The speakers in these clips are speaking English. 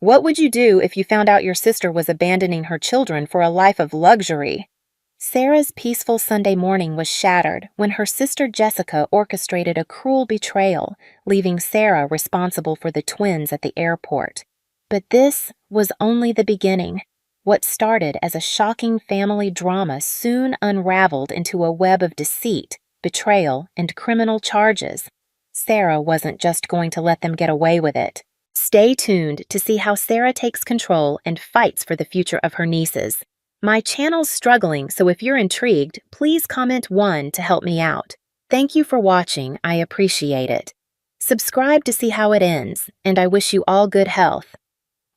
What would you do if you found out your sister was abandoning her children for a life of luxury? Sarah's peaceful Sunday morning was shattered when her sister Jessica orchestrated a cruel betrayal, leaving Sarah responsible for the twins at the airport. But this was only the beginning. What started as a shocking family drama soon unraveled into a web of deceit, betrayal, and criminal charges. Sarah wasn't just going to let them get away with it. Stay tuned to see how Sarah takes control and fights for the future of her nieces. My channel's struggling, so if you're intrigued, please comment 1 to help me out. Thank you for watching, I appreciate it. Subscribe to see how it ends, and I wish you all good health.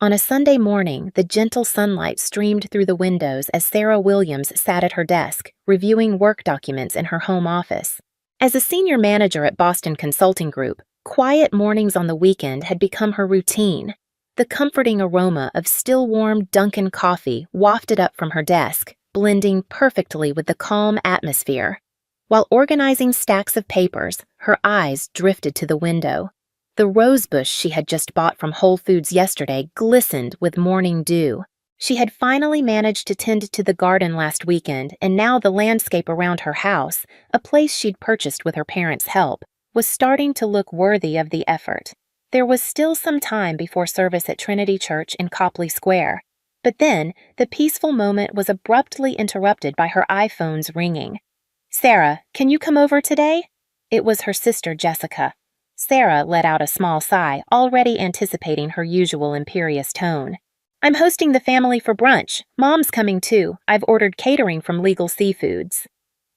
On a Sunday morning, the gentle sunlight streamed through the windows as Sarah Williams sat at her desk, reviewing work documents in her home office. As a senior manager at Boston Consulting Group, quiet mornings on the weekend had become her routine. The comforting aroma of still-warm Dunkin' coffee wafted up from her desk, blending perfectly with the calm atmosphere. While organizing stacks of papers, her eyes drifted to the window. The rosebush she had just bought from Whole Foods yesterday glistened with morning dew. She had finally managed to tend to the garden last weekend, and now the landscape around her house, a place she'd purchased with her parents' help, was starting to look worthy of the effort. There was still some time before service at Trinity Church in Copley Square, but then the peaceful moment was abruptly interrupted by her iPhone's ringing. "Sarah, can you come over today?" It was her sister Jessica. Sarah let out a small sigh, already anticipating her usual imperious tone. "I'm hosting the family for brunch. Mom's coming too. I've ordered catering from Legal Seafoods."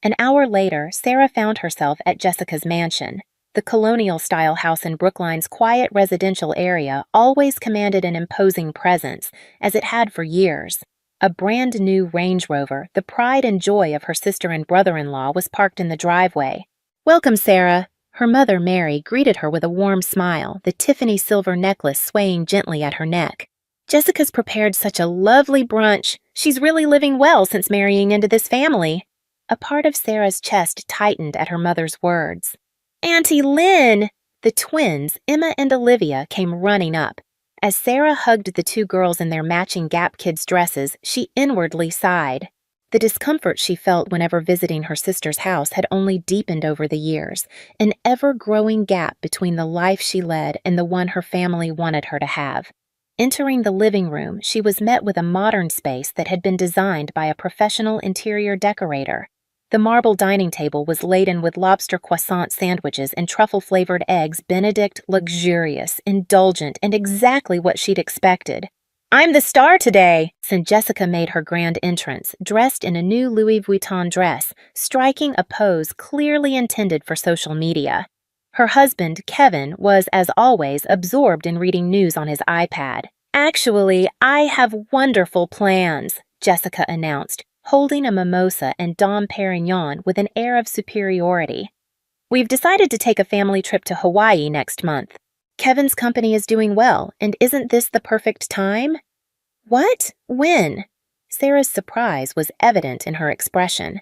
An hour later, Sarah found herself at Jessica's mansion. The colonial-style house in Brookline's quiet residential area always commanded an imposing presence, as it had for years. A brand-new Range Rover, the pride and joy of her sister and brother-in-law, was parked in the driveway. "Welcome, Sarah." Her mother, Mary, greeted her with a warm smile, the Tiffany silver necklace swaying gently at her neck. "Jessica's prepared such a lovely brunch. She's really living well since marrying into this family." A part of Sarah's chest tightened at her mother's words. "Auntie Lynn!" The twins, Emma and Olivia, came running up. As Sarah hugged the two girls in their matching Gap Kids dresses, she inwardly sighed. The discomfort she felt whenever visiting her sister's house had only deepened over the years, an ever-growing gap between the life she led and the one her family wanted her to have. Entering the living room, she was met with a modern space that had been designed by a professional interior decorator. The marble dining table was laden with lobster croissant sandwiches and truffle-flavored eggs Benedict, luxurious, indulgent, and exactly what she'd expected. "I'm the star today," since Jessica made her grand entrance, dressed in a new Louis Vuitton dress, striking a pose clearly intended for social media. Her husband, Kevin, was, as always, absorbed in reading news on his iPad. "Actually, I have wonderful plans," Jessica announced, holding a mimosa and Dom Perignon with an air of superiority. "We've decided to take a family trip to Hawaii next month. Kevin's company is doing well, and isn't this the perfect time?" "What? When?" Sarah's surprise was evident in her expression.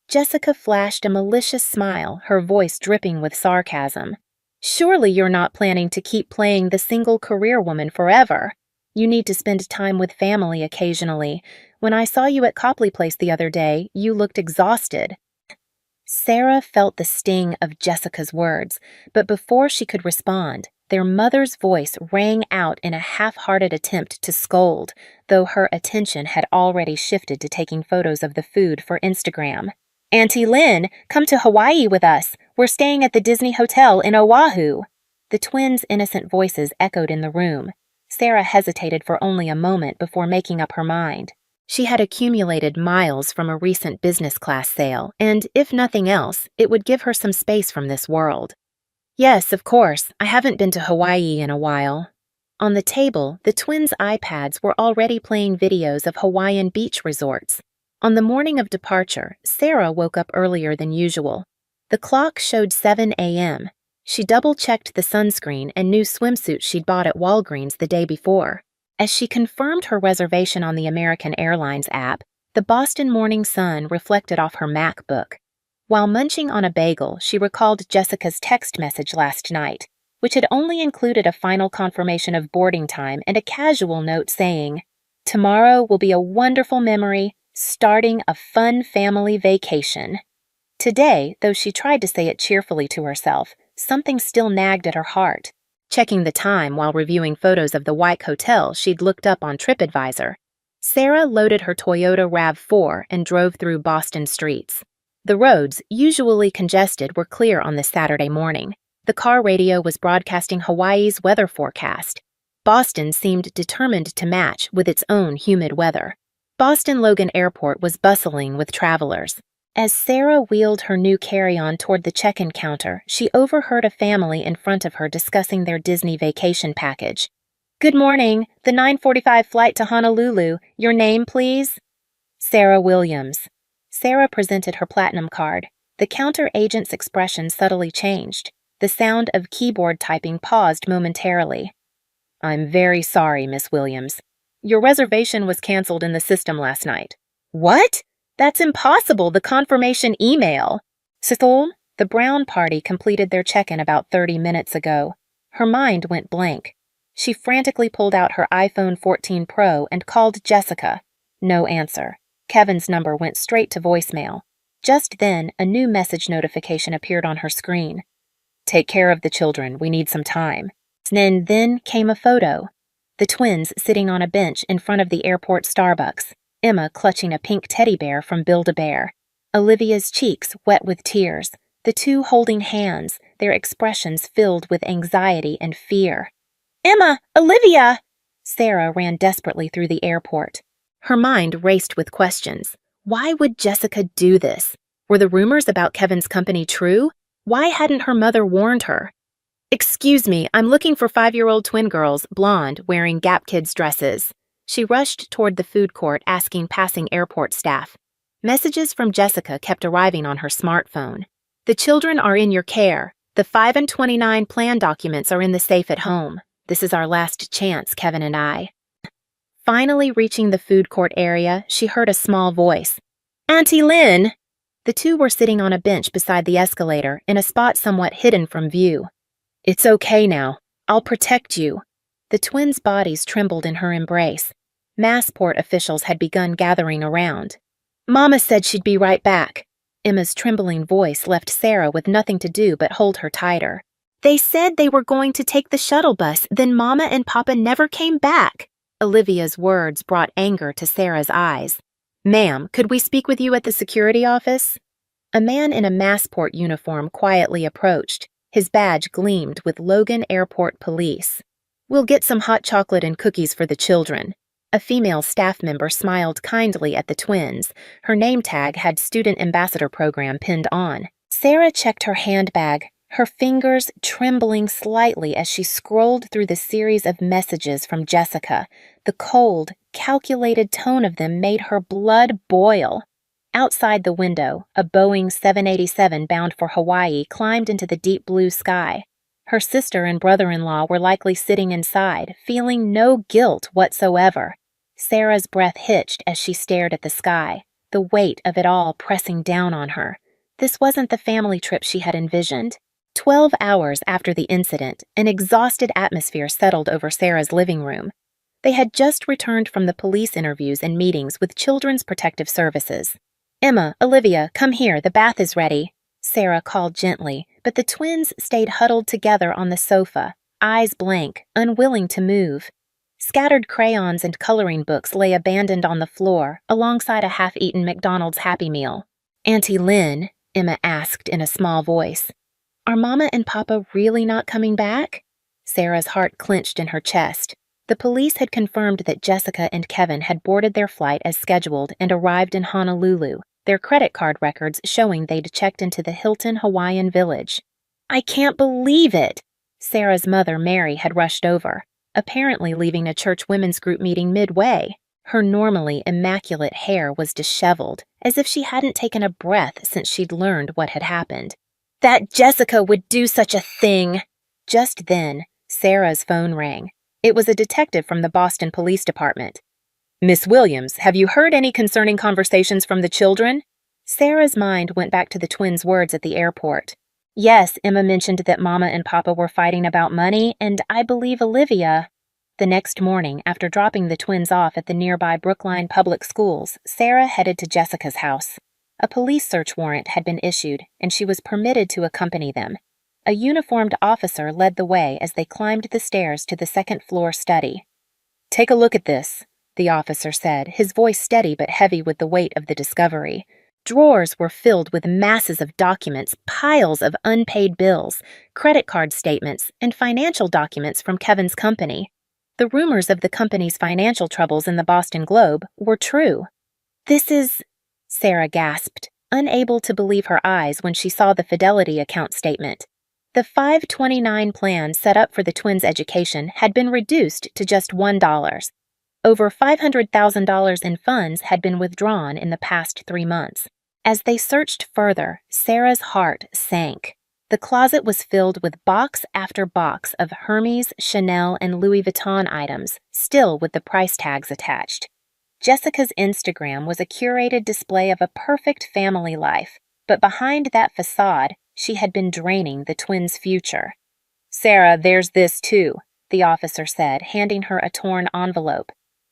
Jessica flashed a malicious smile, her voice dripping with sarcasm. "Surely you're not planning to keep playing the single career woman forever. You need to spend time with family occasionally. When I saw you at Copley Place the other day, you looked exhausted." Sarah felt the sting of Jessica's words, but before she could respond, their mother's voice rang out in a half-hearted attempt to scold, though her attention had already shifted to taking photos of the food for Instagram. "Auntie Lynn, come to Hawaii with us. We're staying at the Disney Hotel in Oahu." The twins' innocent voices echoed in the room. Sarah hesitated for only a moment before making up her mind. She had accumulated miles from a recent business class sale, and, if nothing else, it would give her some space from this world. "Yes, of course. I haven't been to Hawaii in a while." On the table, the twins' iPads were already playing videos of Hawaiian beach resorts. On the morning of departure, Sarah woke up earlier than usual. The clock showed 7 a.m. She double-checked the sunscreen and new swimsuit she'd bought at Walgreens the day before. As she confirmed her reservation on the American Airlines app, the Boston Morning Sun reflected off her MacBook. While munching on a bagel, she recalled Jessica's text message last night. which had only included a final confirmation of boarding time and a casual note saying, "Tomorrow will be a wonderful memory, starting a fun family vacation." Today, though she tried to say it cheerfully to herself, something still nagged at her heart. Checking the time while reviewing photos of the White Hotel she'd looked up on TripAdvisor, Sarah loaded her Toyota RAV4 and drove through Boston streets. The roads, usually congested, were clear on this Saturday morning. The car radio was broadcasting Hawaii's weather forecast. Boston seemed determined to match with its own humid weather. Boston Logan Airport was bustling with travelers. As Sarah wheeled her new carry-on toward the check-in counter, she overheard a family in front of her discussing their Disney vacation package. "Good morning. The 9:45 flight to Honolulu. Your name, please?" "Sarah Williams." Sarah presented her platinum card. The counter agent's expression subtly changed. The sound of keyboard typing paused momentarily. "I'm very sorry, Miss Williams. Your reservation was canceled in the system last night." "What? That's impossible, the confirmation email." "Sithol, the Brown party completed their check-in about 30 minutes ago." Her mind went blank. She frantically pulled out her iPhone 14 Pro and called Jessica. No answer. Kevin's number went straight to voicemail. Just then, a new message notification appeared on her screen. "Take care of the children. We need some time." And then came a photo. The twins sitting on a bench in front of the airport Starbucks. Emma clutching a pink teddy bear from Build-A-Bear. Olivia's cheeks wet with tears, the two holding hands, their expressions filled with anxiety and fear. "Emma! Olivia!" Sarah ran desperately through the airport. Her mind raced with questions. Why would Jessica do this? Were the rumors about Kevin's company true? Why hadn't her mother warned her? "Excuse me, I'm looking for 5-year-old twin girls, blonde, wearing Gap Kids dresses." She rushed toward the food court asking passing airport staff. Messages from Jessica kept arriving on her smartphone. "The children are in your care. The 5 and 29 plan documents are in the safe at home. This is our last chance, Kevin and I." Finally reaching the food court area, she heard a small voice. "Auntie Lynn!" The two were sitting on a bench beside the escalator, in a spot somewhat hidden from view. "It's okay now. I'll protect you." The twins' bodies trembled in her embrace. Massport officials had begun gathering around. "Mama said she'd be right back." Emma's trembling voice left Sarah with nothing to do but hold her tighter. "They said they were going to take the shuttle bus, then Mama and Papa never came back." Olivia's words brought anger to Sarah's eyes. "Ma'am, could we speak with you at the security office?" A man in a Massport uniform quietly approached. His badge gleamed with Logan Airport Police. "We'll get some hot chocolate and cookies for the children." A female staff member smiled kindly at the twins. Her name tag had Student Ambassador Program pinned on. Sarah checked her handbag, her fingers trembling slightly as she scrolled through the series of messages from Jessica. The cold, calculated tone of them made her blood boil. Outside the window, a Boeing 787 bound for Hawaii climbed into the deep blue sky. Her sister and brother-in-law were likely sitting inside, feeling no guilt whatsoever. Sarah's breath hitched as she stared at the sky, the weight of it all pressing down on her. This wasn't the family trip she had envisioned. 12 hours after the incident, an exhausted atmosphere settled over Sarah's living room. They had just returned from the police interviews and meetings with Children's Protective Services. "Emma, Olivia, come here, the bath is ready," Sarah called gently, but the twins stayed huddled together on the sofa, eyes blank, unwilling to move. Scattered crayons and coloring books lay abandoned on the floor, alongside a half-eaten McDonald's Happy Meal. "Auntie Lynn," Emma asked in a small voice, "are Mama and Papa really not coming back?" Sarah's heart clenched in her chest. The police had confirmed that Jessica and Kevin had boarded their flight as scheduled and arrived in Honolulu, their credit card records showing they'd checked into the Hilton Hawaiian Village. "I can't believe it!" Sarah's mother, Mary, had rushed over, apparently leaving a church women's group meeting midway. Her normally immaculate hair was disheveled, as if she hadn't taken a breath since she'd learned what had happened. "That Jessica would do such a thing!" Just then, Sarah's phone rang. It was a detective from the Boston Police Department. "Miss Williams, have you heard any concerning conversations from the children?" Sarah's mind went back to the twins' words at the airport. Yes, Emma mentioned that Mama and Papa were fighting about money, and I believe Olivia. The next morning, after dropping the twins off at the nearby Brookline Public Schools, Sarah headed to Jessica's house. A police search warrant had been issued, and she was permitted to accompany them. A uniformed officer led the way as they climbed the stairs to the second-floor study. "Take a look at this," the officer said, his voice steady but heavy with the weight of the discovery. Drawers were filled with masses of documents, piles of unpaid bills, credit card statements, and financial documents from Kevin's company. The rumors of the company's financial troubles in the Boston Globe were true. "This is," Sarah gasped, unable to believe her eyes when she saw the Fidelity account statement. The 529 plan set up for the twins' education had been reduced to just $1. Over $500,000 in funds had been withdrawn in the past 3 months. As they searched further, Sarah's heart sank. The closet was filled with box after box of Hermes, Chanel, and Louis Vuitton items, still with the price tags attached. Jessica's Instagram was a curated display of a perfect family life, but behind that facade, she had been draining the twins' future. "Sarah, there's this too," the officer said, handing her a torn envelope.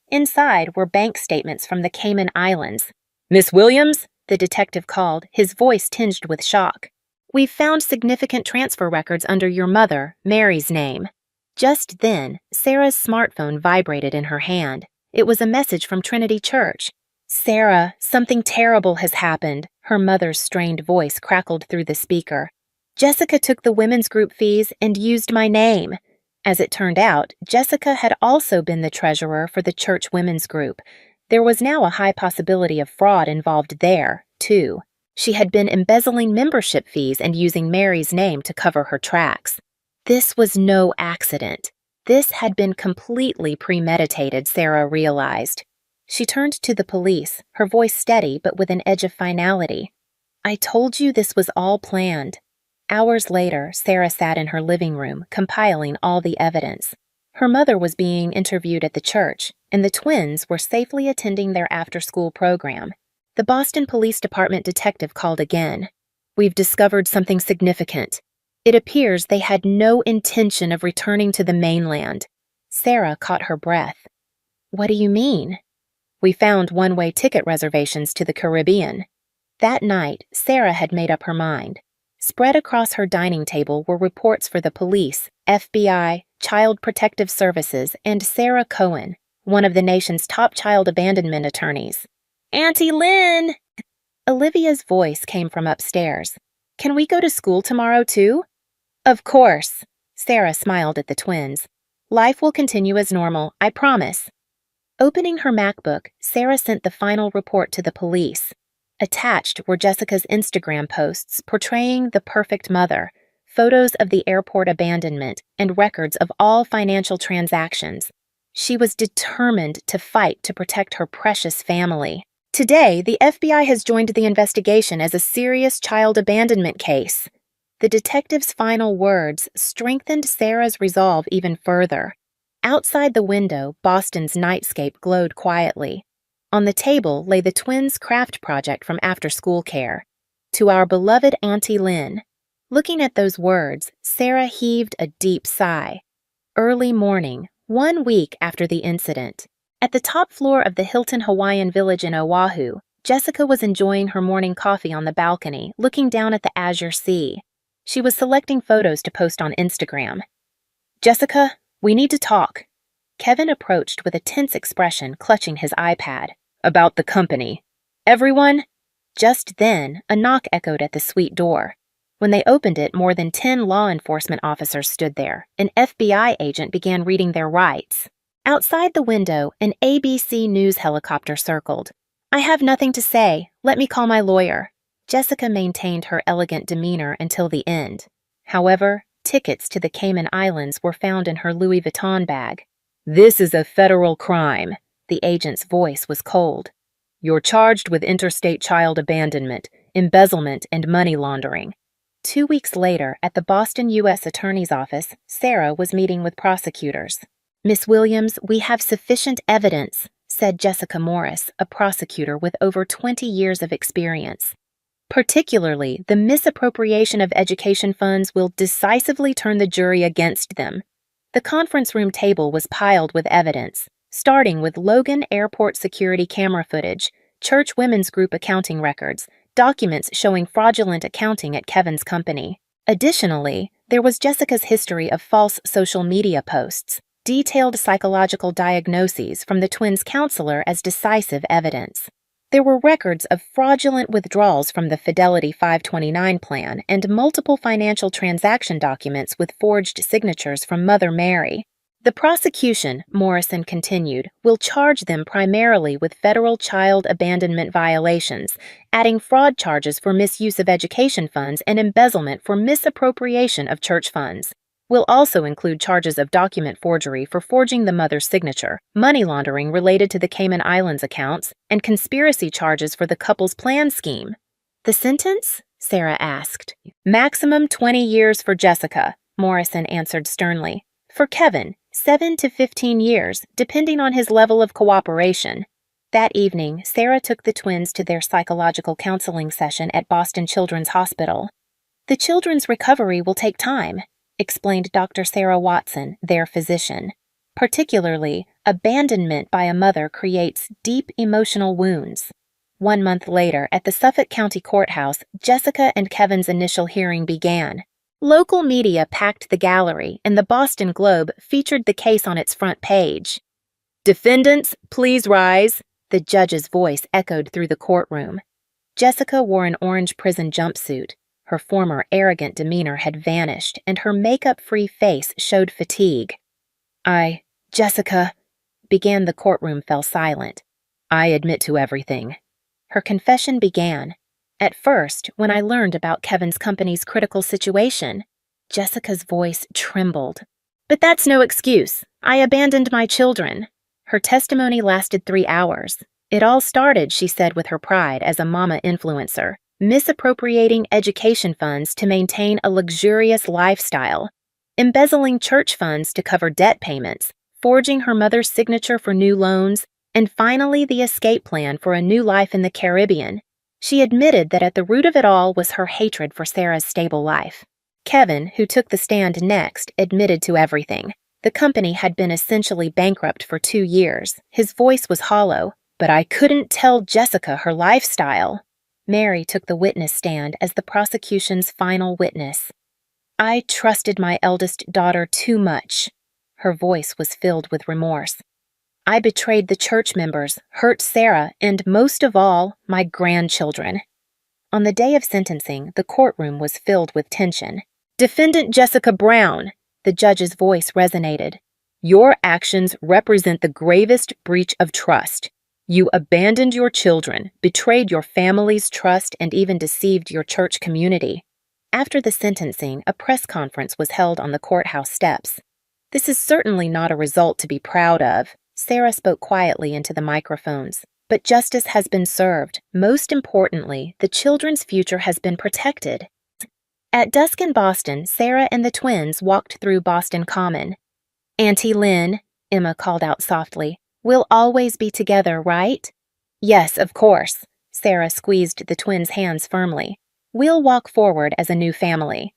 Inside were bank statements from the Cayman Islands. "Miss Williams?" the detective called, his voice tinged with shock. "We've found significant transfer records under your mother, Mary's name." Just then, Sarah's smartphone vibrated in her hand. It was a message from Trinity Church. "Sarah, something terrible has happened," her mother's strained voice crackled through the speaker. "Jessica took the women's group fees and used my name." As it turned out, Jessica had also been the treasurer for the church women's group. There was now a high possibility of fraud involved there, too. She had been embezzling membership fees and using Mary's name to cover her tracks. This was no accident. This had been completely premeditated, Sarah realized. She turned to the police, her voice steady but with an edge of finality. "I told you this was all planned." Hours later, Sarah sat in her living room, compiling all the evidence. Her mother was being interviewed at the church, and the twins were safely attending their after-school program. The Boston Police Department detective called again. "We've discovered something significant. It appears they had no intention of returning to the mainland." Sarah caught her breath. "What do you mean?" "We found one-way ticket reservations to the Caribbean." That night, Sarah had made up her mind. Spread across her dining table were reports for the police, FBI, Child Protective Services, and Sarah Cohen, one of the nation's top child abandonment attorneys. "Auntie Lynn!" Olivia's voice came from upstairs. "Can we go to school tomorrow, too?" "Of course." Sarah smiled at the twins. "Life will continue as normal, I promise." Opening her MacBook, Sarah sent the final report to the police. Attached were Jessica's Instagram posts portraying the perfect mother, photos of the airport abandonment, and records of all financial transactions. She was determined to fight to protect her precious family. "Today, the FBI has joined the investigation as a serious child abandonment case." The detective's final words strengthened Sarah's resolve even further. Outside the window, Boston's nightscape glowed quietly. On the table lay the twins' craft project from after-school care. "To our beloved Auntie Lynn." Looking at those words, Sarah heaved a deep sigh. Early morning, 1 week after the incident. At the top floor of the Hilton Hawaiian Village in Oahu, Jessica was enjoying her morning coffee on the balcony, looking down at the azure sea. She was selecting photos to post on Instagram. "Jessica, we need to talk." Kevin approached with a tense expression, clutching his iPad. "About the company." "Everyone?" Just then, a knock echoed at the suite door. When they opened it, more than 10 law enforcement officers stood there. An FBI agent began reading their rights. Outside the window, an ABC News helicopter circled. "I have nothing to say. Let me call my lawyer." Jessica maintained her elegant demeanor until the end. However, tickets to the Cayman Islands were found in her Louis Vuitton bag. "This is a federal crime." The agent's voice was cold. "You're charged with interstate child abandonment, embezzlement, and money laundering." 2 weeks later, at the Boston U.S. Attorney's Office, Sarah was meeting with prosecutors. "Miss Williams, we have sufficient evidence," said Jessica Morris, a prosecutor with over 20 years of experience. Particularly, the misappropriation of education funds will decisively turn the jury against them. The conference room table was piled with evidence, starting with Logan Airport security camera footage, church women's group accounting records, documents showing fraudulent accounting at Kevin's company. Additionally, there was Jessica's history of false social media posts, detailed psychological diagnoses from the twins' counselor as decisive evidence. There were records of fraudulent withdrawals from the Fidelity 529 plan and multiple financial transaction documents with forged signatures from Mother Mary. The prosecution, Morrison continued, will charge them primarily with federal child abandonment violations, adding fraud charges for misuse of education funds and embezzlement for misappropriation of church funds. Will also include charges of document forgery for forging the mother's signature, money laundering related to the Cayman Islands accounts, and conspiracy charges for the couple's plan scheme. The sentence? Sarah asked. Maximum 20 years for Jessica, Morrison answered sternly. For Kevin, 7 to 15 years, depending on his level of cooperation. That evening, Sarah took the twins to their psychological counseling session at Boston Children's Hospital. The children's recovery will take time, explained Dr. Sarah Watson, their physician. Particularly, abandonment by a mother creates deep emotional wounds. 1 month later, at the Suffolk County Courthouse, Jessica and Kevin's initial hearing began. Local media packed the gallery, and the Boston Globe featured the case on its front page. "Defendants, please rise," the judge's voice echoed through the courtroom. Jessica wore an orange prison jumpsuit. Her former arrogant demeanor had vanished, and her makeup-free face showed fatigue. Jessica, began. The courtroom fell silent. "I admit to everything." Her confession began. At first, when I learned about Kevin's company's critical situation, Jessica's voice trembled. "But that's no excuse. I abandoned my children." Her testimony lasted 3 hours. It all started, she said with her pride as a mama influencer, misappropriating education funds to maintain a luxurious lifestyle, embezzling church funds to cover debt payments, forging her mother's signature for new loans, and finally the escape plan for a new life in the Caribbean. She admitted that at the root of it all was her hatred for Sarah's stable life. Kevin, who took the stand next, admitted to everything. The company had been essentially bankrupt for 2 years. His voice was hollow. "But I couldn't tell Jessica her lifestyle." Mary took the witness stand as the prosecution's final witness. "I trusted my eldest daughter too much." Her voice was filled with remorse. "I betrayed the church members, hurt Sarah, and most of all, my grandchildren." On the day of sentencing, the courtroom was filled with tension. "Defendant Jessica Brown," the judge's voice resonated. "Your actions represent the gravest breach of trust. You abandoned your children, betrayed your family's trust, and even deceived your church community." After the sentencing, a press conference was held on the courthouse steps. "This is certainly not a result to be proud of," Sarah spoke quietly into the microphones. "But justice has been served. Most importantly, the children's future has been protected." At dusk in Boston, Sarah and the twins walked through Boston Common. "Auntie Lynn," Emma called out softly, "we'll always be together, right?" "Yes, of course." Sarah squeezed the twins' hands firmly. "We'll walk forward as a new family."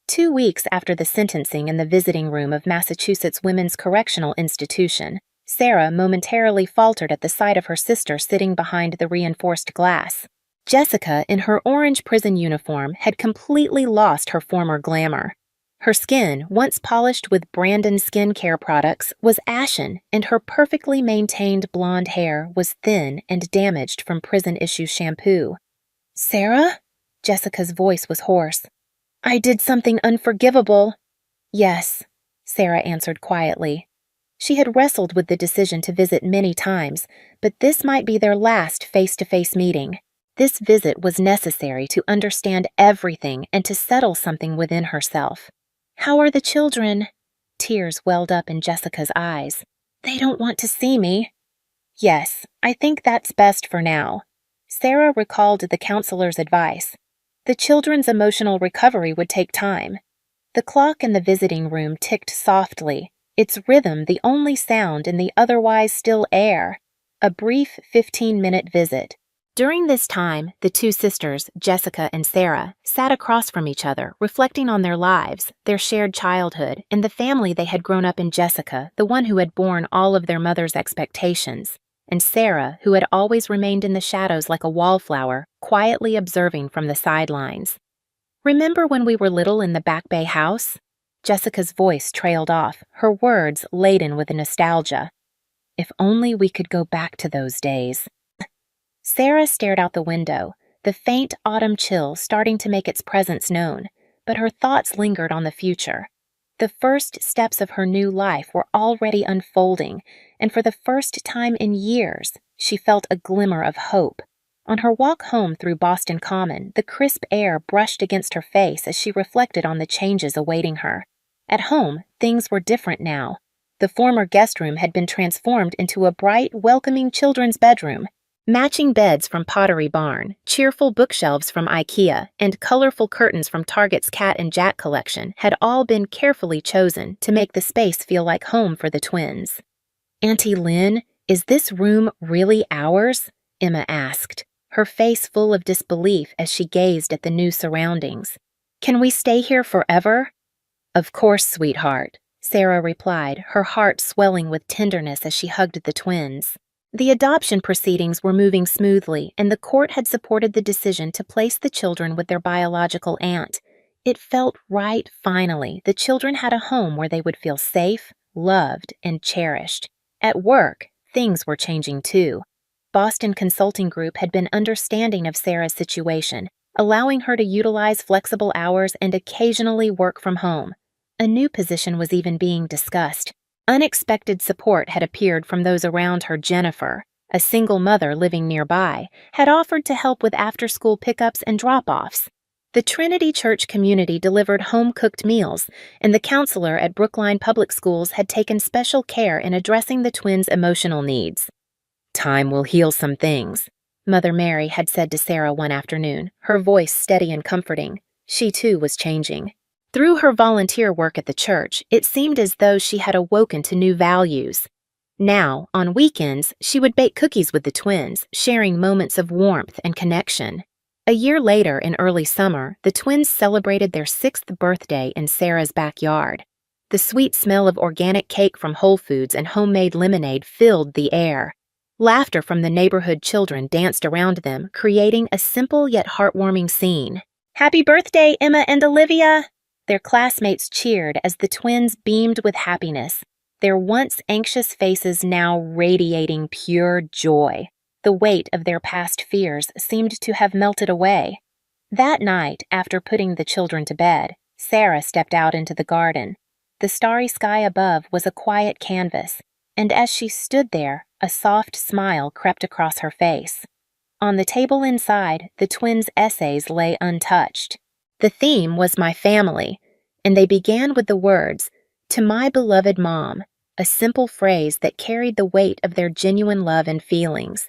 2 weeks after the sentencing in the visiting room of Massachusetts Women's Correctional Institution, Sarah momentarily faltered at the sight of her sister sitting behind the reinforced glass. Jessica, in her orange prison uniform, had completely lost her former glamour. Her skin, once polished with Brandon skincare products, was ashen, and her perfectly maintained blonde hair was thin and damaged from prison-issue shampoo. "Sarah?" Jessica's voice was hoarse. "I did something unforgivable." "Yes," Sarah answered quietly. She had wrestled with the decision to visit many times, but this might be their last face-to-face meeting. This visit was necessary to understand everything and to settle something within herself. "How are the children?" Tears welled up in Jessica's eyes. "They don't want to see me." "Yes, I think that's best for now." Sarah recalled the counselor's advice. The children's emotional recovery would take time. The clock in the visiting room ticked softly, its rhythm the only sound in the otherwise still air. A brief 15-minute visit. During this time, the two sisters, Jessica and Sarah, sat across from each other, reflecting on their lives, their shared childhood, and the family they had grown up in. Jessica, the one who had borne all of their mother's expectations, and Sarah, who had always remained in the shadows like a wallflower, quietly observing from the sidelines. "Remember when we were little in the Back Bay house?" Jessica's voice trailed off, her words laden with nostalgia. "If only we could go back to those days." Sarah stared out the window, the faint autumn chill starting to make its presence known, but her thoughts lingered on the future. The first steps of her new life were already unfolding, and for the first time in years, she felt a glimmer of hope. On her walk home through Boston Common, the crisp air brushed against her face as she reflected on the changes awaiting her. At home, things were different now. The former guest room had been transformed into a bright, welcoming children's bedroom. Matching beds from Pottery Barn, cheerful bookshelves from IKEA, and colorful curtains from Target's Cat and Jack collection had all been carefully chosen to make the space feel like home for the twins. "Auntie Lynn, is this room really ours?" Emma asked, her face full of disbelief as she gazed at the new surroundings. "Can we stay here forever?" "Of course, sweetheart," Sarah replied, her heart swelling with tenderness as she hugged the twins. The adoption proceedings were moving smoothly, and the court had supported the decision to place the children with their biological aunt. It felt right, finally. The children had a home where they would feel safe, loved, and cherished. At work, things were changing too. Boston Consulting Group had been understanding of Sarah's situation, allowing her to utilize flexible hours and occasionally work from home. A new position was even being discussed. Unexpected support had appeared from those around her. Jennifer, a single mother living nearby, had offered to help with after-school pickups and drop-offs. The Trinity Church community delivered home-cooked meals, and the counselor at Brookline Public Schools had taken special care in addressing the twins' emotional needs. "Time will heal some things," Mother Mary had said to Sarah one afternoon, her voice steady and comforting. She too was changing. Through her volunteer work at the church, it seemed as though she had awoken to new values. Now, on weekends, she would bake cookies with the twins, sharing moments of warmth and connection. A year later, in early summer, the twins celebrated their 6th birthday in Sarah's backyard. The sweet smell of organic cake from Whole Foods and homemade lemonade filled the air. Laughter from the neighborhood children danced around them, creating a simple yet heartwarming scene. "Happy birthday, Emma and Olivia!" Their classmates cheered as the twins beamed with happiness, their once anxious faces now radiating pure joy. The weight of their past fears seemed to have melted away. That night, after putting the children to bed, Sarah stepped out into the garden. The starry sky above was a quiet canvas, and as she stood there, a soft smile crept across her face. On the table inside, the twins' essays lay untouched. The theme was my family, and they began with the words, "To my beloved mom," a simple phrase that carried the weight of their genuine love and feelings.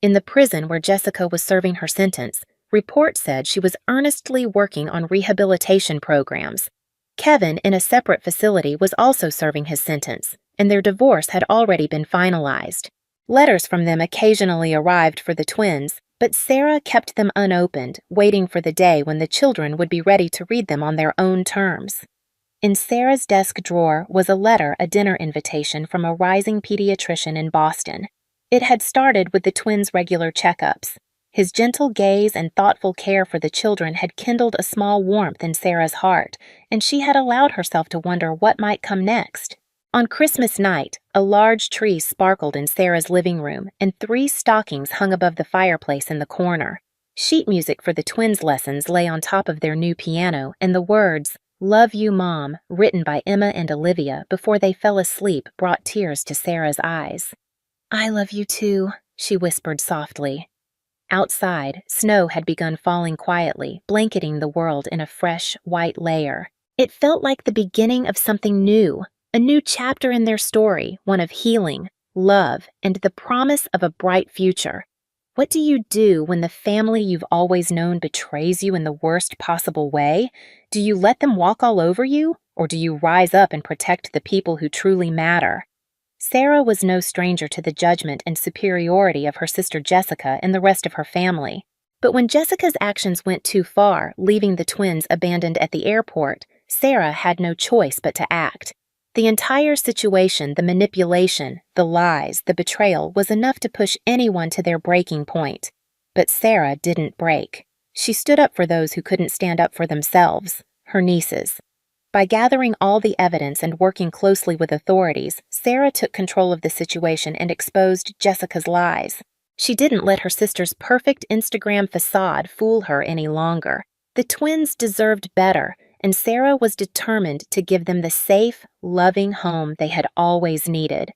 In the prison where Jessica was serving her sentence, reports said she was earnestly working on rehabilitation programs. Kevin, in a separate facility, was also serving his sentence, and their divorce had already been finalized. Letters from them occasionally arrived for the twins, but Sarah kept them unopened, waiting for the day when the children would be ready to read them on their own terms. In Sarah's desk drawer was a dinner invitation from a rising pediatrician in Boston. It had started with the twins' regular checkups. His gentle gaze and thoughtful care for the children had kindled a small warmth in Sarah's heart, and she had allowed herself to wonder what might come next. On Christmas night, a large tree sparkled in Sarah's living room, and 3 stockings hung above the fireplace in the corner. Sheet music for the twins' lessons lay on top of their new piano, and the words, "Love you, Mom," written by Emma and Olivia before they fell asleep, brought tears to Sarah's eyes. "I love you too," she whispered softly. Outside, snow had begun falling quietly, blanketing the world in a fresh, white layer. It felt like the beginning of something new. A new chapter in their story, one of healing, love, and the promise of a bright future. What do you do when the family you've always known betrays you in the worst possible way? Do you let them walk all over you, or do you rise up and protect the people who truly matter? Sarah was no stranger to the judgment and superiority of her sister Jessica and the rest of her family. But when Jessica's actions went too far, leaving the twins abandoned at the airport, Sarah had no choice but to act. The entire situation, the manipulation, the lies, the betrayal, was enough to push anyone to their breaking point. But Sarah didn't break. She stood up for those who couldn't stand up for themselves, her nieces. By gathering all the evidence and working closely with authorities, Sarah took control of the situation and exposed Jessica's lies. She didn't let her sister's perfect Instagram facade fool her any longer. The twins deserved better, and Sarah was determined to give them the safe, loving home they had always needed.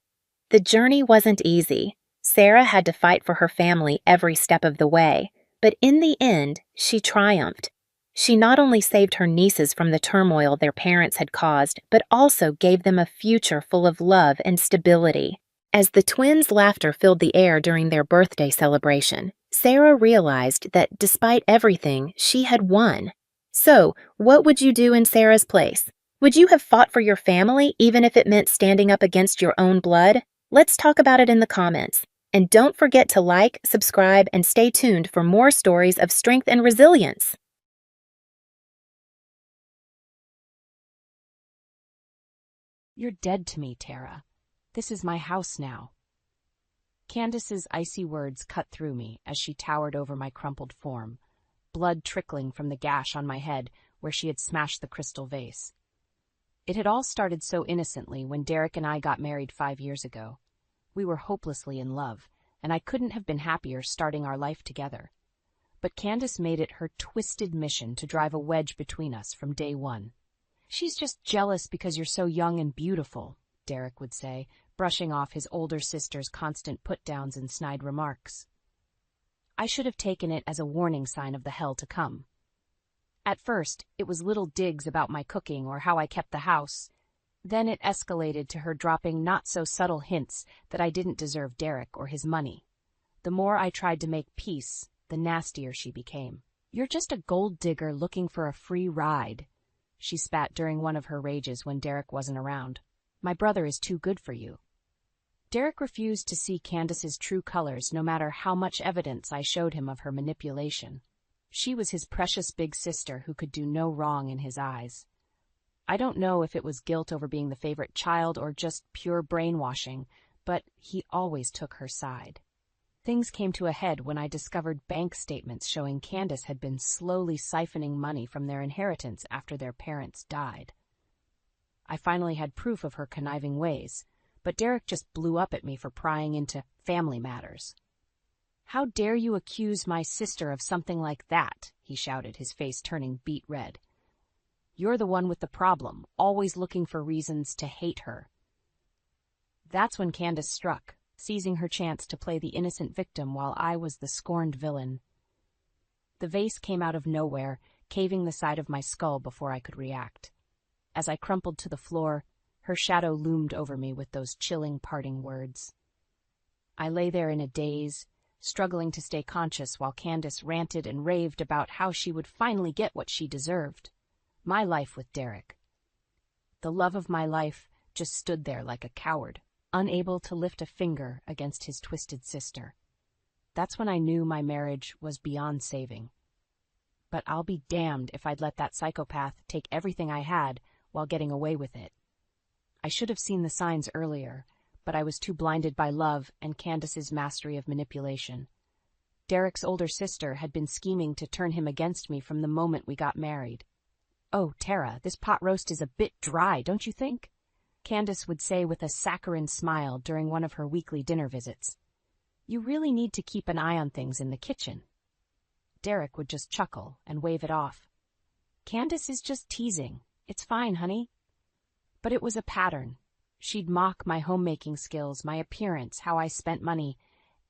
The journey wasn't easy. Sarah had to fight for her family every step of the way, but in the end, she triumphed. She not only saved her nieces from the turmoil their parents had caused, but also gave them a future full of love and stability. As the twins' laughter filled the air during their birthday celebration, Sarah realized that despite everything, she had won. So, what would you do in Sarah's place? Would you have fought for your family even if it meant standing up against your own blood? Let's talk about it in the comments. And don't forget to like, subscribe, and stay tuned for more stories of strength and resilience. You're dead to me, Tara. This is my house now. Candace's icy words cut through me as she towered over my crumpled form, blood trickling from the gash on my head where she had smashed the crystal vase. It had all started so innocently when Derek and I got married 5 years ago. We were hopelessly in love, and I couldn't have been happier starting our life together. But Candace made it her twisted mission to drive a wedge between us from day one. "She's just jealous because you're so young and beautiful," Derek would say, brushing off his older sister's constant put-downs and snide remarks. I should have taken it as a warning sign of the hell to come. At first, it was little digs about my cooking or how I kept the house. Then it escalated to her dropping not-so-subtle hints that I didn't deserve Derek or his money. The more I tried to make peace, the nastier she became. "You're just a gold digger looking for a free ride," she spat during one of her rages when Derek wasn't around. "My brother is too good for you." Derek refused to see Candace's true colors no matter how much evidence I showed him of her manipulation. She was his precious big sister who could do no wrong in his eyes. I don't know if it was guilt over being the favorite child or just pure brainwashing, but he always took her side. Things came to a head when I discovered bank statements showing Candace had been slowly siphoning money from their inheritance after their parents died. I finally had proof of her conniving ways, but Derek just blew up at me for prying into family matters. "How dare you accuse my sister of something like that?" he shouted, his face turning beet red. "You're the one with the problem, always looking for reasons to hate her." That's when Candace struck, seizing her chance to play the innocent victim while I was the scorned villain. The vase came out of nowhere, caving the side of my skull before I could react. As I crumpled to the floor, her shadow loomed over me with those chilling parting words. I lay there in a daze, struggling to stay conscious while Candace ranted and raved about how she would finally get what she deserved. My life with Derek. The love of my life just stood there like a coward, unable to lift a finger against his twisted sister. That's when I knew my marriage was beyond saving. But I'll be damned if I'd let that psychopath take everything I had while getting away with it. I should have seen the signs earlier, but I was too blinded by love and Candace's mastery of manipulation. Derek's older sister had been scheming to turn him against me from the moment we got married. "Oh, Tara, this pot roast is a bit dry, don't you think?" Candace would say with a saccharine smile during one of her weekly dinner visits. "You really need to keep an eye on things in the kitchen." Derek would just chuckle and wave it off. "Candace is just teasing. It's fine, honey." But it was a pattern. She'd mock my homemaking skills, my appearance, how I spent money,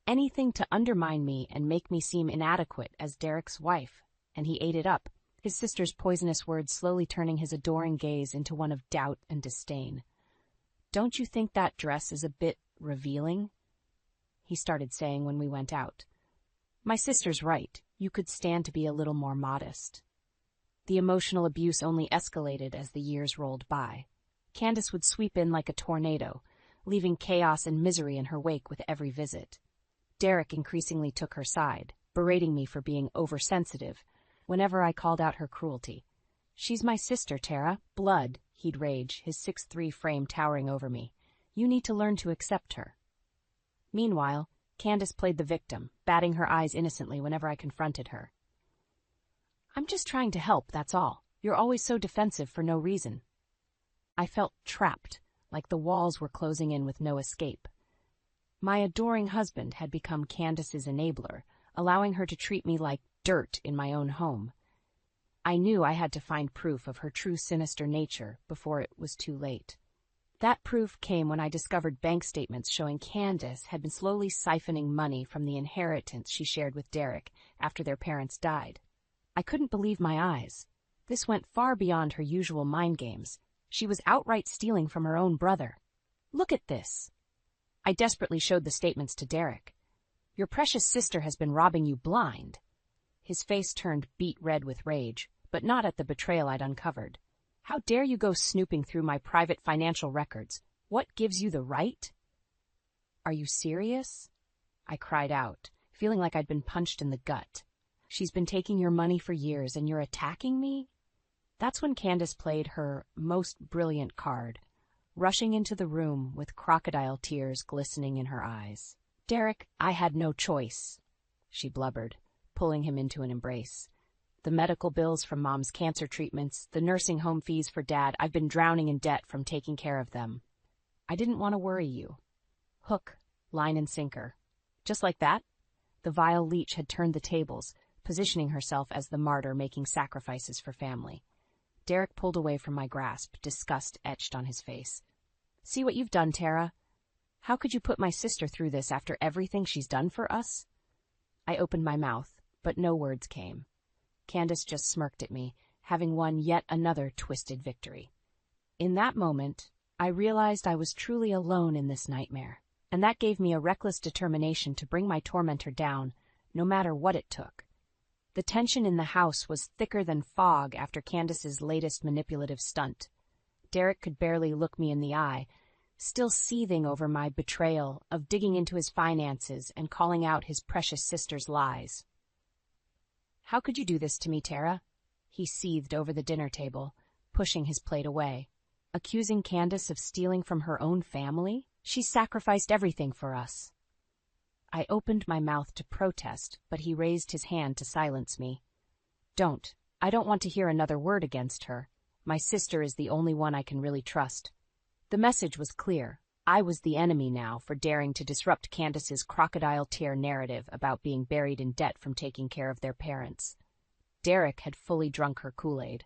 anything to undermine me and make me seem inadequate as Derek's wife, and he ate it up, his sister's poisonous words slowly turning his adoring gaze into one of doubt and disdain. "Don't you think that dress is a bit revealing?" he started saying when we went out. "My sister's right. You could stand to be a little more modest." The emotional abuse only escalated as the years rolled by. Candace would sweep in like a tornado, leaving chaos and misery in her wake with every visit. Derek increasingly took her side, berating me for being oversensitive whenever I called out her cruelty. "She's my sister, Tara. Blood," he'd rage, his 6'3" frame towering over me. "You need to learn to accept her." Meanwhile, Candace played the victim, batting her eyes innocently whenever I confronted her. "I'm just trying to help, that's all. You're always so defensive for no reason." I felt trapped, like the walls were closing in with no escape. My adoring husband had become Candace's enabler, allowing her to treat me like dirt in my own home. I knew I had to find proof of her true sinister nature before it was too late. That proof came when I discovered bank statements showing Candace had been slowly siphoning money from the inheritance she shared with Derek after their parents died. I couldn't believe my eyes. This went far beyond her usual mind games. She was outright stealing from her own brother. "Look at this." I desperately showed the statements to Derek. "Your precious sister has been robbing you blind." His face turned beet red with rage, but not at the betrayal I'd uncovered. "How dare you go snooping through my private financial records? What gives you the right?" "Are you serious?" I cried out, feeling like I'd been punched in the gut. "She's been taking your money for years and you're attacking me?" That's when Candace played her most brilliant card, rushing into the room with crocodile tears glistening in her eyes. "Derek, I had no choice," she blubbered, pulling him into an embrace. "The medical bills from Mom's cancer treatments, the nursing home fees for Dad, I've been drowning in debt from taking care of them. I didn't want to worry you." Hook, line and sinker. Just like that, the vile leech had turned the tables, positioning herself as the martyr making sacrifices for family. Derek pulled away from my grasp, disgust etched on his face. "See what you've done, Tara. How could you put my sister through this after everything she's done for us?" I opened my mouth, but no words came. Candace just smirked at me, having won yet another twisted victory. In that moment, I realized I was truly alone in this nightmare, and that gave me a reckless determination to bring my tormentor down, no matter what it took. The tension in the house was thicker than fog after Candace's latest manipulative stunt. Derek could barely look me in the eye, still seething over my betrayal of digging into his finances and calling out his precious sister's lies. "How could you do this to me, Tara?" He seethed over the dinner table, pushing his plate away. "Accusing Candace of stealing from her own family? She sacrificed everything for us." I opened my mouth to protest, but he raised his hand to silence me. "Don't. I don't want to hear another word against her. My sister is the only one I can really trust." The message was clear. I was the enemy now for daring to disrupt Candace's crocodile tear narrative about being buried in debt from taking care of their parents. Derek had fully drunk her Kool-Aid.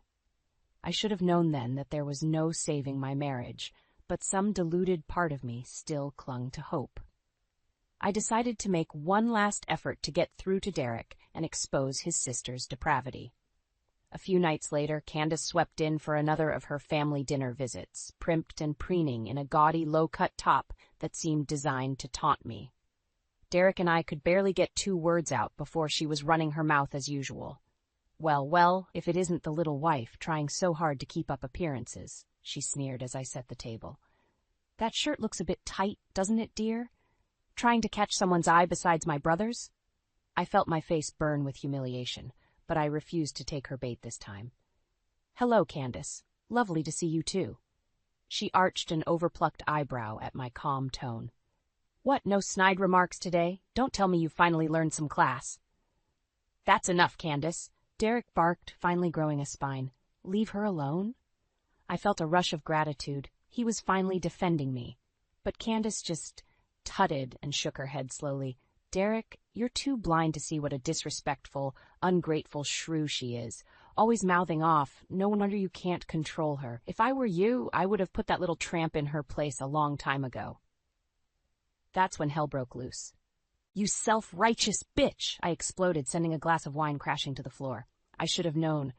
I should have known then that there was no saving my marriage, but some deluded part of me still clung to hope. I decided to make one last effort to get through to Derek and expose his sister's depravity. A few nights later, Candace swept in for another of her family dinner visits, primped and preening in a gaudy low-cut top that seemed designed to taunt me. Derek and I could barely get 2 words out before she was running her mouth as usual. Well, if it isn't the little wife trying so hard to keep up appearances," she sneered as I set the table. "That shirt looks a bit tight, doesn't it, dear? Trying to catch someone's eye besides my brother's?" I felt my face burn with humiliation, but I refused to take her bait this time. "Hello, Candace. Lovely to see you too." She arched an overplucked eyebrow at my calm tone. "What, no snide remarks today? Don't tell me you finally learned some class." "That's enough, Candace," Derek barked, finally growing a spine. "Leave her alone?" I felt a rush of gratitude. He was finally defending me. But Candace just tutted and shook her head slowly. "Derek, you're too blind to see what a disrespectful, ungrateful shrew she is. Always mouthing off. No wonder you can't control her. If I were you, I would have put that little tramp in her place a long time ago." That's when hell broke loose. "You self-righteous bitch!" I exploded, sending a glass of wine crashing to the floor. I should have known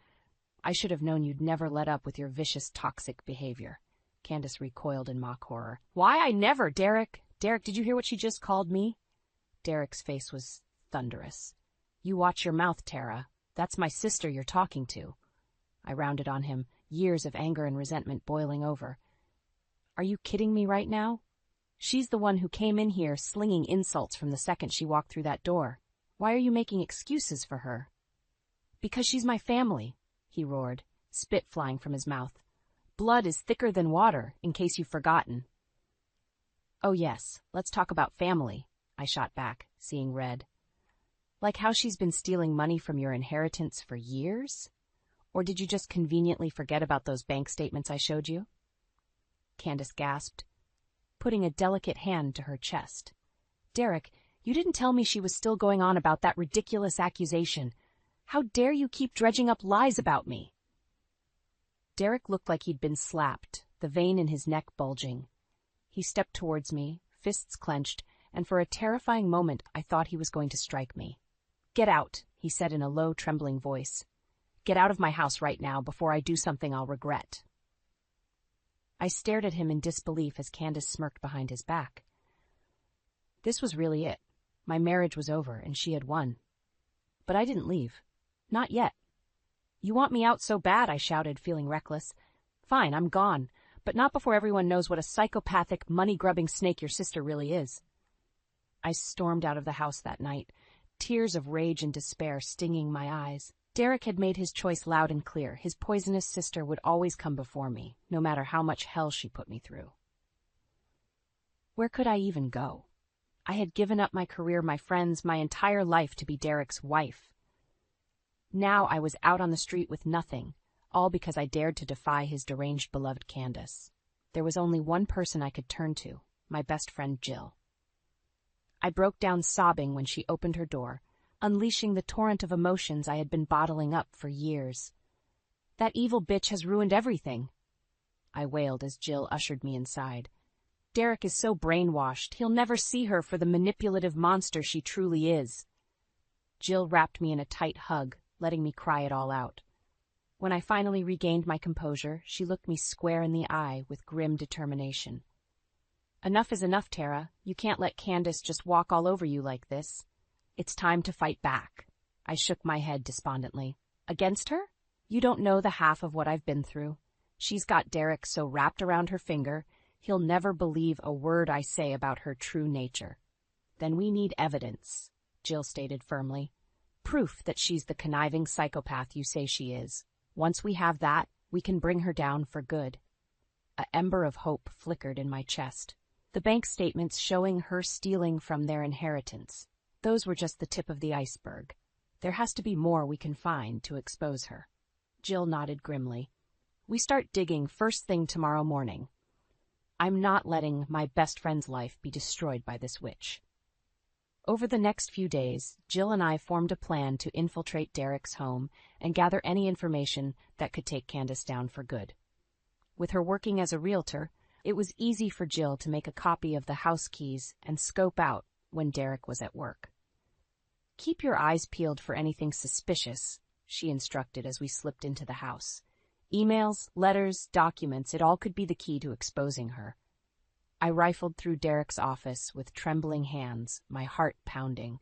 you'd never let up with your vicious, toxic behavior." Candace recoiled in mock horror. "Why, I never, Derek! Derek, did you hear what she just called me?" Derek's face was thunderous. "You watch your mouth, Tara. That's my sister you're talking to." I rounded on him, years of anger and resentment boiling over. "Are you kidding me right now?" She's the one who came in here slinging insults from the second she walked through that door. Why are you making excuses for her? Because she's my family, he roared, spit flying from his mouth. Blood is thicker than water, in case you've forgotten. Oh yes, let's talk about family, I shot back, seeing red. Like how she's been stealing money from your inheritance for years? Or did you just conveniently forget about those bank statements I showed you? Candace gasped, putting a delicate hand to her chest. Derek, you didn't tell me she was still going on about that ridiculous accusation. How dare you keep dredging up lies about me? Derek looked like he'd been slapped, the vein in his neck bulging. He stepped towards me, fists clenched, and for a terrifying moment I thought he was going to strike me. Get out, he said in a low, trembling voice. Get out of my house right now before I do something I'll regret. I stared at him in disbelief as Candace smirked behind his back. This was really it. My marriage was over and she had won. But I didn't leave. Not yet. You want me out so bad, I shouted, feeling reckless. Fine, I'm gone, but not before everyone knows what a psychopathic, money-grubbing snake your sister really is. I stormed out of the house that night, tears of rage and despair stinging my eyes. Derek had made his choice loud and clear. His poisonous sister would always come before me, no matter how much hell she put me through. Where could I even go? I had given up my career, my friends, my entire life to be Derek's wife. Now I was out on the street with nothing, all because I dared to defy his deranged beloved Candace. There was only one person I could turn to, my best friend Jill. I broke down sobbing when she opened her door, unleashing the torrent of emotions I had been bottling up for years. That evil bitch has ruined everything, I wailed as Jill ushered me inside. Derek is so brainwashed, he'll never see her for the manipulative monster she truly is. Jill wrapped me in a tight hug, letting me cry it all out. When I finally regained my composure, she looked me square in the eye with grim determination. Enough is enough, Tara. You can't let Candace just walk all over you like this. It's time to fight back. I shook my head despondently. Against her? You don't know the half of what I've been through. She's got Derek so wrapped around her finger, he'll never believe a word I say about her true nature. Then we need evidence, Jill stated firmly. Proof that she's the conniving psychopath you say she is. Once we have that, we can bring her down for good. An ember of hope flickered in my chest. The bank statements showing her stealing from their inheritance. Those were just the tip of the iceberg. There has to be more we can find to expose her. Jill nodded grimly. We start digging first thing tomorrow morning. I'm not letting my best friend's life be destroyed by this witch. Over the next few days, Jill and I formed a plan to infiltrate Derek's home and gather any information that could take Candace down for good. With her working as a realtor, it was easy for Jill to make a copy of the house keys and scope out when Derek was at work. Keep your eyes peeled for anything suspicious, she instructed as we slipped into the house. Emails, letters, documents, it all could be the key to exposing her. I rifled through Derek's office with trembling hands, my heart pounding.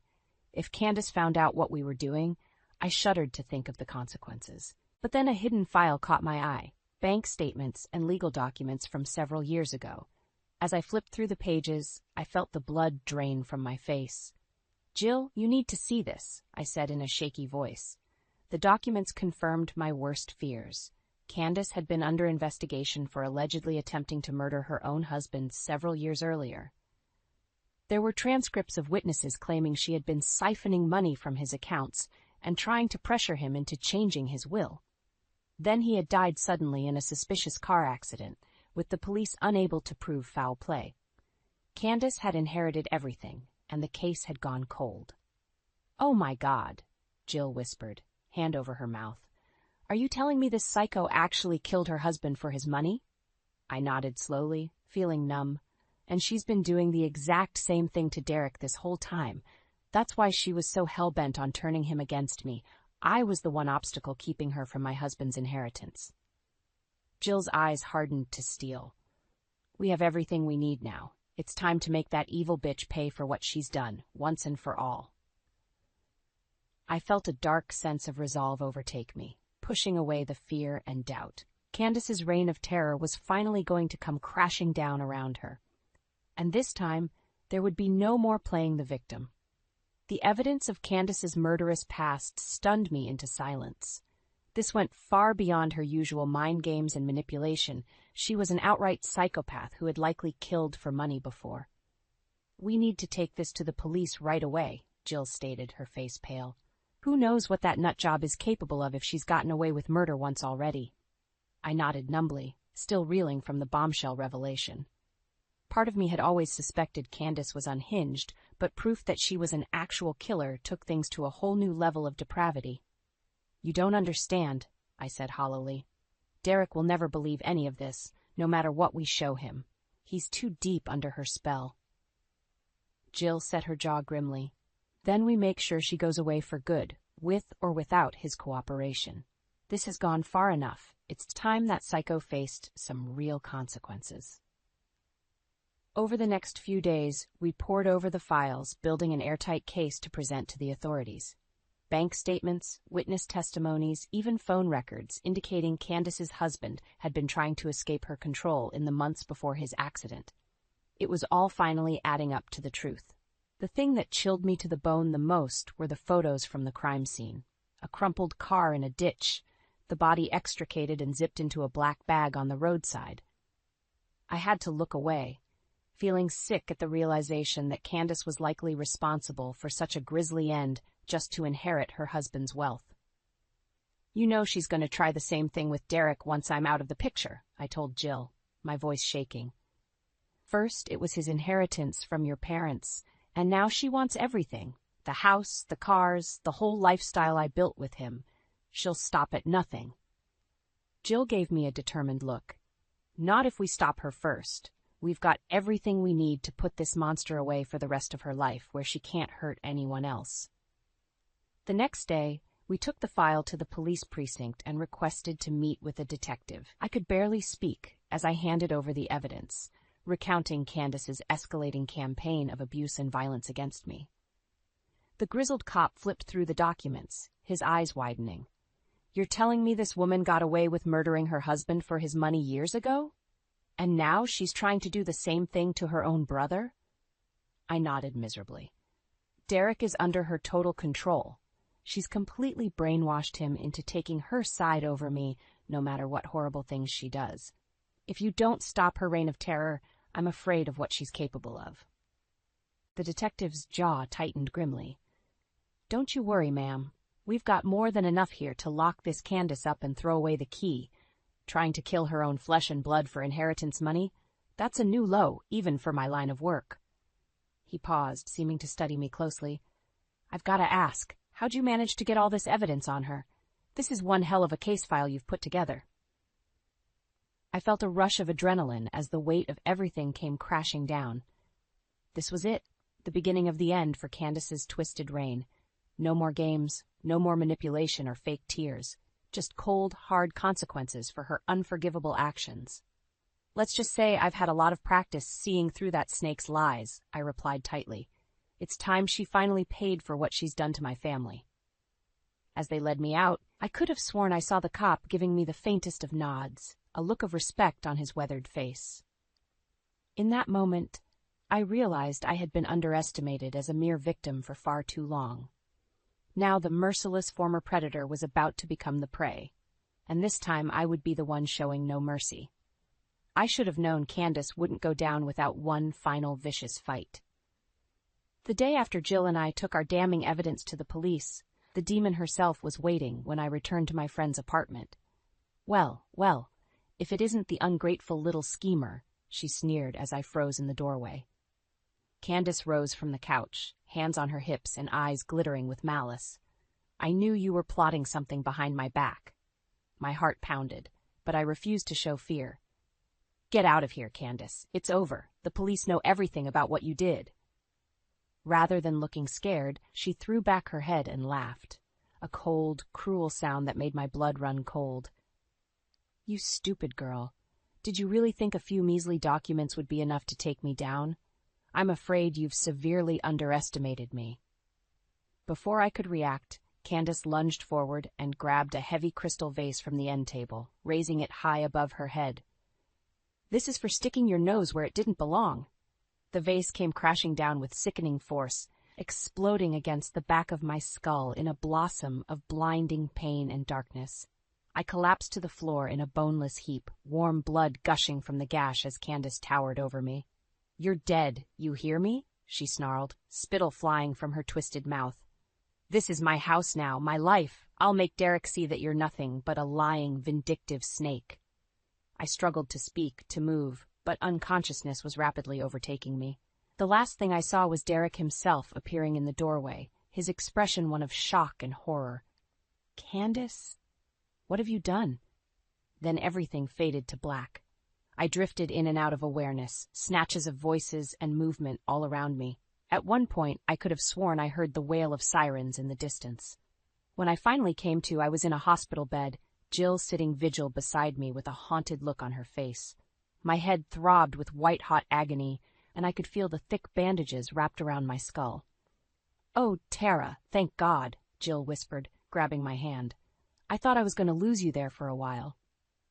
If Candace found out what we were doing, I shuddered to think of the consequences. But then a hidden file caught my eye, bank statements and legal documents from several years ago. As I flipped through the pages, I felt the blood drain from my face. Jill, you need to see this, I said in a shaky voice. The documents confirmed my worst fears. Candace had been under investigation for allegedly attempting to murder her own husband several years earlier. There were transcripts of witnesses claiming she had been siphoning money from his accounts and trying to pressure him into changing his will. Then he had died suddenly in a suspicious car accident, with the police unable to prove foul play. Candace had inherited everything, and the case had gone cold. "Oh my God," Jill whispered, hand over her mouth. "Are you telling me this psycho actually killed her husband for his money?" I nodded slowly, feeling numb. And she's been doing the exact same thing to Derek this whole time. That's why she was so hell-bent on turning him against me. I was the one obstacle keeping her from my husband's inheritance. Jill's eyes hardened to steel. We have everything we need now. It's time to make that evil bitch pay for what she's done, once and for all. I felt a dark sense of resolve overtake me, pushing away the fear and doubt. Candace's reign of terror was finally going to come crashing down around her. And this time, there would be no more playing the victim. The evidence of Candace's murderous past stunned me into silence. This went far beyond her usual mind games and manipulation. She was an outright psychopath who had likely killed for money before. "We need to take this to the police right away," Jill stated, her face pale. "Who knows what that nutjob is capable of if she's gotten away with murder once already?" I nodded numbly, still reeling from the bombshell revelation. Part of me had always suspected Candace was unhinged, but proof that she was an actual killer took things to a whole new level of depravity. "You don't understand," I said hollowly. "Derek will never believe any of this, no matter what we show him. He's too deep under her spell." Jill set her jaw grimly. "Then we make sure she goes away for good, with or without his cooperation. This has gone far enough. It's time that psycho faced some real consequences." Over the next few days, we pored over the files, building an airtight case to present to the authorities. Bank statements, witness testimonies, even phone records indicating Candace's husband had been trying to escape her control in the months before his accident. It was all finally adding up to the truth. The thing that chilled me to the bone the most were the photos from the crime scene. A crumpled car in a ditch, the body extricated and zipped into a black bag on the roadside. I had to look away, feeling sick at the realization that Candace was likely responsible for such a grisly end just to inherit her husband's wealth. "You know she's going to try the same thing with Derek once I'm out of the picture," I told Jill, my voice shaking. "First, it was his inheritance from your parents, and now she wants everything. The house, the cars, the whole lifestyle I built with him. She'll stop at nothing." Jill gave me a determined look. "Not if we stop her first. We've got everything we need to put this monster away for the rest of her life, where she can't hurt anyone else." The next day, we took the file to the police precinct and requested to meet with a detective. I could barely speak as I handed over the evidence, recounting Candace's escalating campaign of abuse and violence against me. The grizzled cop flipped through the documents, his eyes widening. "You're telling me this woman got away with murdering her husband for his money years ago? And now she's trying to do the same thing to her own brother?" I nodded miserably. "Derek is under her total control. She's completely brainwashed him into taking her side over me, no matter what horrible things she does. If you don't stop her reign of terror, I'm afraid of what she's capable of." The detective's jaw tightened grimly. "Don't you worry, ma'am. We've got more than enough here to lock this Candace up and throw away the key. Trying to kill her own flesh and blood for inheritance money? That's a new low, even for my line of work." He paused, seeming to study me closely. "I've got to ask, how'd you manage to get all this evidence on her? This is one hell of a case file you've put together." I felt a rush of adrenaline as the weight of everything came crashing down. This was it, the beginning of the end for Candace's twisted reign. No more games, no more manipulation or fake tears. Just cold, hard consequences for her unforgivable actions. "Let's just say I've had a lot of practice seeing through that snake's lies," I replied tightly. "It's time she finally paid for what she's done to my family." As they led me out, I could have sworn I saw the cop giving me the faintest of nods, a look of respect on his weathered face. In that moment, I realized I had been underestimated as a mere victim for far too long. Now the merciless former predator was about to become the prey, and this time I would be the one showing no mercy. I should have known Candace wouldn't go down without one final vicious fight. The day after Jill and I took our damning evidence to the police, the demon herself was waiting when I returned to my friend's apartment. Well, if it isn't the ungrateful little schemer," she sneered as I froze in the doorway. Candace rose from the couch, hands on her hips and eyes glittering with malice. "I knew you were plotting something behind my back." My heart pounded, but I refused to show fear. "Get out of here, Candace. It's over. The police know everything about what you did." Rather than looking scared, she threw back her head and laughed, a cold, cruel sound that made my blood run cold. "You stupid girl. Did you really think a few measly documents would be enough to take me down? I'm afraid you've severely underestimated me." Before I could react, Candace lunged forward and grabbed a heavy crystal vase from the end table, raising it high above her head. "This is for sticking your nose where it didn't belong." The vase came crashing down with sickening force, exploding against the back of my skull in a blossom of blinding pain and darkness. I collapsed to the floor in a boneless heap, warm blood gushing from the gash as Candace towered over me. "You're dead, you hear me?" she snarled, spittle flying from her twisted mouth. "This is my house now, my life. I'll make Derek see that you're nothing but a lying, vindictive snake." I struggled to speak, to move, but unconsciousness was rapidly overtaking me. The last thing I saw was Derek himself appearing in the doorway, his expression one of shock and horror. "Candace? What have you done?" Then everything faded to black. I drifted in and out of awareness, snatches of voices and movement all around me. At one point, I could have sworn I heard the wail of sirens in the distance. When I finally came to, I was in a hospital bed, Jill sitting vigil beside me with a haunted look on her face. My head throbbed with white-hot agony, and I could feel the thick bandages wrapped around my skull. "Oh, Tara, thank God," Jill whispered, grabbing my hand. "I thought I was going to lose you there for a while."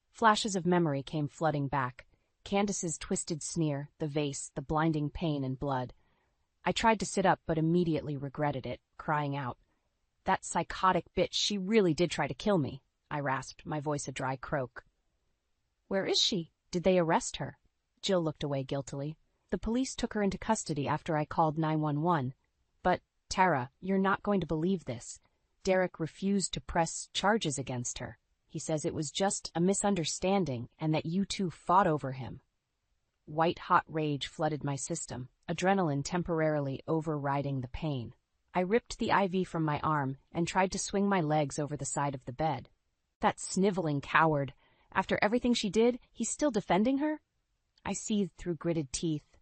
Flashes of memory came flooding back. Candace's twisted sneer, the vase, the blinding pain and blood. I tried to sit up but immediately regretted it, crying out. "That psychotic bitch, she really did try to kill me," I rasped, my voice a dry croak. "Where is she? Did they arrest her?" Jill looked away guiltily. "The police took her into custody after I called 911. But, Tara, you're not going to believe this. Derek refused to press charges against her. He says it was just a misunderstanding and that you two fought over him." White-hot rage flooded my system, adrenaline temporarily overriding the pain. I ripped the IV from my arm and tried to swing my legs over the side of the bed. That sniveling coward. After everything she did, he's still defending her? I seethed through gritted teeth.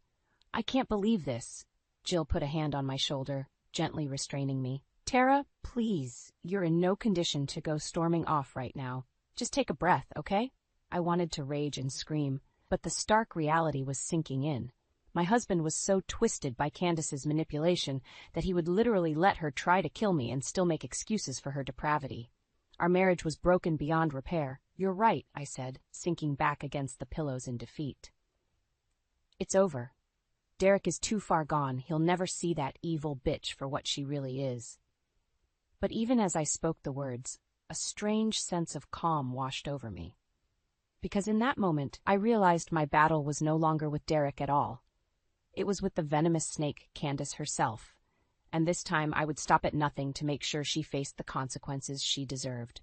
"I can't believe this." Jill put a hand on my shoulder, gently restraining me. "Tara, please, you're in no condition to go storming off right now. Just take a breath, okay?" I wanted to rage and scream, but the stark reality was sinking in. My husband was so twisted by Candace's manipulation that he would literally let her try to kill me and still make excuses for her depravity. Our marriage was broken beyond repair. "You're right," I said, sinking back against the pillows in defeat. "It's over. Derek is too far gone. He'll never see that evil bitch for what she really is." But even as I spoke the words, a strange sense of calm washed over me. Because in that moment, I realized my battle was no longer with Derek at all. It was with the venomous snake, Candace herself, and this time I would stop at nothing to make sure she faced the consequences she deserved.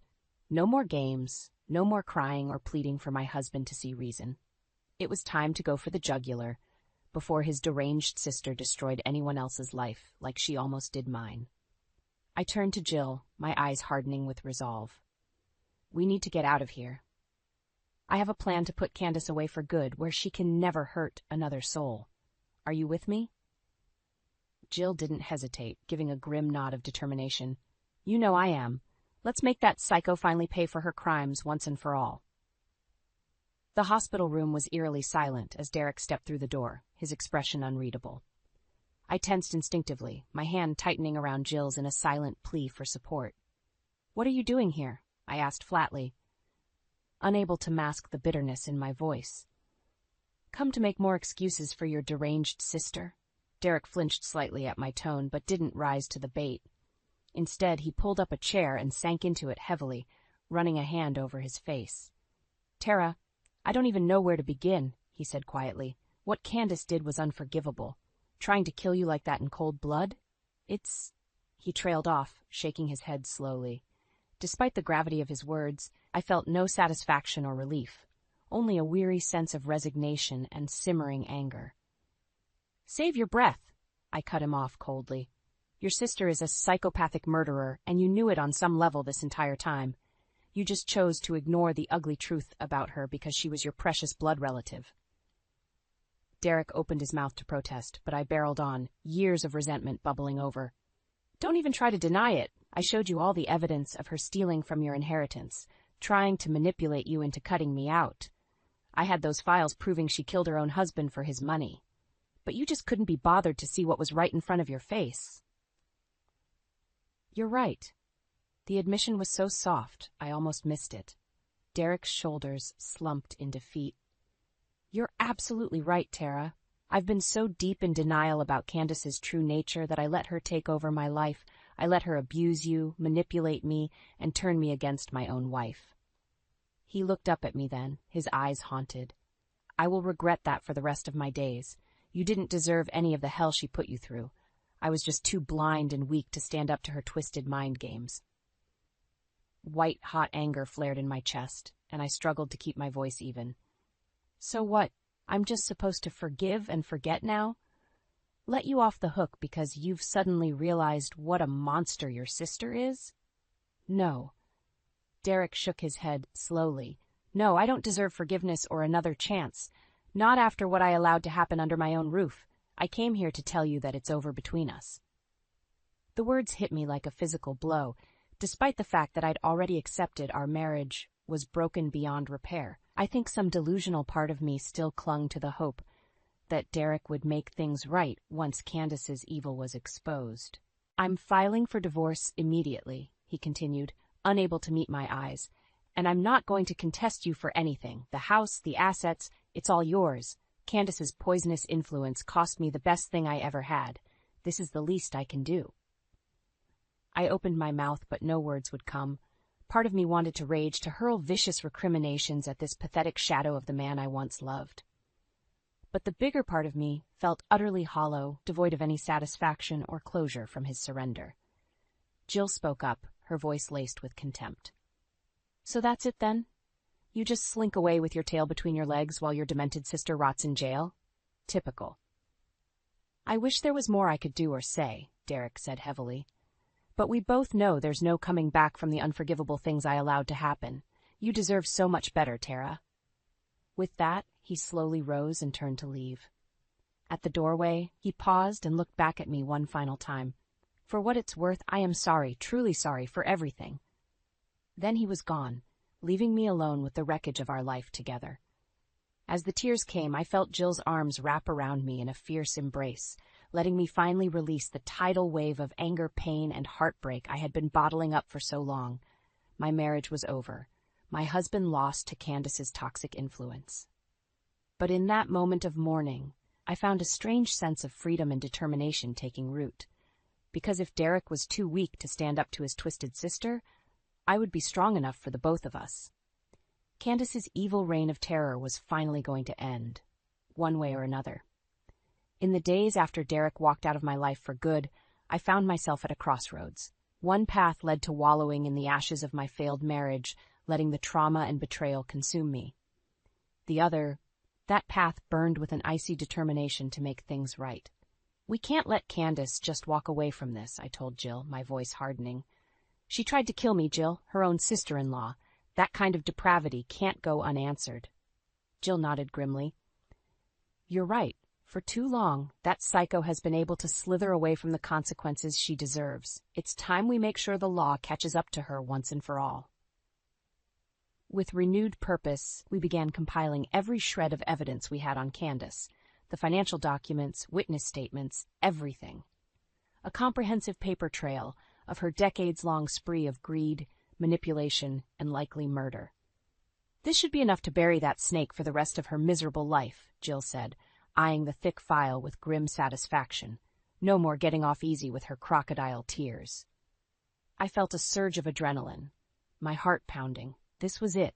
No more games, no more crying or pleading for my husband to see reason. It was time to go for the jugular, before his deranged sister destroyed anyone else's life like she almost did mine. I turned to Jill, my eyes hardening with resolve. "We need to get out of here. I have a plan to put Candace away for good, where she can never hurt another soul. Are you with me?" Jill didn't hesitate, giving a grim nod of determination. "You know I am. Let's make that psycho finally pay for her crimes once and for all." The hospital room was eerily silent as Derek stepped through the door, his expression unreadable. I tensed instinctively, my hand tightening around Jill's in a silent plea for support. "What are you doing here?" I asked flatly, unable to mask the bitterness in my voice. "Come to make more excuses for your deranged sister?" Derek flinched slightly at my tone, but didn't rise to the bait. Instead, he pulled up a chair and sank into it heavily, running a hand over his face. "Tara, I don't even know where to begin," he said quietly. "What Candace did was unforgivable. Trying to kill you like that in cold blood? It's—" He trailed off, shaking his head slowly. Despite the gravity of his words, I felt no satisfaction or relief, only a weary sense of resignation and simmering anger. "Save your breath," I cut him off coldly. "Your sister is a psychopathic murderer, and you knew it on some level this entire time. You just chose to ignore the ugly truth about her because she was your precious blood relative." Derek opened his mouth to protest, but I barreled on, years of resentment bubbling over. "Don't even try to deny it. I showed you all the evidence of her stealing from your inheritance, trying to manipulate you into cutting me out. I had those files proving she killed her own husband for his money. But you just couldn't be bothered to see what was right in front of your face." "You're right." The admission was so soft, I almost missed it. Derek's shoulders slumped in defeat. "You're absolutely right, Tara. I've been so deep in denial about Candace's true nature that I let her take over my life. I let her abuse you, manipulate me, and turn me against my own wife. He looked up at me then, his eyes haunted. I will regret that for the rest of my days. You didn't deserve any of the hell she put you through. I was just too blind and weak to stand up to her twisted mind games. White, hot anger flared in my chest, and I struggled to keep my voice even. So what? I'm just supposed to forgive and forget now? Let you off the hook because you've suddenly realized what a monster your sister is? No. Derek shook his head slowly. No, I don't deserve forgiveness or another chance. Not after what I allowed to happen under my own roof. I came here to tell you that it's over between us. The words hit me like a physical blow, despite the fact that I'd already accepted our marriage was broken beyond repair. I think some delusional part of me still clung to the hope that Derek would make things right once Candace's evil was exposed. I'm filing for divorce immediately, he continued, unable to meet my eyes, and I'm not going to contest you for anything. The house, the assets, it's all yours. Candace's poisonous influence cost me the best thing I ever had. This is the least I can do. I opened my mouth, but no words would come. Part of me wanted to rage, to hurl vicious recriminations at this pathetic shadow of the man I once loved. But the bigger part of me felt utterly hollow, devoid of any satisfaction or closure from his surrender. Jill spoke up, her voice laced with contempt. So that's it then? You just slink away with your tail between your legs while your demented sister rots in jail? Typical. I wish there was more I could do or say, Derek said heavily. But we both know there's no coming back from the unforgivable things I allowed to happen. You deserve so much better, Tara. With that, he slowly rose and turned to leave. At the doorway, he paused and looked back at me one final time. For what it's worth, I am sorry, truly sorry, for everything. Then he was gone, leaving me alone with the wreckage of our life together. As the tears came, I felt Jill's arms wrap around me in a fierce embrace, letting me finally release the tidal wave of anger, pain, and heartbreak I had been bottling up for so long. My marriage was over. My husband lost to Candace's toxic influence. But in that moment of mourning, I found a strange sense of freedom and determination taking root. Because if Derek was too weak to stand up to his twisted sister, I would be strong enough for the both of us. Candace's evil reign of terror was finally going to end, one way or another. In the days after Derek walked out of my life for good, I found myself at a crossroads. One path led to wallowing in the ashes of my failed marriage, letting the trauma and betrayal consume me. The other, that path burned with an icy determination to make things right. We can't let Candace just walk away from this, I told Jill, my voice hardening. She tried to kill me, Jill, her own sister-in-law. That kind of depravity can't go unanswered. Jill nodded grimly. You're right. For too long, that psycho has been able to slither away from the consequences she deserves. It's time we make sure the law catches up to her once and for all. With renewed purpose, we began compiling every shred of evidence we had on Candace. The financial documents, witness statements, everything. A comprehensive paper trail of her decades-long spree of greed, manipulation, and likely murder. This should be enough to bury that snake for the rest of her miserable life, Jill said, eyeing the thick file with grim satisfaction. No more getting off easy with her crocodile tears. I felt a surge of adrenaline, my heart pounding. This was it.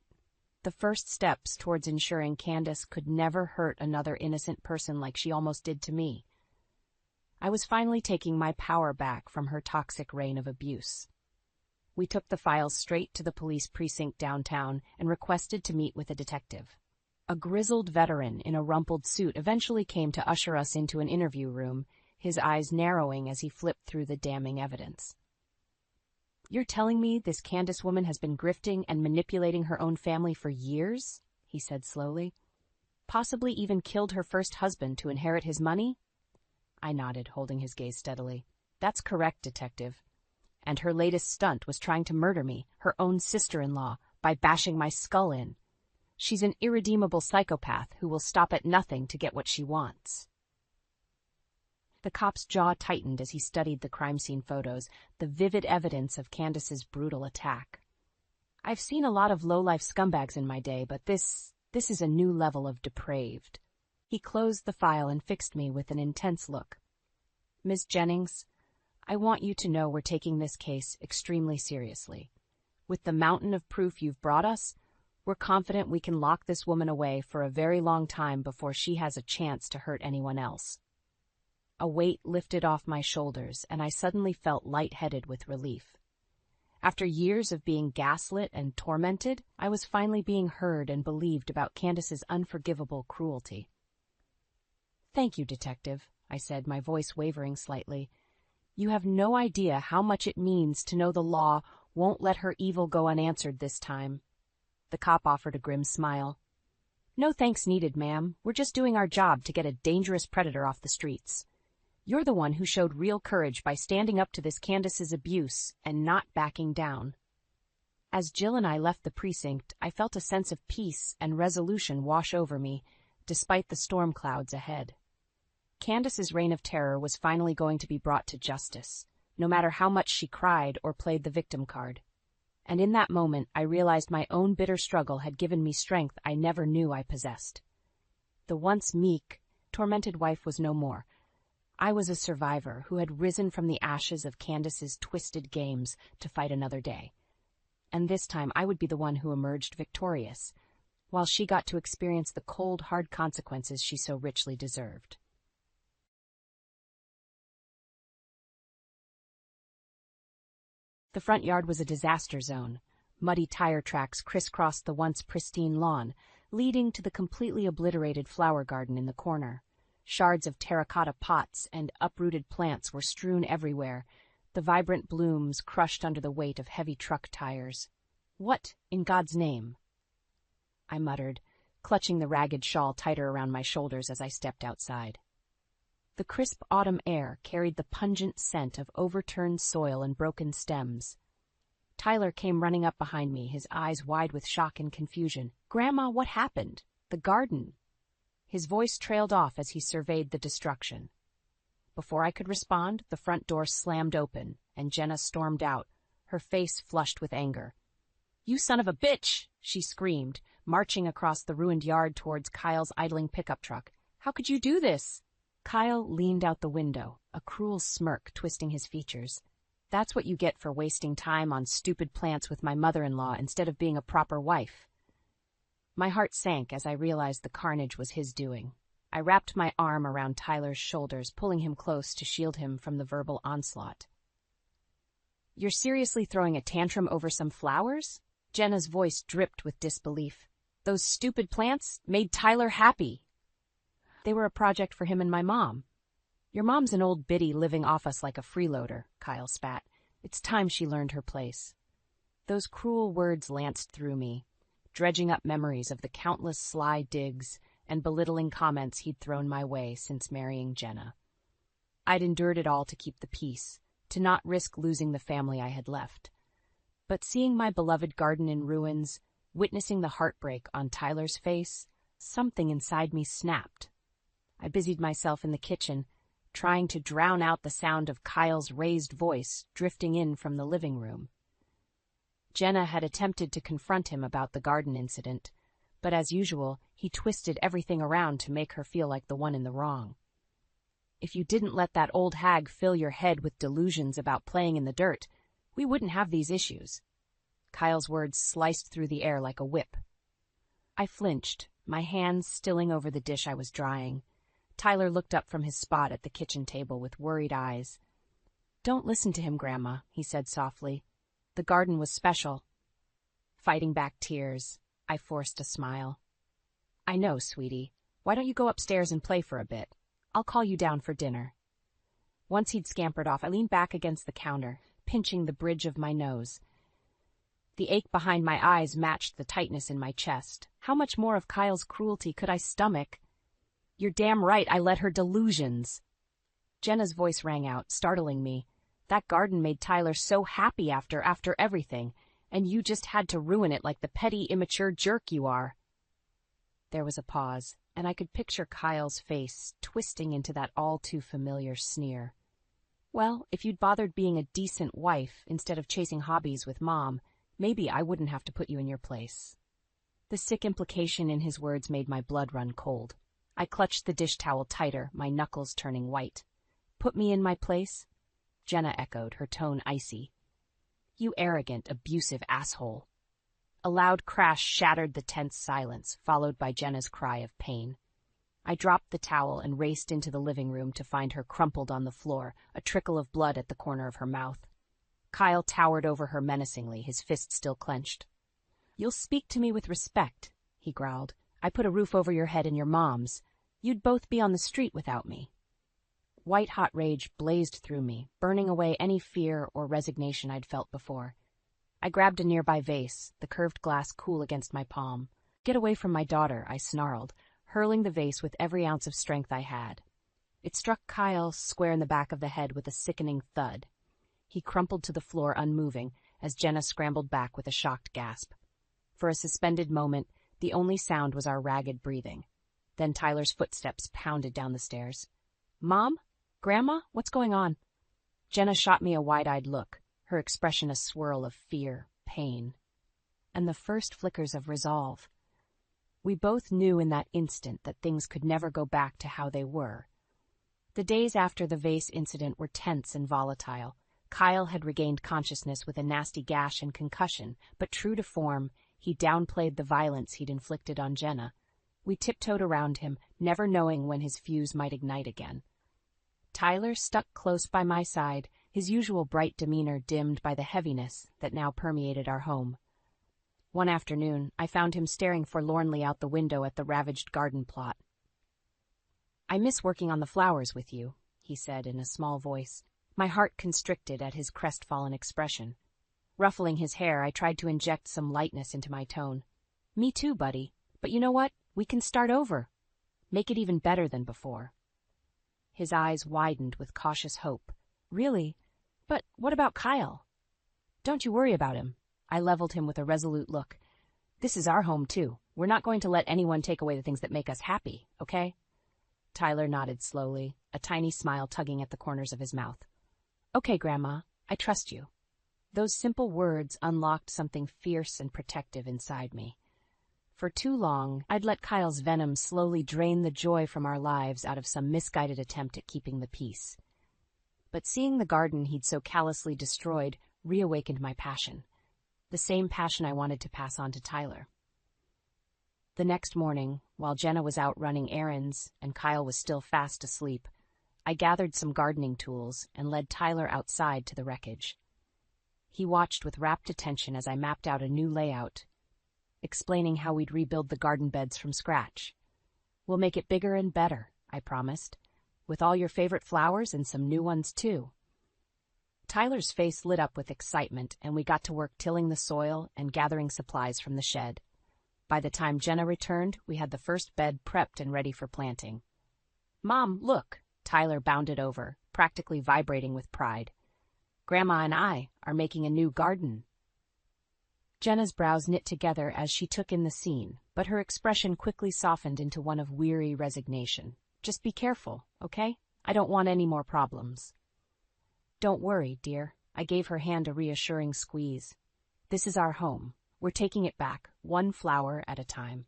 The first steps towards ensuring Candace could never hurt another innocent person like she almost did to me. I was finally taking my power back from her toxic reign of abuse. We took the files straight to the police precinct downtown and requested to meet with a detective. A grizzled veteran in a rumpled suit eventually came to usher us into an interview room, his eyes narrowing as he flipped through the damning evidence. You're telling me this Candace woman has been grifting and manipulating her own family for years? He said slowly. Possibly even killed her first husband to inherit his money? I nodded, holding his gaze steadily. That's correct, detective. And her latest stunt was trying to murder me, her own sister-in-law, by bashing my skull in. She's an irredeemable psychopath who will stop at nothing to get what she wants. The cop's jaw tightened as he studied the crime scene photos, the vivid evidence of Candace's brutal attack. I've seen a lot of low-life scumbags in my day, but this is a new level of depraved. He closed the file and fixed me with an intense look. Miss Jennings, I want you to know we're taking this case extremely seriously. With the mountain of proof you've brought us, we're confident we can lock this woman away for a very long time before she has a chance to hurt anyone else. A weight lifted off my shoulders, and I suddenly felt lightheaded with relief. After years of being gaslit and tormented, I was finally being heard and believed about Candace's unforgivable cruelty. Thank you, Detective, I said, my voice wavering slightly. You have no idea how much it means to know the law won't let her evil go unanswered this time. The cop offered a grim smile. No thanks needed, ma'am. We're just doing our job to get a dangerous predator off the streets. You're the one who showed real courage by standing up to this Candace's abuse and not backing down. As Jill and I left the precinct, I felt a sense of peace and resolution wash over me, despite the storm clouds ahead. Candace's reign of terror was finally going to be brought to justice, no matter how much she cried or played the victim card. And in that moment, I realized my own bitter struggle had given me strength I never knew I possessed. The once meek, tormented wife was no more. I was a survivor who had risen from the ashes of Candace's twisted games to fight another day. And this time I would be the one who emerged victorious, while she got to experience the cold, hard consequences she so richly deserved. The front yard was a disaster zone. Muddy tire tracks crisscrossed the once pristine lawn, leading to the completely obliterated flower garden in the corner. Shards of terracotta pots and uprooted plants were strewn everywhere, the vibrant blooms crushed under the weight of heavy truck tires. What, in God's name? I muttered, clutching the ragged shawl tighter around my shoulders as I stepped outside. The crisp autumn air carried the pungent scent of overturned soil and broken stems. Tyler came running up behind me, his eyes wide with shock and confusion. "Grandma, what happened? The garden." His voice trailed off as he surveyed the destruction. Before I could respond, the front door slammed open, and Jenna stormed out, her face flushed with anger. "You son of a bitch!" she screamed, marching across the ruined yard towards Kyle's idling pickup truck. "How could you do this?" Kyle leaned out the window, a cruel smirk twisting his features. "That's what you get for wasting time on stupid plants with my mother-in-law instead of being a proper wife." My heart sank as I realized the carnage was his doing. I wrapped my arm around Tyler's shoulders, pulling him close to shield him from the verbal onslaught. "You're seriously throwing a tantrum over some flowers?" Jenna's voice dripped with disbelief. "Those stupid plants made Tyler happy." "They were a project for him and my mom." "Your mom's an old biddy living off us like a freeloader," Kyle spat. "It's time she learned her place." Those cruel words lanced through me, dredging up memories of the countless sly digs and belittling comments he'd thrown my way since marrying Jenna. I'd endured it all to keep the peace, to not risk losing the family I had left. But seeing my beloved garden in ruins, witnessing the heartbreak on Tyler's face, something inside me snapped. I busied myself in the kitchen, trying to drown out the sound of Kyle's raised voice drifting in from the living room. Jenna had attempted to confront him about the garden incident, but as usual, he twisted everything around to make her feel like the one in the wrong. "If you didn't let that old hag fill your head with delusions about playing in the dirt, we wouldn't have these issues." Kyle's words sliced through the air like a whip. I flinched, my hands stilling over the dish I was drying. Tyler looked up from his spot at the kitchen table with worried eyes. "Don't listen to him, Grandma," he said softly. "The garden was special." Fighting back tears, I forced a smile. "I know, sweetie. Why don't you go upstairs and play for a bit? I'll call you down for dinner." Once he'd scampered off, I leaned back against the counter, pinching the bridge of my nose. The ache behind my eyes matched the tightness in my chest. How much more of Kyle's cruelty could I stomach? "You're damn right I let her delusions." Jenna's voice rang out, startling me. "That garden made Tyler so happy after everything, and you just had to ruin it like the petty, immature jerk you are." There was a pause, and I could picture Kyle's face twisting into that all-too-familiar sneer. "Well, if you'd bothered being a decent wife instead of chasing hobbies with Mom, maybe I wouldn't have to put you in your place." The sick implication in his words made my blood run cold. I clutched the dish towel tighter, my knuckles turning white. "Put me in my place?" Jenna echoed, her tone icy. "You arrogant, abusive asshole." A loud crash shattered the tense silence, followed by Jenna's cry of pain. I dropped the towel and raced into the living room to find her crumpled on the floor, a trickle of blood at the corner of her mouth. Kyle towered over her menacingly, his fist still clenched. "You'll speak to me with respect," he growled. "I put a roof over your head and your mom's. You'd both be on the street without me." White-hot rage blazed through me, burning away any fear or resignation I'd felt before. I grabbed a nearby vase, the curved glass cool against my palm. "Get away from my daughter," I snarled, hurling the vase with every ounce of strength I had. It struck Kyle square in the back of the head with a sickening thud. He crumpled to the floor unmoving as Jenna scrambled back with a shocked gasp. For a suspended moment, the only sound was our ragged breathing. Then Tyler's footsteps pounded down the stairs. "Mom? Grandma? What's going on?" Jenna shot me a wide-eyed look, her expression a swirl of fear, pain, and the first flickers of resolve. We both knew in that instant that things could never go back to how they were. The days after the vase incident were tense and volatile. Kyle had regained consciousness with a nasty gash and concussion, but true to form, he downplayed the violence he'd inflicted on Jenna. We tiptoed around him, never knowing when his fuse might ignite again. Tyler stuck close by my side, his usual bright demeanor dimmed by the heaviness that now permeated our home. One afternoon, I found him staring forlornly out the window at the ravaged garden plot. "I miss working on the flowers with you," he said in a small voice. My heart constricted at his crestfallen expression. Ruffling his hair, I tried to inject some lightness into my tone. "Me too, buddy. But you know what? We can start over. Make it even better than before." His eyes widened with cautious hope. "Really? But what about Kyle?" "Don't you worry about him." I leveled him with a resolute look. "This is our home, too. We're not going to let anyone take away the things that make us happy, okay?" Tyler nodded slowly, a tiny smile tugging at the corners of his mouth. "Okay, Grandma, I trust you." Those simple words unlocked something fierce and protective inside me. For too long, I'd let Kyle's venom slowly drain the joy from our lives out of some misguided attempt at keeping the peace. But seeing the garden he'd so callously destroyed reawakened my passion. The same passion I wanted to pass on to Tyler. The next morning, while Jenna was out running errands and Kyle was still fast asleep, I gathered some gardening tools and led Tyler outside to the wreckage. He watched with rapt attention as I mapped out a new layout, explaining how we'd rebuild the garden beds from scratch. "We'll make it bigger and better," I promised, "with all your favorite flowers and some new ones, too." Tyler's face lit up with excitement, and we got to work tilling the soil and gathering supplies from the shed. By the time Jenna returned, we had the first bed prepped and ready for planting. "Mom, look!" Tyler bounded over, practically vibrating with pride. "Grandma and I are making a new garden." Jenna's brows knit together as she took in the scene, but her expression quickly softened into one of weary resignation. "Just be careful, okay? I don't want any more problems." "Don't worry, dear." I gave her hand a reassuring squeeze. "This is our home. We're taking it back, one flower at a time."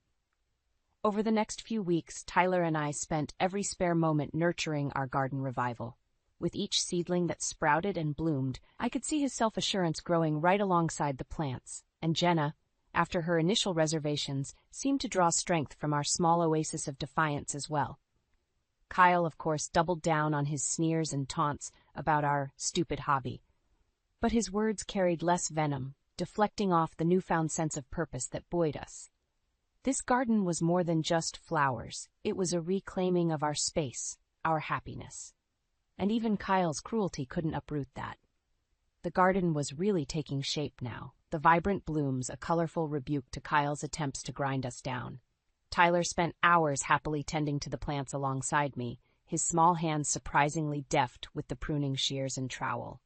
Over the next few weeks, Tyler and I spent every spare moment nurturing our garden revival. With each seedling that sprouted and bloomed, I could see his self-assurance growing right alongside the plants, and Jenna, after her initial reservations, seemed to draw strength from our small oasis of defiance as well. Kyle, of course, doubled down on his sneers and taunts about our stupid hobby. But his words carried less venom, deflecting off the newfound sense of purpose that buoyed us. This garden was more than just flowers. It was a reclaiming of our space, our happiness. And even Kyle's cruelty couldn't uproot that. The garden was really taking shape now, the vibrant blooms a colorful rebuke to Kyle's attempts to grind us down. Tyler spent hours happily tending to the plants alongside me, his small hands surprisingly deft with the pruning shears and trowel.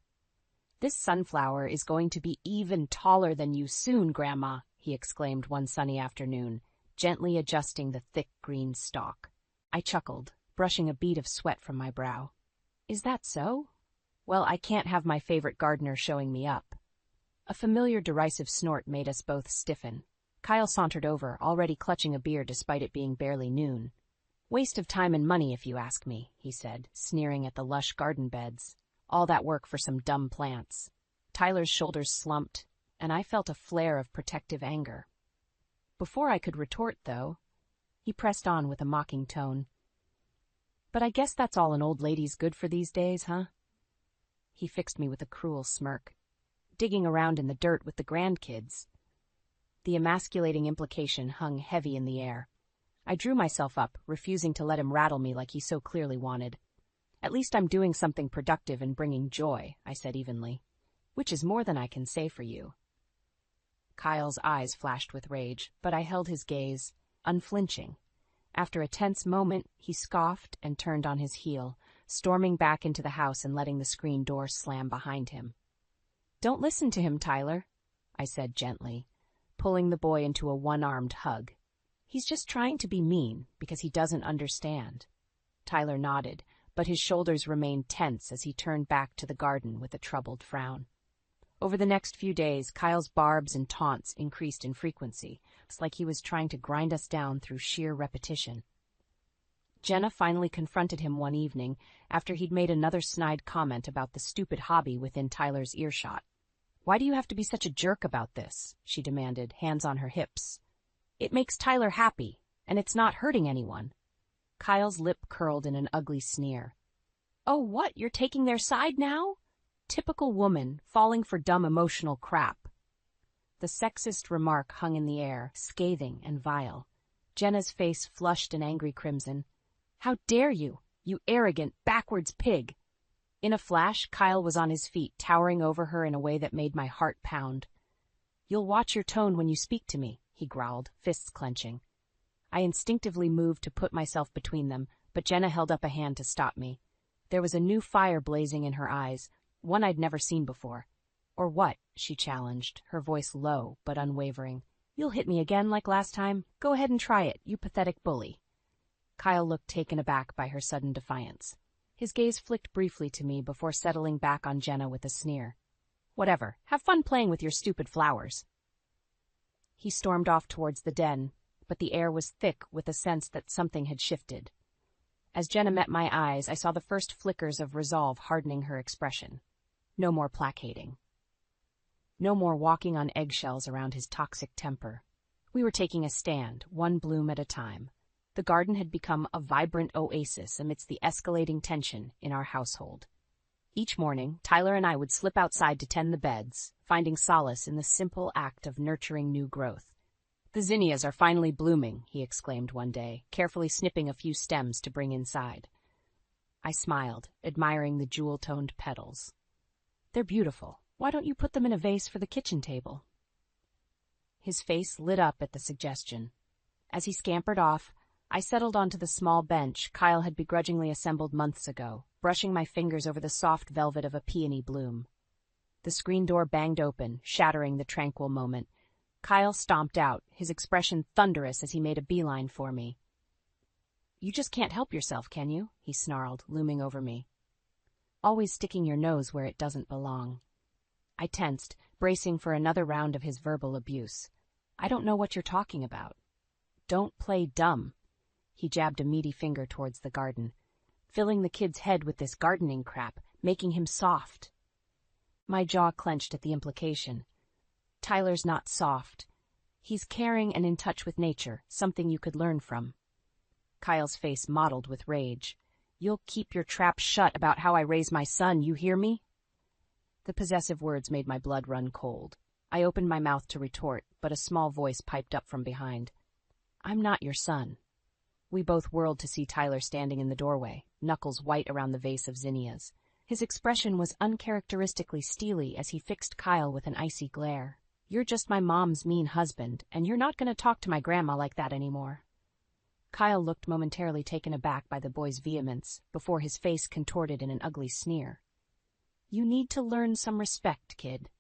"This sunflower is going to be even taller than you soon, Grandma," he exclaimed one sunny afternoon, gently adjusting the thick green stalk. I chuckled, brushing a bead of sweat from my brow. "Is that so? Well, I can't have my favorite gardener showing me up." A familiar derisive snort made us both stiffen. Kyle sauntered over, already clutching a beer despite it being barely noon. Waste of time and money, if you ask me, he said, sneering at the lush garden beds. All that work for some dumb plants. Tyler's shoulders slumped, and I felt a flare of protective anger. Before I could retort, though, he pressed on with a mocking tone. But I guess that's all an old lady's good for these days, huh? He fixed me with a cruel smirk. Digging around in the dirt with the grandkids. The emasculating implication hung heavy in the air. I drew myself up, refusing to let him rattle me like he so clearly wanted. At least I'm doing something productive and bringing joy, I said evenly. Which is more than I can say for you. Kyle's eyes flashed with rage, but I held his gaze, unflinching. After a tense moment, he scoffed and turned on his heel, storming back into the house and letting the screen door slam behind him. Don't listen to him, Tyler, I said gently, pulling the boy into a one-armed hug. He's just trying to be mean because he doesn't understand. Tyler nodded, but his shoulders remained tense as he turned back to the garden with a troubled frown. Over the next few days, Kyle's barbs and taunts increased in frequency. It's like he was trying to grind us down through sheer repetition. Jenna finally confronted him one evening after he'd made another snide comment about the stupid hobby within Tyler's earshot. Why do you have to be such a jerk about this? She demanded, hands on her hips. It makes Tyler happy, and it's not hurting anyone. Kyle's lip curled in an ugly sneer. Oh, what? You're taking their side now? Typical woman, falling for dumb emotional crap. The sexist remark hung in the air, scathing and vile. Jenna's face flushed an angry crimson. How dare you, you arrogant, backwards pig! In a flash, Kyle was on his feet, towering over her in a way that made my heart pound. You'll watch your tone when you speak to me, he growled, fists clenching. I instinctively moved to put myself between them, but Jenna held up a hand to stop me. There was a new fire blazing in her eyes, one I'd never seen before. Or what? She challenged, her voice low but unwavering. You'll hit me again like last time? Go ahead and try it, you pathetic bully. Kyle looked taken aback by her sudden defiance. His gaze flicked briefly to me before settling back on Jenna with a sneer. Whatever, have fun playing with your stupid flowers. He stormed off towards the den, but the air was thick with a sense that something had shifted. As Jenna met my eyes, I saw the first flickers of resolve hardening her expression. No more placating. No more walking on eggshells around his toxic temper. We were taking a stand, one bloom at a time. The garden had become a vibrant oasis amidst the escalating tension in our household. Each morning, Tyler and I would slip outside to tend the beds, finding solace in the simple act of nurturing new growth. The zinnias are finally blooming, he exclaimed one day, carefully snipping a few stems to bring inside. I smiled, admiring the jewel-toned petals. They're beautiful. Why don't you put them in a vase for the kitchen table? His face lit up at the suggestion. As he scampered off, I settled onto the small bench Kyle had begrudgingly assembled months ago, brushing my fingers over the soft velvet of a peony bloom. The screen door banged open, shattering the tranquil moment. Kyle stomped out, his expression thunderous as he made a beeline for me. You just can't help yourself, can you? He snarled, looming over me. Always sticking your nose where it doesn't belong. I tensed, bracing for another round of his verbal abuse. I don't know what you're talking about. Don't play dumb. He jabbed a meaty finger towards the garden, filling the kid's head with this gardening crap, making him soft. My jaw clenched at the implication. Tyler's not soft. He's caring and in touch with nature, something you could learn from. Kyle's face mottled with rage. You'll keep your trap shut about how I raise my son, you hear me? The possessive words made my blood run cold. I opened my mouth to retort, but a small voice piped up from behind. I'm not your son. We both whirled to see Tyler standing in the doorway, knuckles white around the vase of zinnias. His expression was uncharacteristically steely as he fixed Kyle with an icy glare. You're just my mom's mean husband, and you're not going to talk to my grandma like that anymore. Kyle looked momentarily taken aback by the boy's vehemence, before his face contorted in an ugly sneer. You need to learn some respect, kid.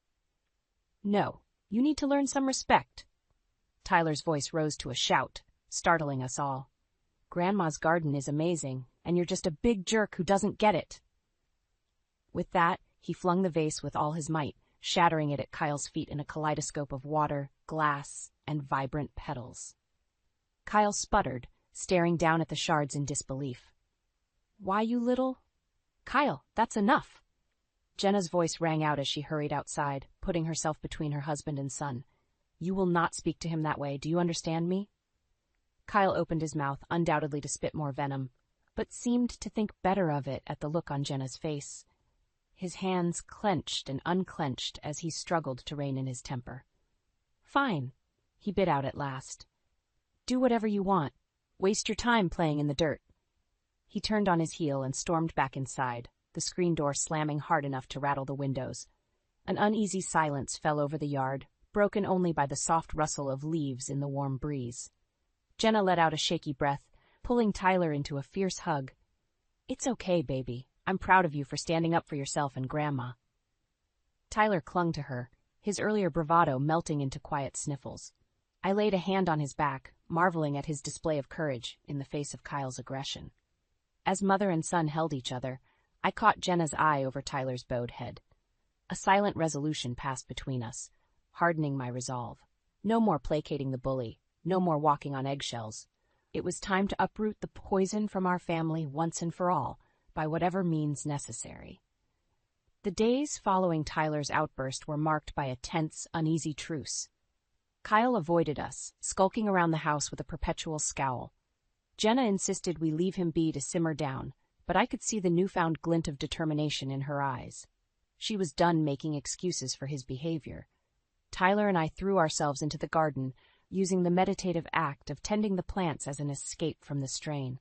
No, you need to learn some respect. Tyler's voice rose to a shout, startling us all. Grandma's garden is amazing, and you're just a big jerk who doesn't get it. With that, he flung the vase with all his might, shattering it at Kyle's feet in a kaleidoscope of water, glass, and vibrant petals. Kyle sputtered, staring down at the shards in disbelief. "Why, you little—" "Kyle, that's enough!" Jenna's voice rang out as she hurried outside, putting herself between her husband and son. "You will not speak to him that way, do you understand me?" Kyle opened his mouth, undoubtedly to spit more venom, but seemed to think better of it at the look on Jenna's face. His hands clenched and unclenched as he struggled to rein in his temper. "Fine," he bit out at last. "Do whatever you want. Waste your time playing in the dirt." He turned on his heel and stormed back inside, the screen door slamming hard enough to rattle the windows. An uneasy silence fell over the yard, broken only by the soft rustle of leaves in the warm breeze. Jenna let out a shaky breath, pulling Tyler into a fierce hug. "It's okay, baby. I'm proud of you for standing up for yourself and Grandma." Tyler clung to her, his earlier bravado melting into quiet sniffles. I laid a hand on his back, marveling at his display of courage in the face of Kyle's aggression. As mother and son held each other, I caught Jenna's eye over Tyler's bowed head. A silent resolution passed between us, hardening my resolve. No more placating the bully, no more walking on eggshells. It was time to uproot the poison from our family once and for all, by whatever means necessary. The days following Tyler's outburst were marked by a tense, uneasy truce. Kyle avoided us, skulking around the house with a perpetual scowl. Jenna insisted we leave him be to simmer down, but I could see the newfound glint of determination in her eyes. She was done making excuses for his behavior. Tyler and I threw ourselves into the garden, using the meditative act of tending the plants as an escape from the strain.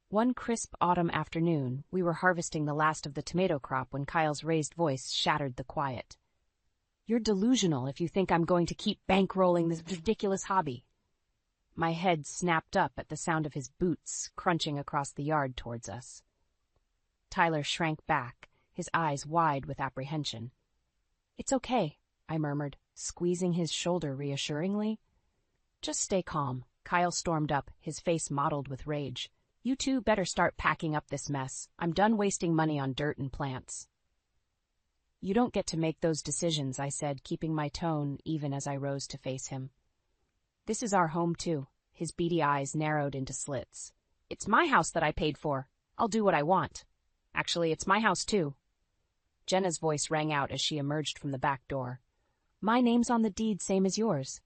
One crisp autumn afternoon, we were harvesting the last of the tomato crop when Kyle's raised voice shattered the quiet. "You're delusional if you think I'm going to keep bankrolling this ridiculous hobby." My head snapped up at the sound of his boots crunching across the yard towards us. Tyler shrank back, his eyes wide with apprehension. "It's okay," I murmured, squeezing his shoulder reassuringly. "Just stay calm." Kyle stormed up, his face mottled with rage. "You two better start packing up this mess. I'm done wasting money on dirt and plants." "You don't get to make those decisions," I said, keeping my tone even as I rose to face him. "This is our home, too." His beady eyes narrowed into slits. "It's my house that I paid for. I'll do what I want. Actually, it's my house, too." Jenna's voice rang out as she emerged from the back door. "My name's on the deed, same as yours."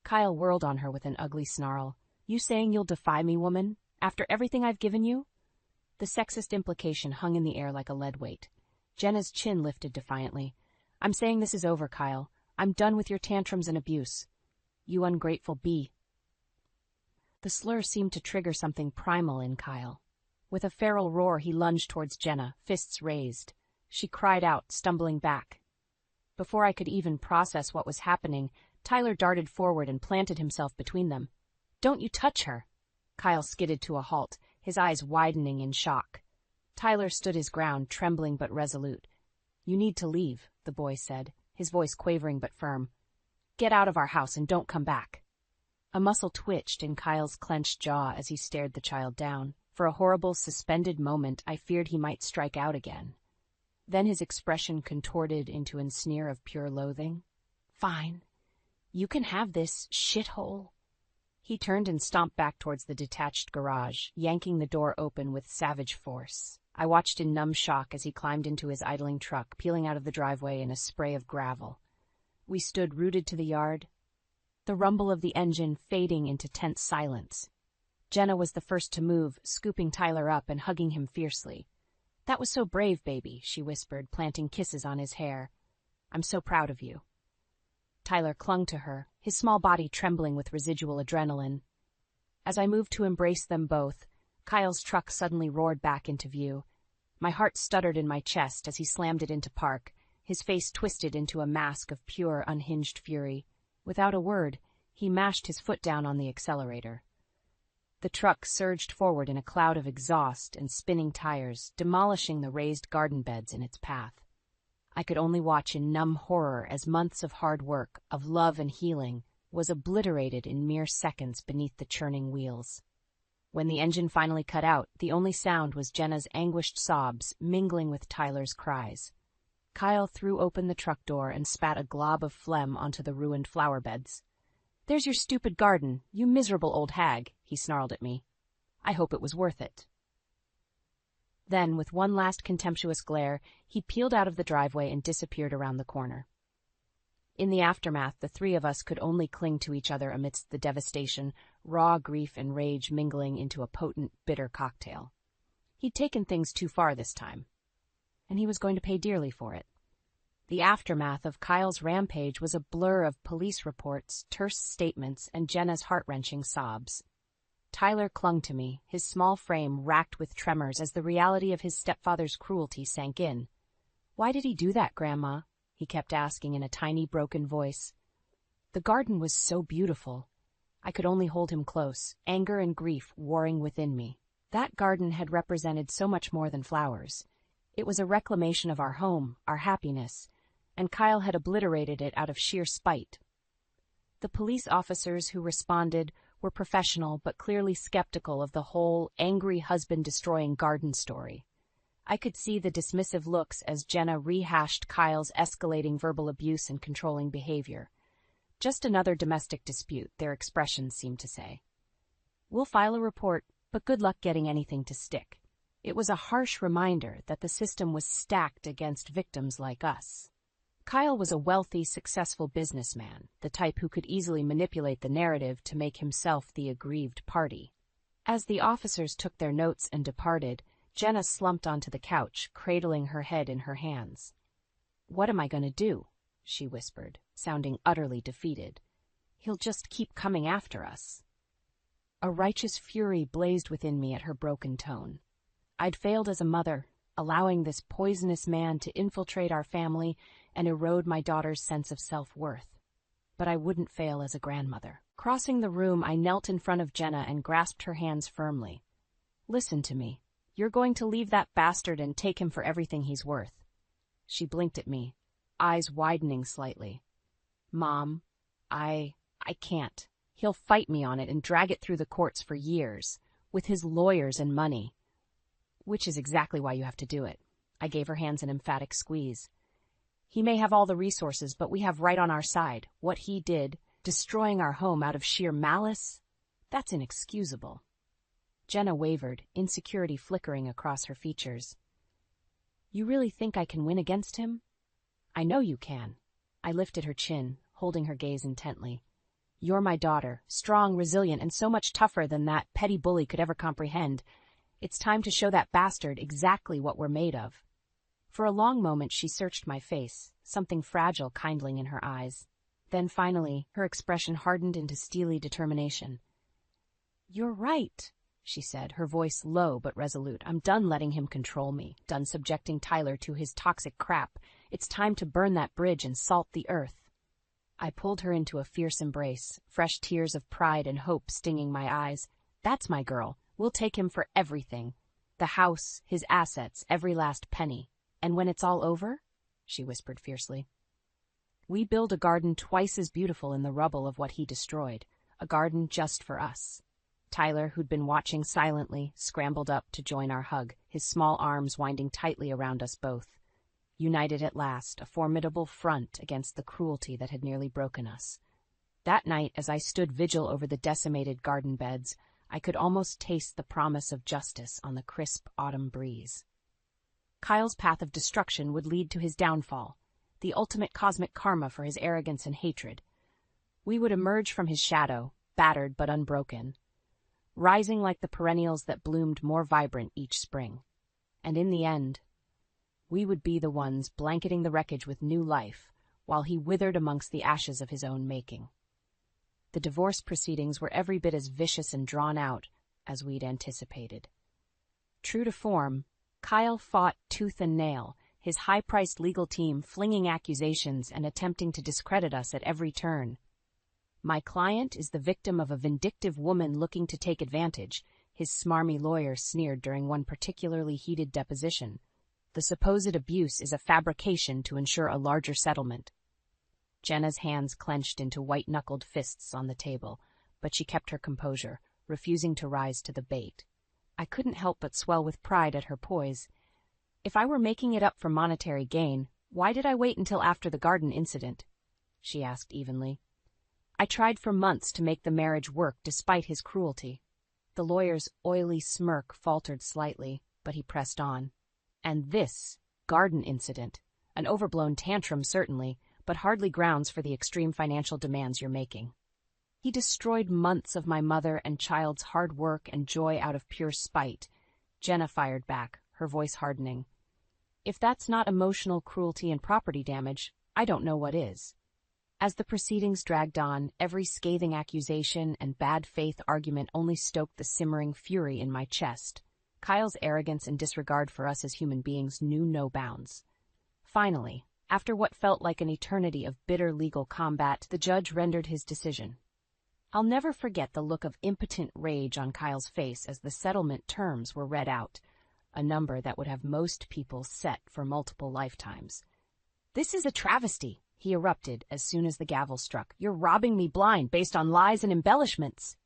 Kyle whirled on her with an ugly snarl. "You saying you'll defy me, woman? After everything I've given you?" The sexist implication hung in the air like a lead weight. Jenna's chin lifted defiantly. "I'm saying this is over, Kyle. I'm done with your tantrums and abuse." "You ungrateful bee." The slur seemed to trigger something primal in Kyle. With a feral roar, he lunged towards Jenna, fists raised. She cried out, stumbling back. Before I could even process what was happening, Tyler darted forward and planted himself between them. "Don't you touch her!" Kyle skidded to a halt, his eyes widening in shock. Tyler stood his ground, trembling but resolute. "You need to leave," the boy said, his voice quavering but firm. "Get out of our house and don't come back." A muscle twitched in Kyle's clenched jaw as he stared the child down. For a horrible, suspended moment, I feared he might strike out again. Then his expression contorted into a sneer of pure loathing. "Fine. You can have this, shithole." He turned and stomped back towards the detached garage, yanking the door open with savage force. I watched in numb shock as he climbed into his idling truck, peeling out of the driveway in a spray of gravel. We stood rooted to the yard, the rumble of the engine fading into tense silence. Jenna was the first to move, scooping Tyler up and hugging him fiercely. "That was so brave, baby," she whispered, planting kisses on his hair. "I'm so proud of you." Tyler clung to her, his small body trembling with residual adrenaline. As I moved to embrace them both, Kyle's truck suddenly roared back into view. My heart stuttered in my chest as he slammed it into park, his face twisted into a mask of pure, unhinged fury. Without a word, he mashed his foot down on the accelerator. The truck surged forward in a cloud of exhaust and spinning tires, demolishing the raised garden beds in its path. I could only watch in numb horror as months of hard work, of love and healing, was obliterated in mere seconds beneath the churning wheels. When the engine finally cut out, the only sound was Jenna's anguished sobs mingling with Tyler's cries. Kyle threw open the truck door and spat a glob of phlegm onto the ruined flower beds. "There's your stupid garden, you miserable old hag," he snarled at me. I hope it was worth it. Then, with one last contemptuous glare, he peeled out of the driveway and disappeared around the corner. In the aftermath, the three of us could only cling to each other amidst the devastation, raw grief and rage mingling into a potent, bitter cocktail. He'd taken things too far this time, and he was going to pay dearly for it. The aftermath of Kyle's rampage was a blur of police reports, terse statements, and Jenna's heart-wrenching sobs. Tyler clung to me, his small frame racked with tremors as the reality of his stepfather's cruelty sank in. "Why did he do that, Grandma?" he kept asking in a tiny, broken voice. The garden was so beautiful. I could only hold him close, anger and grief warring within me. That garden had represented so much more than flowers. It was a reclamation of our home, our happiness, and Kyle had obliterated it out of sheer spite. The police officers who responded were professional but clearly skeptical of the whole angry husband-destroying garden story. I could see the dismissive looks as Jenna rehashed Kyle's escalating verbal abuse and controlling behavior. Just another domestic dispute, their expressions seemed to say. "We'll file a report, but good luck getting anything to stick." It was a harsh reminder that the system was stacked against victims like us. Kyle was a wealthy, successful businessman, the type who could easily manipulate the narrative to make himself the aggrieved party. As the officers took their notes and departed, Jenna slumped onto the couch, cradling her head in her hands. "What am I going to do?" she whispered, sounding utterly defeated. "He'll just keep coming after us." A righteous fury blazed within me at her broken tone. I'd failed as a mother, allowing this poisonous man to infiltrate our family and erode my daughter's sense of self-worth. But I wouldn't fail as a grandmother. Crossing the room, I knelt in front of Jenna and grasped her hands firmly. "Listen to me. You're going to leave that bastard and take him for everything he's worth." She blinked at me, eyes widening slightly. "Mom, I can't. He'll fight me on it and drag it through the courts for years, with his lawyers and money." "Which is exactly why you have to do it." I gave her hands an emphatic squeeze. "He may have all the resources, but we have right on our side. What he did, destroying our home out of sheer malice, that's inexcusable." Jenna wavered, insecurity flickering across her features. "You really think I can win against him?" "I know you can." I lifted her chin, holding her gaze intently. "You're my daughter, strong, resilient, and so much tougher than that petty bully could ever comprehend. It's time to show that bastard exactly what we're made of." For a long moment she searched my face, something fragile kindling in her eyes. Then finally, her expression hardened into steely determination. "You're right," she said, her voice low but resolute. "I'm done letting him control me, done subjecting Tyler to his toxic crap. It's time to burn that bridge and salt the earth." I pulled her into a fierce embrace, fresh tears of pride and hope stinging my eyes. "That's my girl. We'll take him for everything. The house, his assets, every last penny. And when it's all over," she whispered fiercely, "we build a garden twice as beautiful in the rubble of what he destroyed, a garden just for us." Tyler, who'd been watching silently, scrambled up to join our hug, his small arms winding tightly around us both. United at last, a formidable front against the cruelty that had nearly broken us. That night, as I stood vigil over the decimated garden beds, I could almost taste the promise of justice on the crisp autumn breeze. Kyle's path of destruction would lead to his downfall, the ultimate cosmic karma for his arrogance and hatred. We would emerge from his shadow, battered but unbroken, rising like the perennials that bloomed more vibrant each spring. And in the end, we would be the ones blanketing the wreckage with new life, while he withered amongst the ashes of his own making. The divorce proceedings were every bit as vicious and drawn out as we'd anticipated. True to form, Kyle fought tooth and nail, his high-priced legal team flinging accusations and attempting to discredit us at every turn. "My client is the victim of a vindictive woman looking to take advantage," his smarmy lawyer sneered during one particularly heated deposition. "The supposed abuse is a fabrication to ensure a larger settlement." Jenna's hands clenched into white-knuckled fists on the table, but she kept her composure, refusing to rise to the bait. I couldn't help but swell with pride at her poise. If I were making it up for monetary gain, why did I wait until after the garden incident? She asked evenly. "I tried for months to make the marriage work despite his cruelty." The lawyer's oily smirk faltered slightly, but he pressed on. And this garden incident, an overblown tantrum certainly, but hardly grounds for the extreme financial demands you're making. He destroyed months of my mother and child's hard work and joy out of pure spite. Jenna fired back, her voice hardening. If that's not emotional cruelty and property damage, I don't know what is. As the proceedings dragged on, every scathing accusation and bad faith argument only stoked the simmering fury in my chest. Kyle's arrogance and disregard for us as human beings knew no bounds. Finally, after what felt like an eternity of bitter legal combat, the judge rendered his decision. I'll never forget the look of impotent rage on Kyle's face as the settlement terms were read out, a number that would have most people set for multiple lifetimes. "This is a travesty," he erupted as soon as the gavel struck. "You're robbing me blind based on lies and embellishments."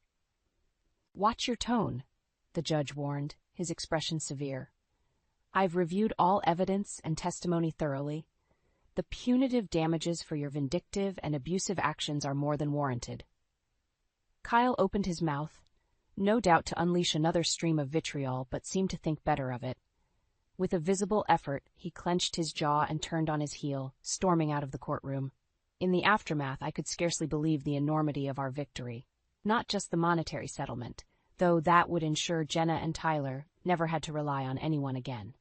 "Watch your tone," the judge warned, his expression severe. "I've reviewed all evidence and testimony thoroughly. The punitive damages for your vindictive and abusive actions are more than warranted." Kyle opened his mouth, no doubt to unleash another stream of vitriol, but seemed to think better of it. With a visible effort, he clenched his jaw and turned on his heel, storming out of the courtroom. In the aftermath, I could scarcely believe the enormity of our victory. Not just the monetary settlement, though that would ensure Jenna and Tyler never had to rely on anyone again.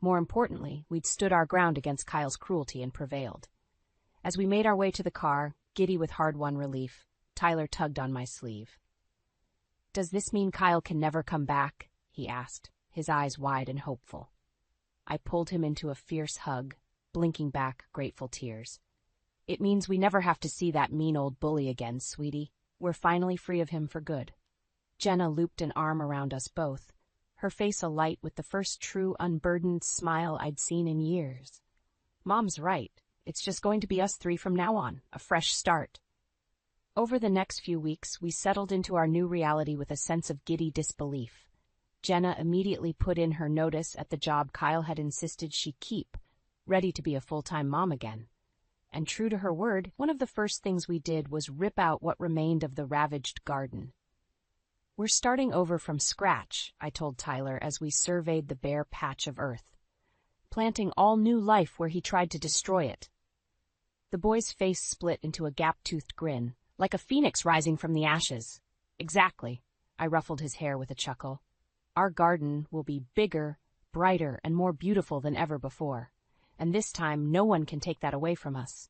More importantly, we'd stood our ground against Kyle's cruelty and prevailed. As we made our way to the car, giddy with hard-won relief, Tyler tugged on my sleeve. "Does this mean Kyle can never come back?" he asked, his eyes wide and hopeful. I pulled him into a fierce hug, blinking back grateful tears. "It means we never have to see that mean old bully again, sweetie. We're finally free of him for good." Jenna looped an arm around us both, her face alight with the first true unburdened smile I'd seen in years. "Mom's right. It's just going to be us three from now on, a fresh start." Over the next few weeks, we settled into our new reality with a sense of giddy disbelief. Jenna immediately put in her notice at the job Kyle had insisted she keep, ready to be a full-time mom again. And true to her word, one of the first things we did was rip out what remained of the ravaged garden. "We're starting over from scratch," I told Tyler as we surveyed the bare patch of earth, planting all new life where he tried to destroy it. The boy's face split into a gap-toothed grin, like a phoenix rising from the ashes. "Exactly," I ruffled his hair with a chuckle. "Our garden will be bigger, brighter, and more beautiful than ever before, and this time no one can take that away from us."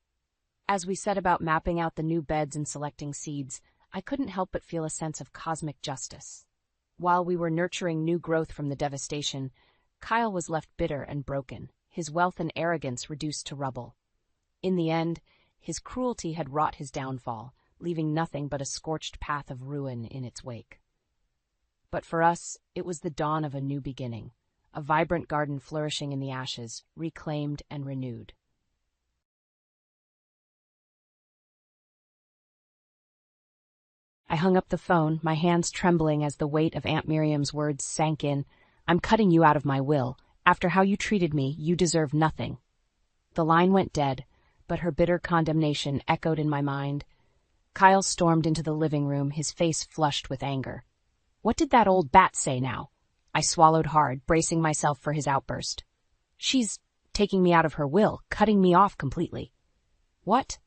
As we set about mapping out the new beds and selecting seeds, I couldn't help but feel a sense of cosmic justice. While we were nurturing new growth from the devastation, Kyle was left bitter and broken, his wealth and arrogance reduced to rubble. In the end, his cruelty had wrought his downfall, leaving nothing but a scorched path of ruin in its wake. But for us, it was the dawn of a new beginning, a vibrant garden flourishing in the ashes, reclaimed and renewed. I hung up the phone, my hands trembling as the weight of Aunt Miriam's words sank in. "I'm cutting you out of my will. After how you treated me, you deserve nothing." The line went dead, but her bitter condemnation echoed in my mind. Kyle stormed into the living room, his face flushed with anger. "What did that old bat say now?" I swallowed hard, bracing myself for his outburst. "She's taking me out of her will, cutting me off completely." "What?"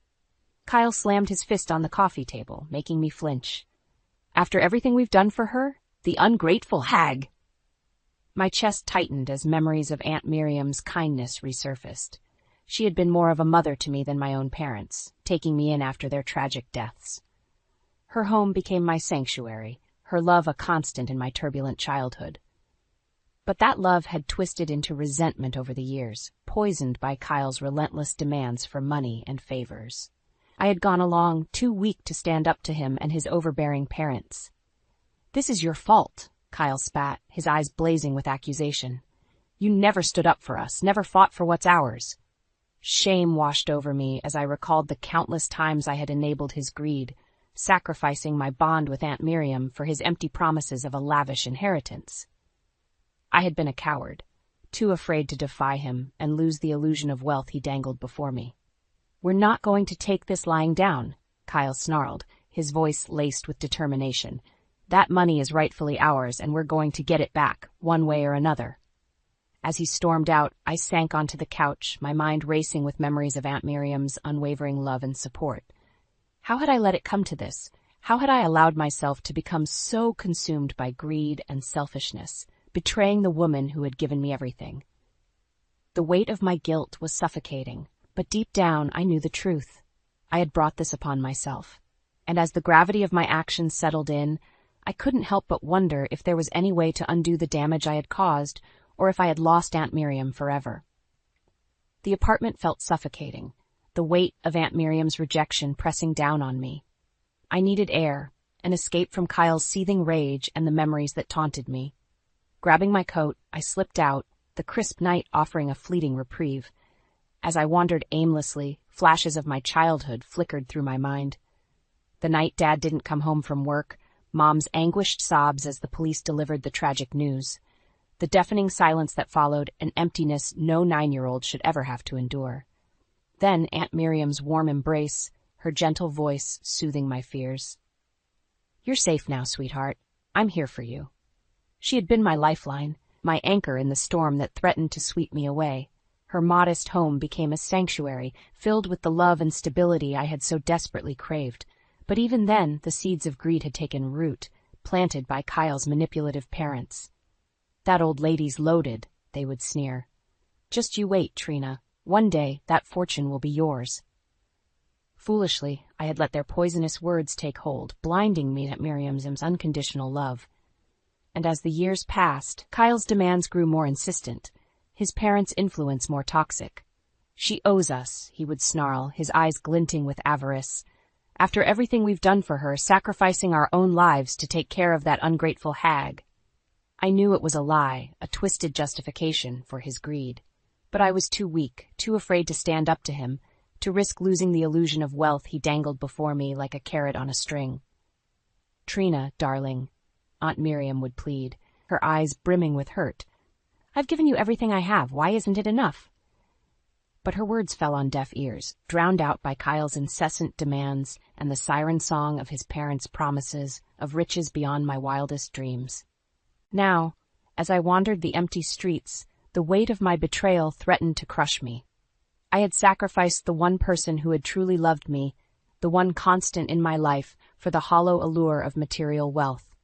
Kyle slammed his fist on the coffee table, making me flinch. "After everything we've done for her? The ungrateful hag!" My chest tightened as memories of Aunt Miriam's kindness resurfaced. She had been more of a mother to me than my own parents, taking me in after their tragic deaths. Her home became my sanctuary, her love a constant in my turbulent childhood. But that love had twisted into resentment over the years, poisoned by Kyle's relentless demands for money and favors. I had gone along too weak to stand up to him and his overbearing parents. "This is your fault," Kyle spat, his eyes blazing with accusation. "You never stood up for us, never fought for what's ours." Shame washed over me as I recalled the countless times I had enabled his greed, sacrificing my bond with Aunt Miriam for his empty promises of a lavish inheritance. I had been a coward, too afraid to defy him and lose the illusion of wealth he dangled before me. "We're not going to take this lying down," Kyle snarled, his voice laced with determination. That money is rightfully ours, and we're going to get it back, one way or another. As he stormed out, I sank onto the couch, my mind racing with memories of Aunt Miriam's unwavering love and support. How had I let it come to this? How had I allowed myself to become so consumed by greed and selfishness, betraying the woman who had given me everything? The weight of my guilt was suffocating, but deep down I knew the truth. I had brought this upon myself, and as the gravity of my actions settled in, I couldn't help but wonder if there was any way to undo the damage I had caused, or if I had lost Aunt Miriam forever. The apartment felt suffocating, the weight of Aunt Miriam's rejection pressing down on me. I needed air, an escape from Kyle's seething rage and the memories that taunted me. Grabbing my coat, I slipped out, the crisp night offering a fleeting reprieve. As I wandered aimlessly, flashes of my childhood flickered through my mind. The night Dad didn't come home from work, Mom's anguished sobs as the police delivered the tragic news. The deafening silence that followed, an emptiness no 9-year-old should ever have to endure. Then Aunt Miriam's warm embrace, her gentle voice soothing my fears. "You're safe now, sweetheart. I'm here for you." She had been my lifeline, my anchor in the storm that threatened to sweep me away. Her modest home became a sanctuary, filled with the love and stability I had so desperately craved. But even then, the seeds of greed had taken root, planted by Kyle's manipulative parents. "That old lady's loaded," they would sneer. "Just you wait, Trina. One day, that fortune will be yours." Foolishly, I had let their poisonous words take hold, blinding me to Miriam's unconditional love. And as the years passed, Kyle's demands grew more insistent, his parents' influence more toxic. "She owes us," he would snarl, his eyes glinting with avarice. "After everything we've done for her, sacrificing our own lives to take care of that ungrateful hag." I knew it was a lie, a twisted justification for his greed. But I was too weak, too afraid to stand up to him, to risk losing the illusion of wealth he dangled before me like a carrot on a string. "Trina, darling," Aunt Miriam would plead, her eyes brimming with hurt. "I've given you everything I have. Why isn't it enough?" But her words fell on deaf ears, drowned out by Kyle's incessant demands and the siren song of his parents' promises of riches beyond my wildest dreams. Now, as I wandered the empty streets, the weight of my betrayal threatened to crush me. I had sacrificed the one person who had truly loved me, the one constant in my life, for the hollow allure of material wealth.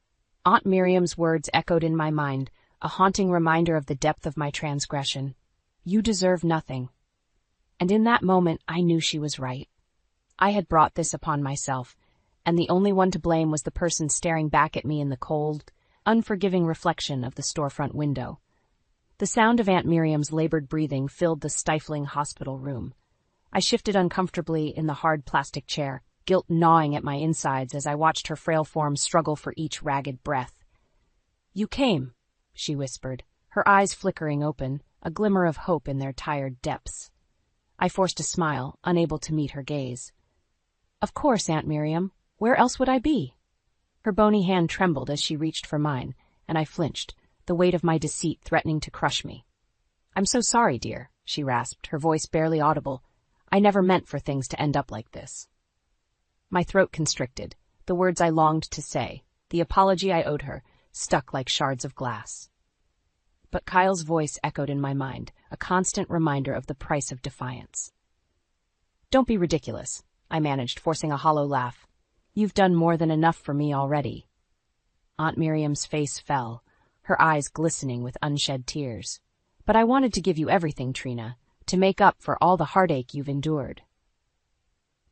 Aunt Miriam's words echoed in my mind, a haunting reminder of the depth of my transgression. "You deserve nothing." And in that moment, I knew she was right. I had brought this upon myself, and the only one to blame was the person staring back at me in the cold, unforgiving reflection of the storefront window. The sound of Aunt Miriam's labored breathing filled the stifling hospital room. I shifted uncomfortably in the hard plastic chair, guilt gnawing at my insides as I watched her frail form struggle for each ragged breath. "You came," she whispered, her eyes flickering open, a glimmer of hope in their tired depths. I forced a smile, unable to meet her gaze. "Of course, Aunt Miriam. Where else would I be?" Her bony hand trembled as she reached for mine, and I flinched, the weight of my deceit threatening to crush me. "I'm so sorry, dear," she rasped, her voice barely audible. "I never meant for things to end up like this." My throat constricted, the words I longed to say, the apology I owed her, stuck like shards of glass. But Kyle's voice echoed in my mind, a constant reminder of the price of defiance. "Don't be ridiculous," I managed, forcing a hollow laugh. "You've done more than enough for me already." Aunt Miriam's face fell, her eyes glistening with unshed tears. "But I wanted to give you everything, Trina, to make up for all the heartache you've endured."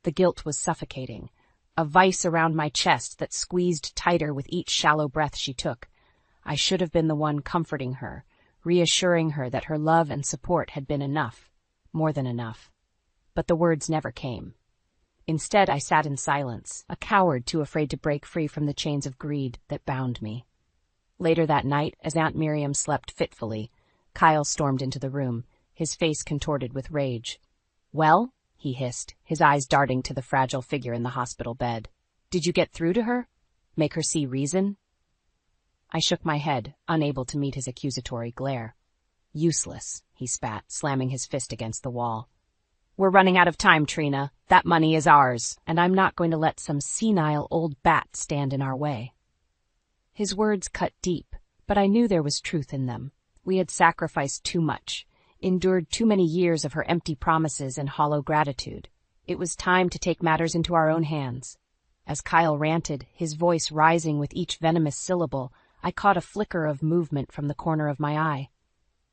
The guilt was suffocating, a vice around my chest that squeezed tighter with each shallow breath she took. I should have been the one comforting her, reassuring her that her love and support had been enough, more than enough. But the words never came. Instead, I sat in silence, a coward too afraid to break free from the chains of greed that bound me. Later that night, as Aunt Miriam slept fitfully, Kyle stormed into the room, his face contorted with rage. "Well?" he hissed, his eyes darting to the fragile figure in the hospital bed. "Did you get through to her? Make her see reason?" I shook my head, unable to meet his accusatory glare. "Useless," he spat, slamming his fist against the wall. "We're running out of time, Trina. That money is ours, and I'm not going to let some senile old bat stand in our way." His words cut deep, but I knew there was truth in them. We had sacrificed too much, endured too many years of her empty promises and hollow gratitude. It was time to take matters into our own hands. As Kyle ranted, his voice rising with each venomous syllable, I caught a flicker of movement from the corner of my eye.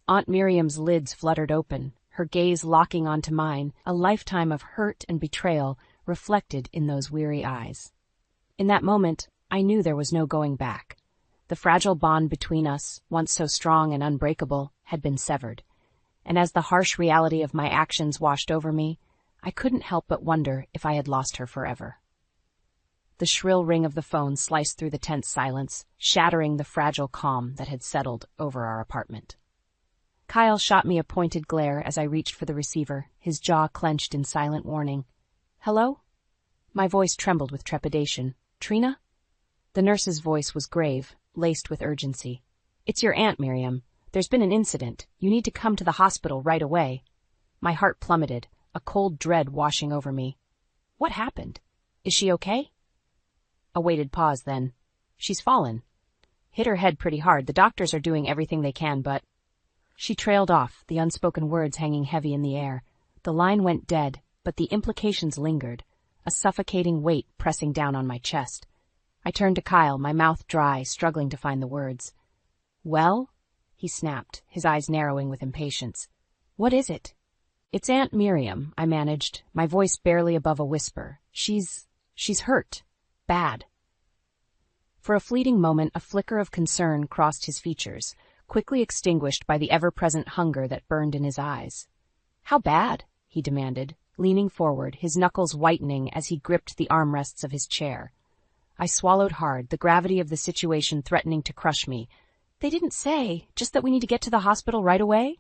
Aunt Miriam's lids fluttered open, her gaze locking onto mine, a lifetime of hurt and betrayal reflected in those weary eyes. In that moment, I knew there was no going back. The fragile bond between us, once so strong and unbreakable, had been severed. And as the harsh reality of my actions washed over me, I couldn't help but wonder if I had lost her forever. The shrill ring of the phone sliced through the tense silence, shattering the fragile calm that had settled over our apartment. Kyle shot me a pointed glare as I reached for the receiver, his jaw clenched in silent warning. "Hello?" My voice trembled with trepidation. "Trina?" The nurse's voice was grave, laced with urgency. "It's your Aunt Miriam. There's been an incident. You need to come to the hospital right away." My heart plummeted, a cold dread washing over me. "What happened? Is she okay?" A weighted pause then. "She's fallen. Hit her head pretty hard. The doctors are doing everything they can, but—" She trailed off, the unspoken words hanging heavy in the air. The line went dead, but the implications lingered, a suffocating weight pressing down on my chest. I turned to Kyle, my mouth dry, struggling to find the words. "Well?" he snapped, his eyes narrowing with impatience. "What is it?" "It's Aunt Miriam," I managed, my voice barely above a whisper. She's hurt. Bad." For a fleeting moment, a flicker of concern crossed his features, quickly extinguished by the ever-present hunger that burned in his eyes. "How bad?" he demanded, leaning forward, his knuckles whitening as he gripped the armrests of his chair. I swallowed hard, the gravity of the situation threatening to crush me. "They didn't say, just that we need to get to the hospital right away?"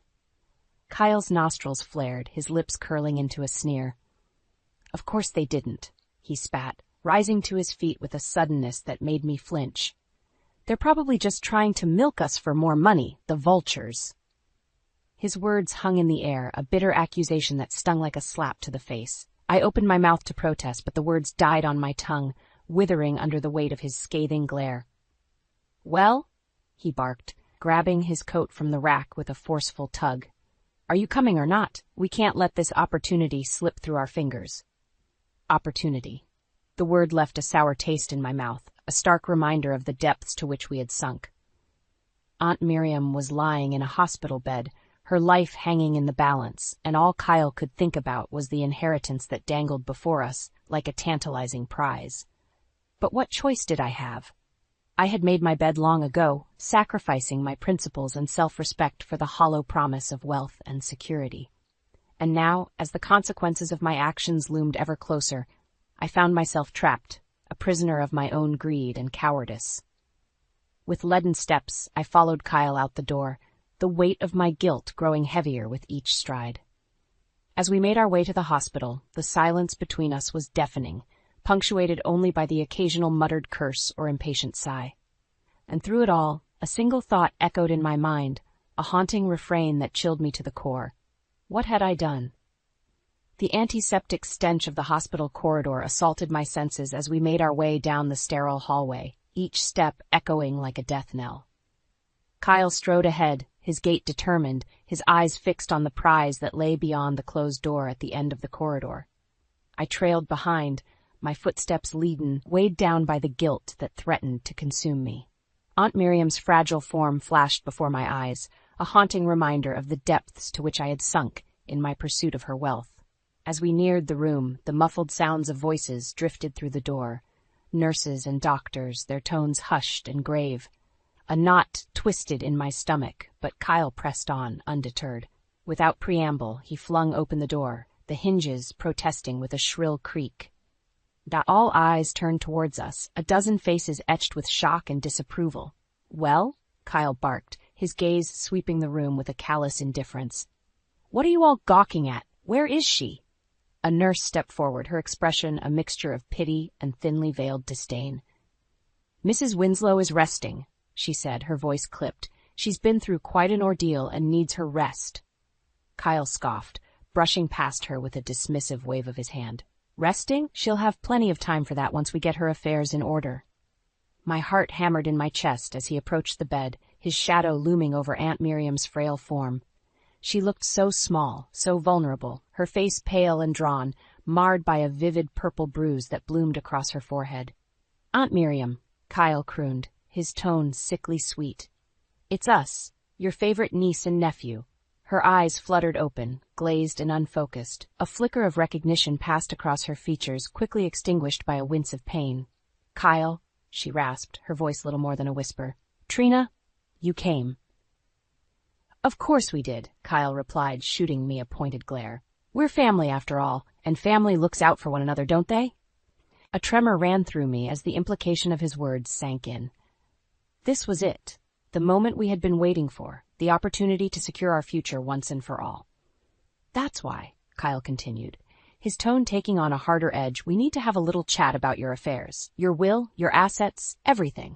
Kyle's nostrils flared, his lips curling into a sneer. "Of course they didn't," he spat, rising to his feet with a suddenness that made me flinch. "They're probably just trying to milk us for more money, the vultures." His words hung in the air, a bitter accusation that stung like a slap to the face. I opened my mouth to protest, but the words died on my tongue, withering under the weight of his scathing glare. "Well?" he barked, grabbing his coat from the rack with a forceful tug. "Are you coming or not? We can't let this opportunity slip through our fingers." Opportunity. The word left a sour taste in my mouth, a stark reminder of the depths to which we had sunk. Aunt Miriam was lying in a hospital bed, her life hanging in the balance, and all Kyle could think about was the inheritance that dangled before us like a tantalizing prize. But what choice did I have? I had made my bed long ago, sacrificing my principles and self-respect for the hollow promise of wealth and security. And now, as the consequences of my actions loomed ever closer, I found myself trapped, a prisoner of my own greed and cowardice. With leaden steps, I followed Kyle out the door, the weight of my guilt growing heavier with each stride. As we made our way to the hospital, the silence between us was deafening, punctuated only by the occasional muttered curse or impatient sigh. And through it all, a single thought echoed in my mind, a haunting refrain that chilled me to the core. What had I done? The antiseptic stench of the hospital corridor assaulted my senses as we made our way down the sterile hallway, each step echoing like a death knell. Kyle strode ahead, his gait determined, his eyes fixed on the prize that lay beyond the closed door at the end of the corridor. I trailed behind, my footsteps leaden, weighed down by the guilt that threatened to consume me. Aunt Miriam's fragile form flashed before my eyes, a haunting reminder of the depths to which I had sunk in my pursuit of her wealth. As we neared the room, the muffled sounds of voices drifted through the door. Nurses and doctors, their tones hushed and grave. A knot twisted in my stomach, but Kyle pressed on, undeterred. Without preamble, he flung open the door, the hinges protesting with a shrill creak. All eyes turned towards us, a dozen faces etched with shock and disapproval. "Well?" Kyle barked, his gaze sweeping the room with a callous indifference. "What are you all gawking at? Where is she?" A nurse stepped forward, her expression a mixture of pity and thinly veiled disdain. "Mrs. Winslow is resting," she said, her voice clipped. "She's been through quite an ordeal and needs her rest." Kyle scoffed, brushing past her with a dismissive wave of his hand. "Resting? She'll have plenty of time for that once we get her affairs in order." My heart hammered in my chest as he approached the bed, his shadow looming over Aunt Miriam's frail form. She looked so small, so vulnerable, her face pale and drawn, marred by a vivid purple bruise that bloomed across her forehead. "Aunt Miriam," Kyle crooned, his tone sickly sweet. "It's us, your favorite niece and nephew." Her eyes fluttered open, glazed and unfocused. A flicker of recognition passed across her features, quickly extinguished by a wince of pain. "Kyle," she rasped, her voice little more than a whisper. "Trina, you came." "Of course we did," Kyle replied, shooting me a pointed glare. "We're family after all, and family looks out for one another, don't they?" A tremor ran through me as the implication of his words sank in. This was it, the moment we had been waiting for, the opportunity to secure our future once and for all. "That's why," Kyle continued, his tone taking on a harder edge, "we need to have a little chat about your affairs, your will, your assets, everything."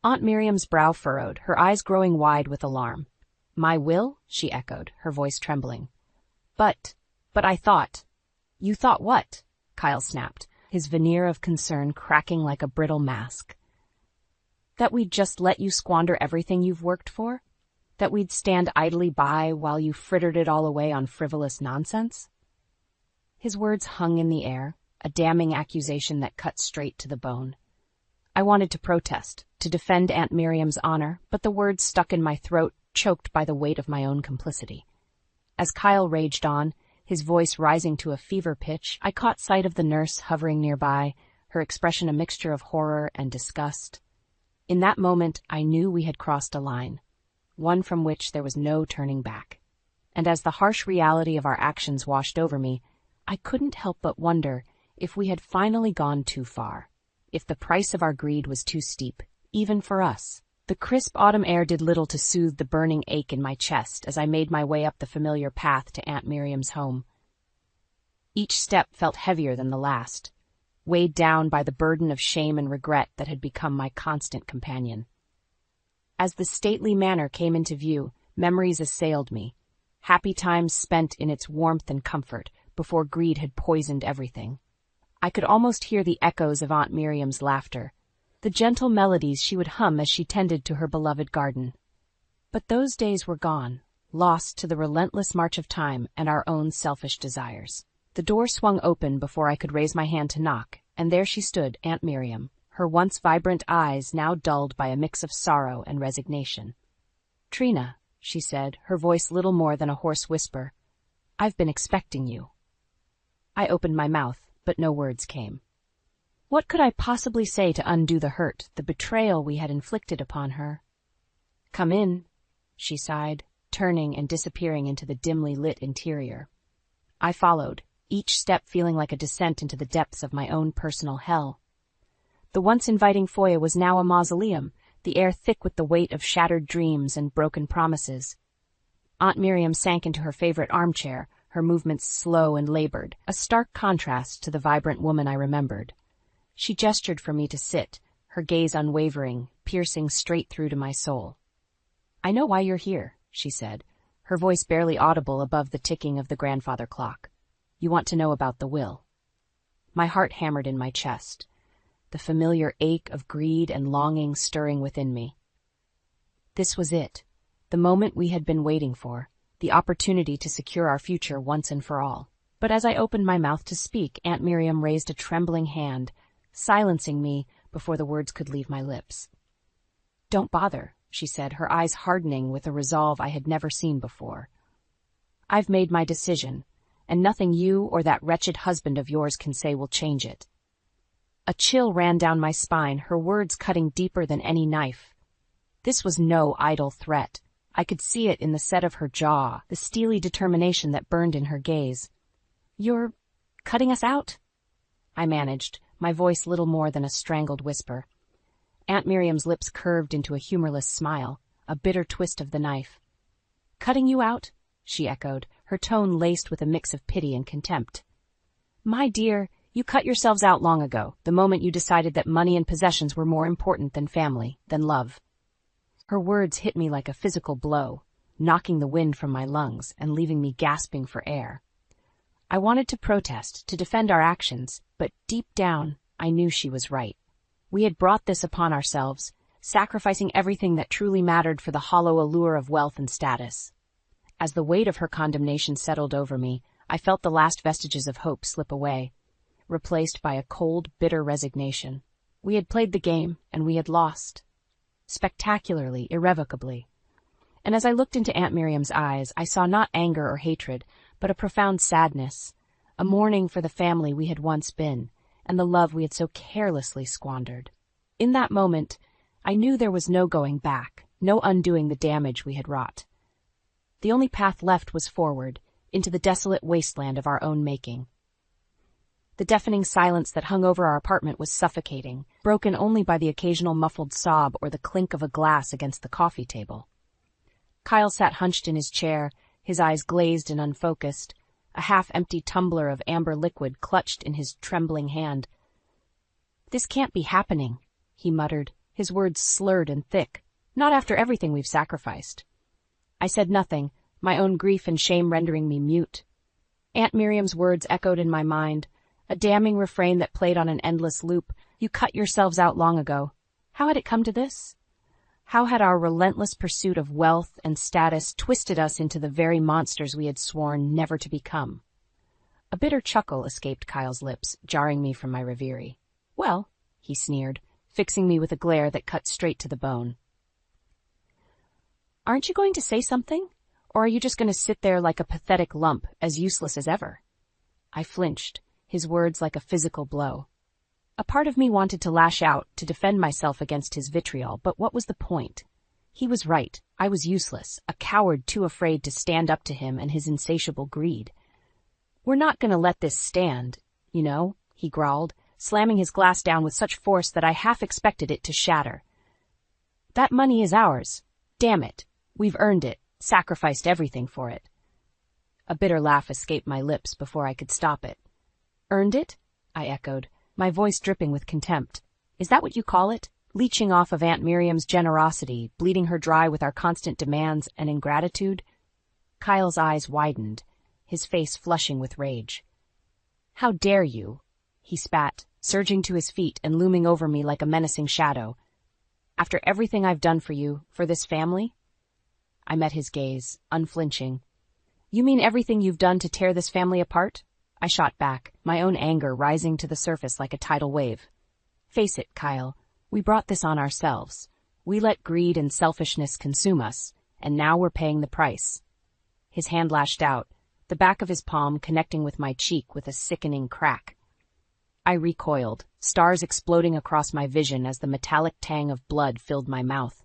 Aunt Miriam's brow furrowed, her eyes growing wide with alarm. "My will?" she echoed, her voice trembling. But I thought—" "You thought what?" Kyle snapped, his veneer of concern cracking like a brittle mask. "That we'd just let you squander everything you've worked for? That we'd stand idly by while you frittered it all away on frivolous nonsense?" His words hung in the air, a damning accusation that cut straight to the bone. I wanted to protest, to defend Aunt Miriam's honor, but the words stuck in my throat, choked by the weight of my own complicity. As Kyle raged on, his voice rising to a fever pitch, I caught sight of the nurse hovering nearby, her expression a mixture of horror and disgust. In that moment, I knew we had crossed a line, one from which there was no turning back. And as the harsh reality of our actions washed over me, I couldn't help but wonder if we had finally gone too far, if the price of our greed was too steep, even for us. The crisp autumn air did little to soothe the burning ache in my chest as I made my way up the familiar path to Aunt Miriam's home. Each step felt heavier than the last, weighed down by the burden of shame and regret that had become my constant companion. As the stately manor came into view, memories assailed me, happy times spent in its warmth and comfort before greed had poisoned everything. I could almost hear the echoes of Aunt Miriam's laughter, the gentle melodies she would hum as she tended to her beloved garden. But those days were gone, lost to the relentless march of time and our own selfish desires. The door swung open before I could raise my hand to knock, and there she stood, Aunt Miriam, her once vibrant eyes now dulled by a mix of sorrow and resignation. "Trina," she said, her voice little more than a hoarse whisper, "I've been expecting you." I opened my mouth, but no words came. What could I possibly say to undo the hurt, the betrayal we had inflicted upon her? "Come in," she sighed, turning and disappearing into the dimly lit interior. I followed, each step feeling like a descent into the depths of my own personal hell. The once inviting foyer was now a mausoleum, the air thick with the weight of shattered dreams and broken promises. Aunt Miriam sank into her favorite armchair, her movements slow and labored, a stark contrast to the vibrant woman I remembered. She gestured for me to sit, her gaze unwavering, piercing straight through to my soul. "I know why you're here," she said, her voice barely audible above the ticking of the grandfather clock. "You want to know about the will." My heart hammered in my chest, the familiar ache of greed and longing stirring within me. This was it, the moment we had been waiting for, the opportunity to secure our future once and for all. But as I opened my mouth to speak, Aunt Miriam raised a trembling hand, silencing me before the words could leave my lips. "Don't bother," she said, her eyes hardening with a resolve I had never seen before. "I've made my decision, and nothing you or that wretched husband of yours can say will change it." A chill ran down my spine, her words cutting deeper than any knife. This was no idle threat. I could see it in the set of her jaw, the steely determination that burned in her gaze. "You're cutting us out?" I managed, my voice little more than a strangled whisper. Aunt Miriam's lips curved into a humorless smile, a bitter twist of the knife. "Cutting you out?" she echoed, her tone laced with a mix of pity and contempt. "My dear, you cut yourselves out long ago, the moment you decided that money and possessions were more important than family, than love." Her words hit me like a physical blow, knocking the wind from my lungs and leaving me gasping for air. I wanted to protest, to defend our actions, but deep down, I knew she was right. We had brought this upon ourselves, sacrificing everything that truly mattered for the hollow allure of wealth and status. As the weight of her condemnation settled over me, I felt the last vestiges of hope slip away, replaced by a cold, bitter resignation. We had played the game, and we had lost. Spectacularly, irrevocably. And as I looked into Aunt Miriam's eyes, I saw not anger or hatred, but a profound sadness, a mourning for the family we had once been, and the love we had so carelessly squandered. In that moment, I knew there was no going back, no undoing the damage we had wrought. The only path left was forward, into the desolate wasteland of our own making. The deafening silence that hung over our apartment was suffocating, broken only by the occasional muffled sob or the clink of a glass against the coffee table. Kyle sat hunched in his chair, his eyes glazed and unfocused, a half-empty tumbler of amber liquid clutched in his trembling hand. "This can't be happening," he muttered, his words slurred and thick. "Not after everything we've sacrificed." I said nothing, my own grief and shame rendering me mute. Aunt Miriam's words echoed in my mind, a damning refrain that played on an endless loop. "You cut yourselves out long ago. How had it come to this? How had our relentless pursuit of wealth and status twisted us into the very monsters we had sworn never to become?" A bitter chuckle escaped Kyle's lips, jarring me from my reverie. "Well," he sneered, fixing me with a glare that cut straight to the bone. "Aren't you going to say something? Or are you just going to sit there like a pathetic lump, as useless as ever?" I flinched, his words like a physical blow. A part of me wanted to lash out, to defend myself against his vitriol, but what was the point? He was right. I was useless, a coward too afraid to stand up to him and his insatiable greed. "We're not going to let this stand, you know," he growled, slamming his glass down with such force that I half expected it to shatter. "That money is ours. Damn it. We've earned it, sacrificed everything for it." A bitter laugh escaped my lips before I could stop it. "Earned it?" I echoed, my voice dripping with contempt. "Is that what you call it? Leeching off of Aunt Miriam's generosity, bleeding her dry with our constant demands and ingratitude?" Kyle's eyes widened, his face flushing with rage. "How dare you?" he spat, surging to his feet and looming over me like a menacing shadow. "After everything I've done for you, for this family?" I met his gaze, unflinching. "You mean everything you've done to tear this family apart?" I shot back, my own anger rising to the surface like a tidal wave. "Face it, Kyle, we brought this on ourselves. We let greed and selfishness consume us, and now we're paying the price." His hand lashed out, the back of his palm connecting with my cheek with a sickening crack. I recoiled, stars exploding across my vision as the metallic tang of blood filled my mouth.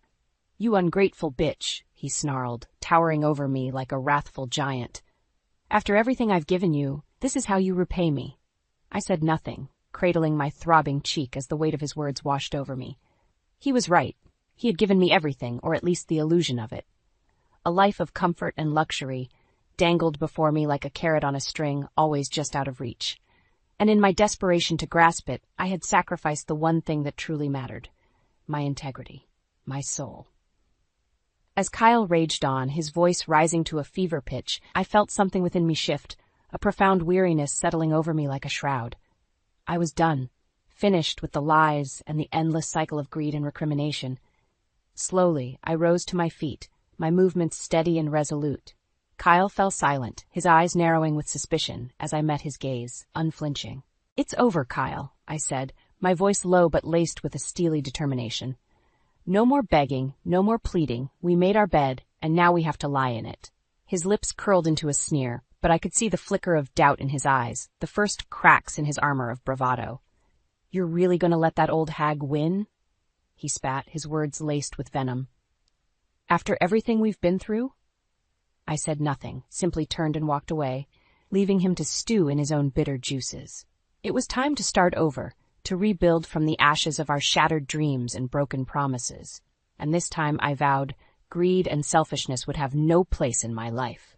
"You ungrateful bitch," he snarled, towering over me like a wrathful giant. "After everything I've given you, this is how you repay me." I said nothing, cradling my throbbing cheek as the weight of his words washed over me. He was right. He had given me everything, or at least the illusion of it. A life of comfort and luxury, dangled before me like a carrot on a string, always just out of reach. And in my desperation to grasp it, I had sacrificed the one thing that truly mattered: my integrity, my soul. As Kyle raged on, his voice rising to a fever pitch, I felt something within me shift, a profound weariness settling over me like a shroud. I was done, finished with the lies and the endless cycle of greed and recrimination. Slowly, I rose to my feet, my movements steady and resolute. Kyle fell silent, his eyes narrowing with suspicion as I met his gaze, unflinching. "It's over, Kyle," I said, my voice low but laced with a steely determination. "No more begging, no more pleading. We made our bed, and now we have to lie in it." His lips curled into a sneer, but I could see the flicker of doubt in his eyes, the first cracks in his armor of bravado. "You're really going to let that old hag win?" he spat, his words laced with venom. "After everything we've been through?" I said nothing, simply turned and walked away, leaving him to stew in his own bitter juices. It was time to start over, to rebuild from the ashes of our shattered dreams and broken promises. And this time, I vowed, greed and selfishness would have no place in my life.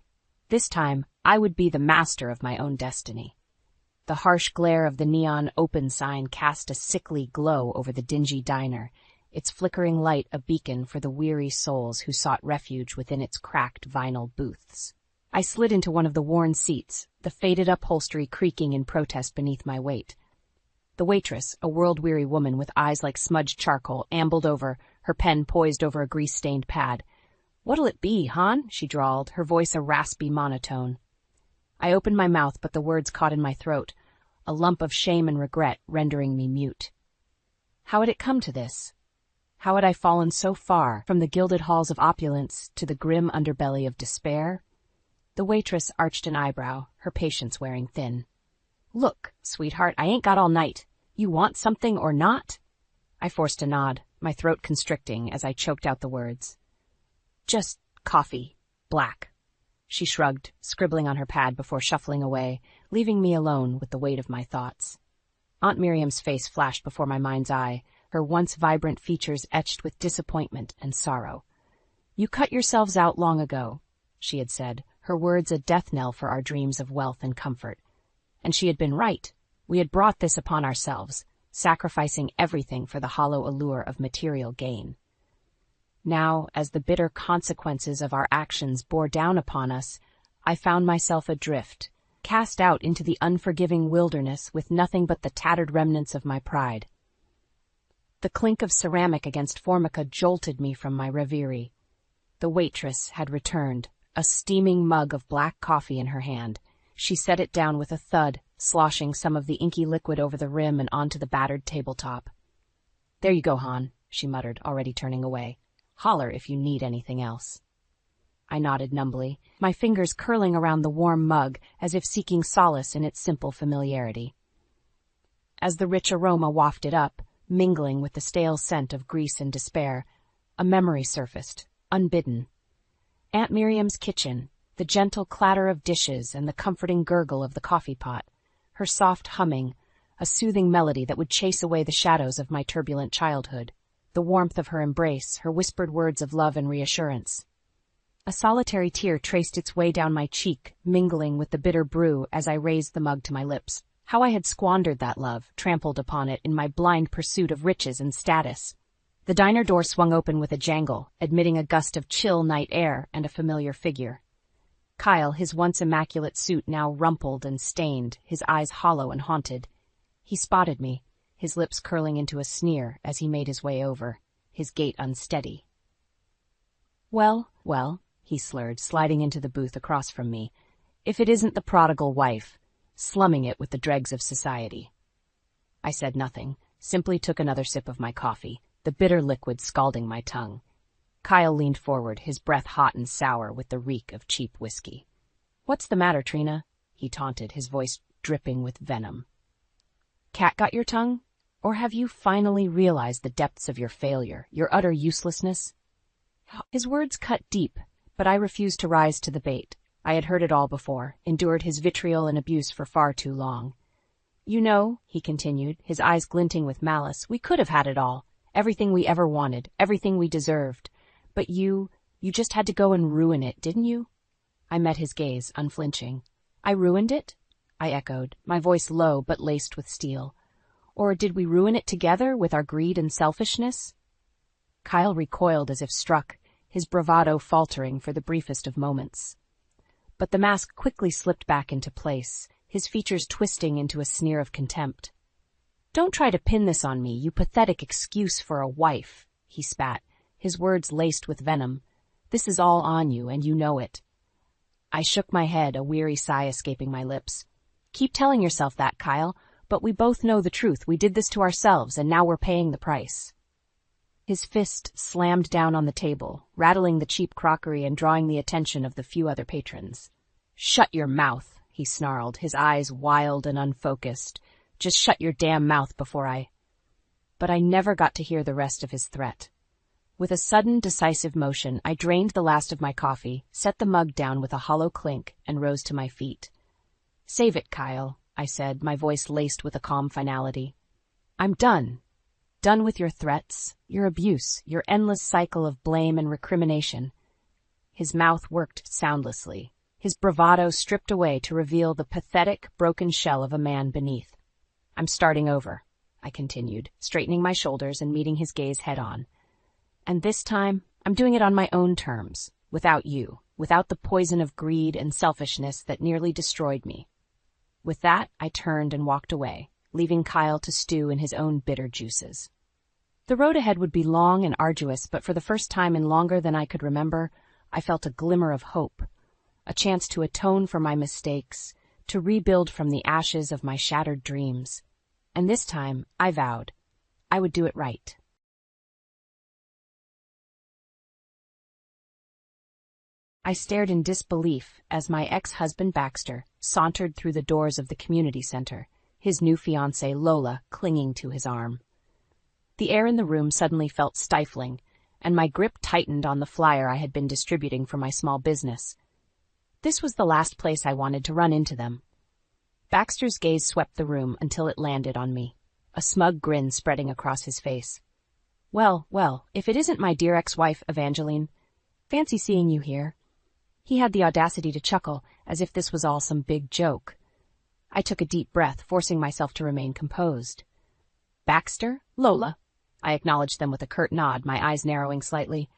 This time, I would be the master of my own destiny. The harsh glare of the neon open sign cast a sickly glow over the dingy diner, its flickering light a beacon for the weary souls who sought refuge within its cracked vinyl booths. I slid into one of the worn seats, the faded upholstery creaking in protest beneath my weight. The waitress, a world-weary woman with eyes like smudged charcoal, ambled over, her pen poised over a grease-stained pad. "What'll it be, hon?" she drawled, her voice a raspy monotone. I opened my mouth, but the words caught in my throat, a lump of shame and regret rendering me mute. How had it come to this? How had I fallen so far from the gilded halls of opulence to the grim underbelly of despair? The waitress arched an eyebrow, her patience wearing thin. "Look, sweetheart, I ain't got all night. You want something or not?" I forced a nod, my throat constricting as I choked out the words. "Just coffee, black." She shrugged, scribbling on her pad before shuffling away, leaving me alone with the weight of my thoughts. Aunt Miriam's face flashed before my mind's eye, her once vibrant features etched with disappointment and sorrow. "You cut yourselves out long ago," she had said, her words a death knell for our dreams of wealth and comfort. And she had been right. We had brought this upon ourselves, sacrificing everything for the hollow allure of material gain. Now, as the bitter consequences of our actions bore down upon us, I found myself adrift, cast out into the unforgiving wilderness with nothing but the tattered remnants of my pride. The clink of ceramic against formica jolted me from my reverie. The waitress had returned, a steaming mug of black coffee in her hand. She set it down with a thud, sloshing some of the inky liquid over the rim and onto the battered tabletop. "There you go, hon," she muttered, already turning away. "Holler if you need anything else." I nodded numbly, my fingers curling around the warm mug as if seeking solace in its simple familiarity. As the rich aroma wafted up, mingling with the stale scent of grease and despair, a memory surfaced, unbidden. Aunt Miriam's kitchen, the gentle clatter of dishes and the comforting gurgle of the coffee pot, her soft humming, a soothing melody that would chase away the shadows of my turbulent childhood, the warmth of her embrace, her whispered words of love and reassurance. A solitary tear traced its way down my cheek, mingling with the bitter brew as I raised the mug to my lips. How I had squandered that love, trampled upon it in my blind pursuit of riches and status. The diner door swung open with a jangle, admitting a gust of chill night air and a familiar figure. Kyle, his once immaculate suit now rumpled and stained, his eyes hollow and haunted. He spotted me, his lips curling into a sneer as he made his way over, his gait unsteady. Well, he slurred, sliding into the booth across from me. "If it isn't the prodigal wife, slumming it with the dregs of society." I said nothing, simply took another sip of my coffee, the bitter liquid scalding my tongue. Kyle leaned forward, his breath hot and sour with the reek of cheap whiskey. "What's the matter, Trina?" he taunted, his voice dripping with venom. "Cat got your tongue? Or have you finally realized the depths of your failure, your utter uselessness?" His words cut deep, but I refused to rise to the bait. I had heard it all before, endured his vitriol and abuse for far too long. "You know," he continued, his eyes glinting with malice, "we could have had it all. Everything we ever wanted, everything we deserved. But you just had to go and ruin it, didn't you?" I met his gaze, unflinching. "I ruined it?" I echoed, my voice low but laced with steel. "Or did we ruin it together with our greed and selfishness?" Kyle recoiled as if struck, his bravado faltering for the briefest of moments. But the mask quickly slipped back into place, his features twisting into a sneer of contempt. "Don't try to pin this on me, you pathetic excuse for a wife," he spat, his words laced with venom. "This is all on you, and you know it." I shook my head, a weary sigh escaping my lips. "Keep telling yourself that, Kyle, but we both know the truth. We did this to ourselves, and now we're paying the price." His fist slammed down on the table, rattling the cheap crockery and drawing the attention of the few other patrons. "Shut your mouth," he snarled, his eyes wild and unfocused. "Just shut your damn mouth before I—" But I never got to hear the rest of his threat. With a sudden, decisive motion, I drained the last of my coffee, set the mug down with a hollow clink, and rose to my feet. "Save it, Kyle," I said, my voice laced with a calm finality. "I'm done. Done with your threats, your abuse, your endless cycle of blame and recrimination." His mouth worked soundlessly, his bravado stripped away to reveal the pathetic, broken shell of a man beneath. "I'm starting over," I continued, straightening my shoulders and meeting his gaze head-on. "And this time, I'm doing it on my own terms, without you, without the poison of greed and selfishness that nearly destroyed me." With that, I turned and walked away, leaving Kyle to stew in his own bitter juices. The road ahead would be long and arduous, but for the first time in longer than I could remember, I felt a glimmer of hope, a chance to atone for my mistakes, to rebuild from the ashes of my shattered dreams. And this time, I vowed, I would do it right. I stared in disbelief as my ex-husband Baxter sauntered through the doors of the community center, his new fiancée Lola clinging to his arm. The air in the room suddenly felt stifling, and my grip tightened on the flyer I had been distributing for my small business. This was the last place I wanted to run into them. Baxter's gaze swept the room until it landed on me, a smug grin spreading across his face. Well, if it isn't my dear ex-wife, Evangeline. Fancy seeing you here. He had the audacity to chuckle, as if this was all some big joke. I took a deep breath, forcing myself to remain composed. Baxter, Lola. I acknowledged them with a curt nod, my eyes narrowing slightly.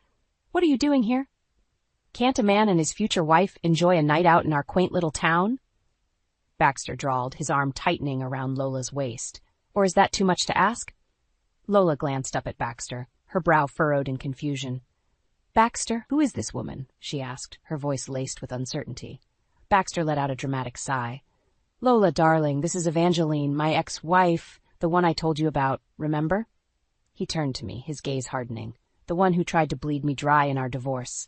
What are you doing here? Can't a man and his future wife enjoy a night out in our quaint little town? Baxter drawled, his arm tightening around Lola's waist. Or is that too much to ask? Lola glanced up at Baxter, her brow furrowed in confusion. Baxter, who is this woman? She asked, her voice laced with uncertainty. Baxter let out a dramatic sigh. Lola, darling, this is Evangeline, my ex-wife, the one I told you about, remember? He turned to me, his gaze hardening, the one who tried to bleed me dry in our divorce.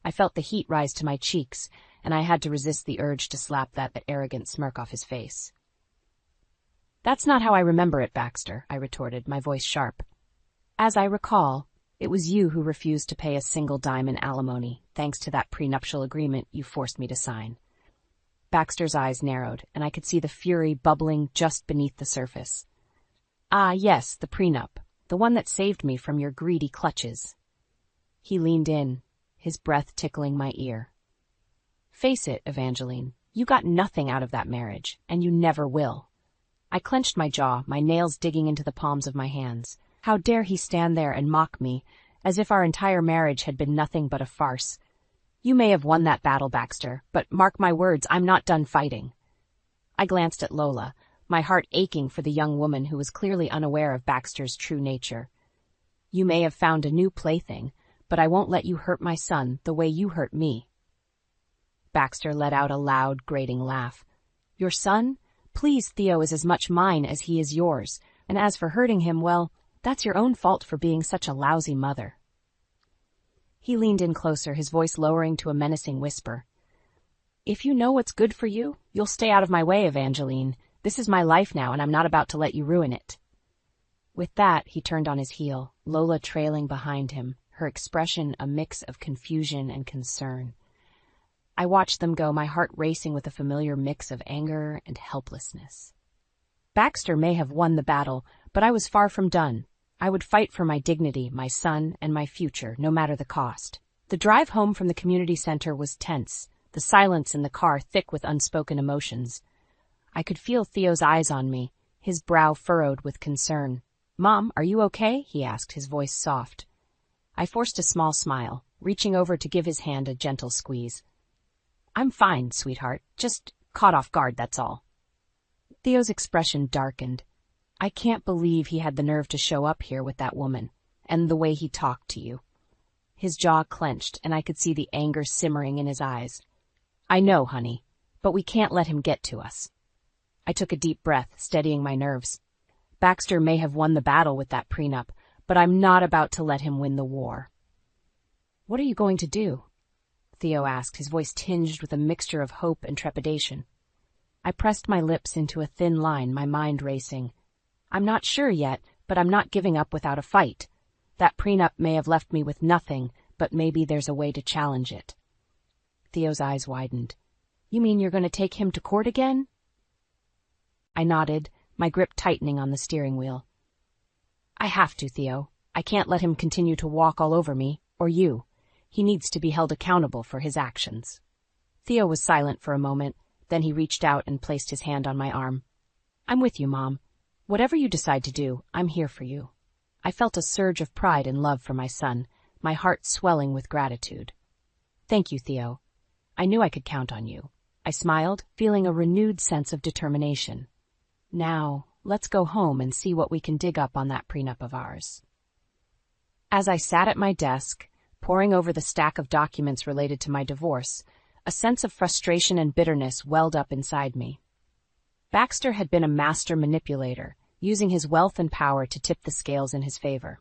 I felt the heat rise to my cheeks, and I had to resist the urge to slap that arrogant smirk off his face. That's not how I remember it, Baxter, I retorted, my voice sharp. As I recall, it was you who refused to pay a single dime in alimony, thanks to that prenuptial agreement you forced me to sign. Baxter's eyes narrowed, and I could see the fury bubbling just beneath the surface. Ah, yes, the prenup, the one that saved me from your greedy clutches. He leaned in, his breath tickling my ear. Face it, Evangeline, you got nothing out of that marriage, and you never will. I clenched my jaw, my nails digging into the palms of my hands. How dare he stand there and mock me, as if our entire marriage had been nothing but a farce. You may have won that battle, Baxter, but mark my words, I'm not done fighting. I glanced at Lola, my heart aching for the young woman who was clearly unaware of Baxter's true nature. You may have found a new plaything, but I won't let you hurt my son the way you hurt me. Baxter let out a loud, grating laugh. Your son? Please, Theo is as much mine as he is yours, and as for hurting him, well, that's your own fault for being such a lousy mother. He leaned in closer, his voice lowering to a menacing whisper. If you know what's good for you, you'll stay out of my way, Evangeline. This is my life now, and I'm not about to let you ruin it. With that, he turned on his heel, Lola trailing behind him, her expression a mix of confusion and concern. I watched them go, my heart racing with a familiar mix of anger and helplessness. Baxter may have won the battle, but I was far from done. I would fight for my dignity, my son, and my future, no matter the cost. The drive home from the community center was tense, the silence in the car thick with unspoken emotions. I could feel Theo's eyes on me, his brow furrowed with concern. Mom, are you okay? He asked, his voice soft. I forced a small smile, reaching over to give his hand a gentle squeeze. I'm fine, sweetheart. Just caught off guard, that's all. Theo's expression darkened. I can't believe he had the nerve to show up here with that woman, and the way he talked to you. His jaw clenched, and I could see the anger simmering in his eyes. I know, honey, but we can't let him get to us. I took a deep breath, steadying my nerves. Baxter may have won the battle with that prenup, but I'm not about to let him win the war. What are you going to do? Theo asked, his voice tinged with a mixture of hope and trepidation. I pressed my lips into a thin line, my mind racing. I'm not sure yet, but I'm not giving up without a fight. That prenup may have left me with nothing, but maybe there's a way to challenge it. Theo's eyes widened. You mean you're going to take him to court again? I nodded, my grip tightening on the steering wheel. I have to, Theo. I can't let him continue to walk all over me, or you. He needs to be held accountable for his actions. Theo was silent for a moment, then he reached out and placed his hand on my arm. I'm with you, Mom. Whatever you decide to do, I'm here for you. I felt a surge of pride and love for my son, my heart swelling with gratitude. Thank you, Theo. I knew I could count on you. I smiled, feeling a renewed sense of determination. Now, Let's go home and see what we can dig up on that prenup of ours. As I sat at my desk, poring over the stack of documents related to my divorce, a sense of frustration and bitterness welled up inside me. Baxter had been a master manipulator, using his wealth and power to tip the scales in his favor.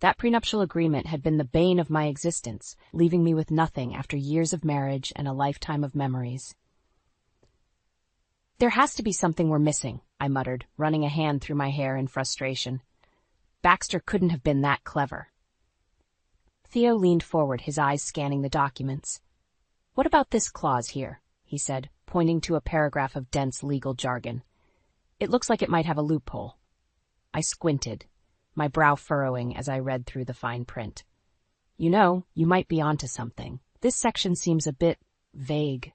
That prenuptial agreement had been the bane of my existence, leaving me with nothing after years of marriage and a lifetime of memories. There has to be something we're missing, I muttered, running a hand through my hair in frustration. Baxter couldn't have been that clever. Theo leaned forward, his eyes scanning the documents. What about this clause here? He said, pointing to a paragraph of dense legal jargon. It looks like it might have a loophole. I squinted, my brow furrowing as I read through the fine print. You know, you might be onto something. This section seems a bit vague.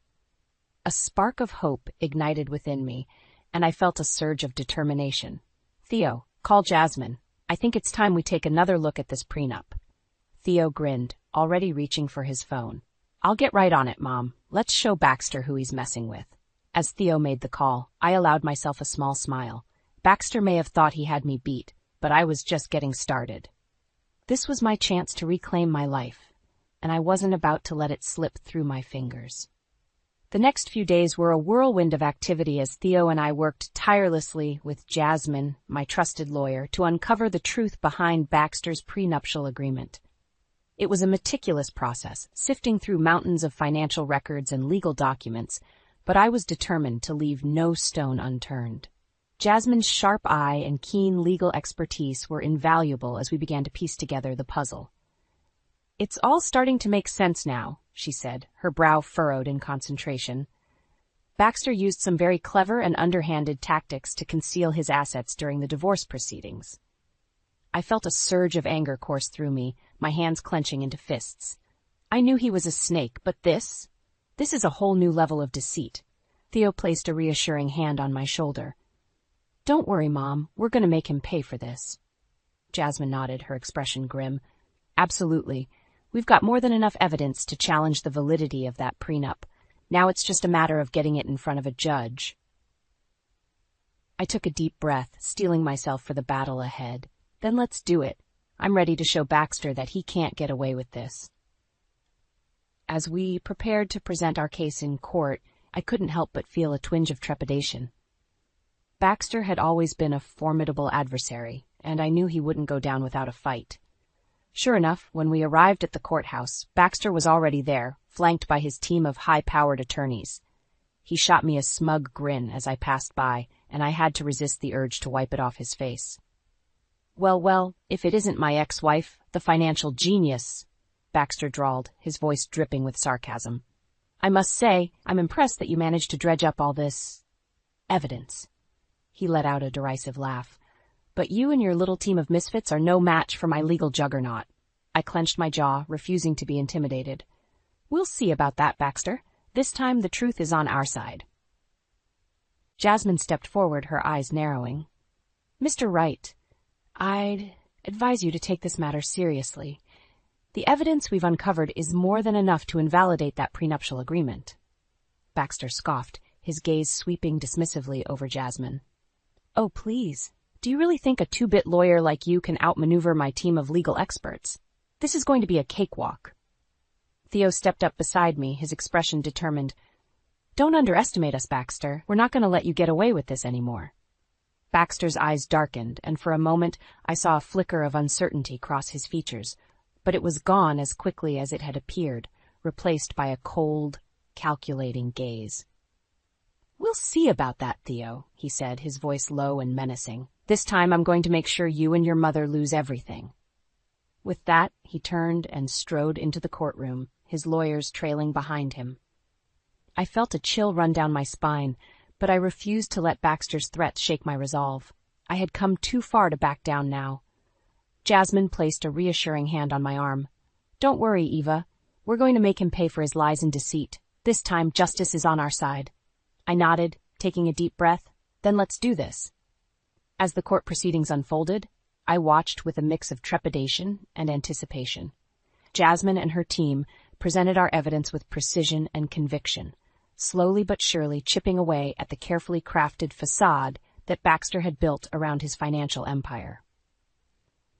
A spark of hope ignited within me, and I felt a surge of determination. Theo, call Jasmine. I think it's time we take another look at this prenup. Theo grinned, already reaching for his phone. I'll get right on it, Mom. Let's show Baxter who he's messing with. As Theo made the call, I allowed myself a small smile. Baxter may have thought he had me beat, but I was just getting started. This was my chance to reclaim my life, and I wasn't about to let it slip through my fingers. The next few days were a whirlwind of activity as Theo and I worked tirelessly with Jasmine, my trusted lawyer, to uncover the truth behind Baxter's prenuptial agreement. It was a meticulous process, sifting through mountains of financial records and legal documents, but I was determined to leave no stone unturned. Jasmine's sharp eye and keen legal expertise were invaluable as we began to piece together the puzzle. It's all starting to make sense now, she said, her brow furrowed in concentration. Baxter used some very clever and underhanded tactics to conceal his assets during the divorce proceedings. I felt a surge of anger course through me, my hands clenching into fists. I knew he was a snake, but this is a whole new level of deceit. Theo placed a reassuring hand on my shoulder. Don't worry, Mom, we're going to make him pay for this. Jasmine nodded, her expression grim. Absolutely. We've got more than enough evidence to challenge the validity of that prenup. Now it's just a matter of getting it in front of a judge. I took a deep breath, steeling myself for the battle ahead. Then let's do it. I'm ready to show Baxter that he can't get away with this. As we prepared to present our case in court, I couldn't help but feel a twinge of trepidation. Baxter had always been a formidable adversary, and I knew he wouldn't go down without a fight. Sure enough, when we arrived at the courthouse, Baxter was already there, flanked by his team of high-powered attorneys. He shot me a smug grin as I passed by, and I had to resist the urge to wipe it off his face. Well, if it isn't my ex-wife, the financial genius, Baxter drawled, his voice dripping with sarcasm. I must say, I'm impressed that you managed to dredge up all this evidence. He let out a derisive laugh. But you and your little team of misfits are no match for my legal juggernaut. I clenched my jaw, refusing to be intimidated. We'll see about that, Baxter. This time the truth is on our side. Jasmine stepped forward, her eyes narrowing. Mr. Wright, I'd advise you to take this matter seriously. The evidence we've uncovered is more than enough to invalidate that prenuptial agreement. Baxter scoffed, his gaze sweeping dismissively over Jasmine. Oh, please. Do you really think a two-bit lawyer like you can outmaneuver my team of legal experts? This is going to be a cakewalk. Theo stepped up beside me, his expression determined. Don't underestimate us, Baxter. We're not going to let you get away with this anymore. Baxter's eyes darkened, and for a moment I saw a flicker of uncertainty cross his features, but it was gone as quickly as it had appeared, replaced by a cold, calculating gaze. We'll see about that, Theo, he said, his voice low and menacing. This time I'm going to make sure you and your mother lose everything. With that, he turned and strode into the courtroom, his lawyers trailing behind him. I felt a chill run down my spine, but I refused to let Baxter's threats shake my resolve. I had come too far to back down now. Jasmine placed a reassuring hand on my arm. Don't worry, Eva. We're going to make him pay for his lies and deceit. This time, justice is on our side. I nodded, taking a deep breath. Then let's do this. As the court proceedings unfolded, I watched with a mix of trepidation and anticipation. Jasmine and her team presented our evidence with precision and conviction, slowly but surely chipping away at the carefully crafted facade that Baxter had built around his financial empire.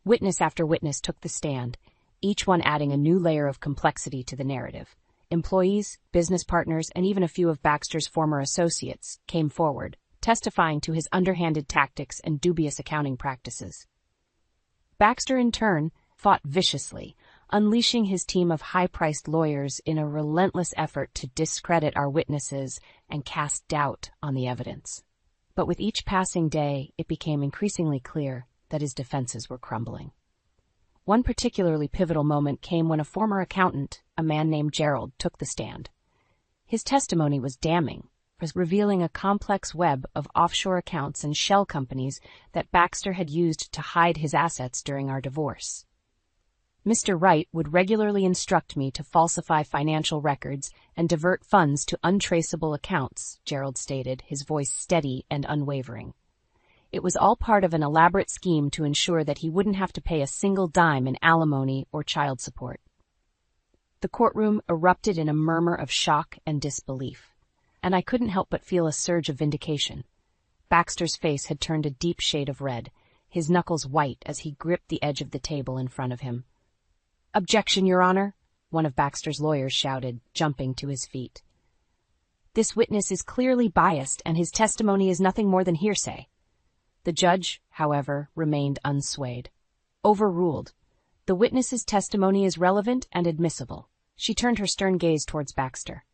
Witness after witness took the stand, each one adding a new layer of complexity to the narrative. Employees, business partners, and even a few of Baxter's former associates came forward, testifying to his underhanded tactics and dubious accounting practices. Baxter, in turn, fought viciously, unleashing his team of high-priced lawyers in a relentless effort to discredit our witnesses and cast doubt on the evidence. But with each passing day, it became increasingly clear that his defenses were crumbling. One particularly pivotal moment came when a former accountant, a man named Gerald, took the stand. His testimony was damning, revealing a complex web of offshore accounts and shell companies that Baxter had used to hide his assets during our divorce. Mr. Wright would regularly instruct me to falsify financial records and divert funds to untraceable accounts, Gerald stated, his voice steady and unwavering. It was all part of an elaborate scheme to ensure that he wouldn't have to pay a single dime in alimony or child support. The courtroom erupted in a murmur of shock and disbelief, and I couldn't help but feel a surge of vindication. Baxter's face had turned a deep shade of red, his knuckles white as he gripped the edge of the table in front of him. "Objection, Your Honor," one of Baxter's lawyers shouted, jumping to his feet. "This witness is clearly biased, and his testimony is nothing more than hearsay." The judge, however, remained unswayed. "Overruled. The witness's testimony is relevant and admissible." She turned her stern gaze towards Baxter.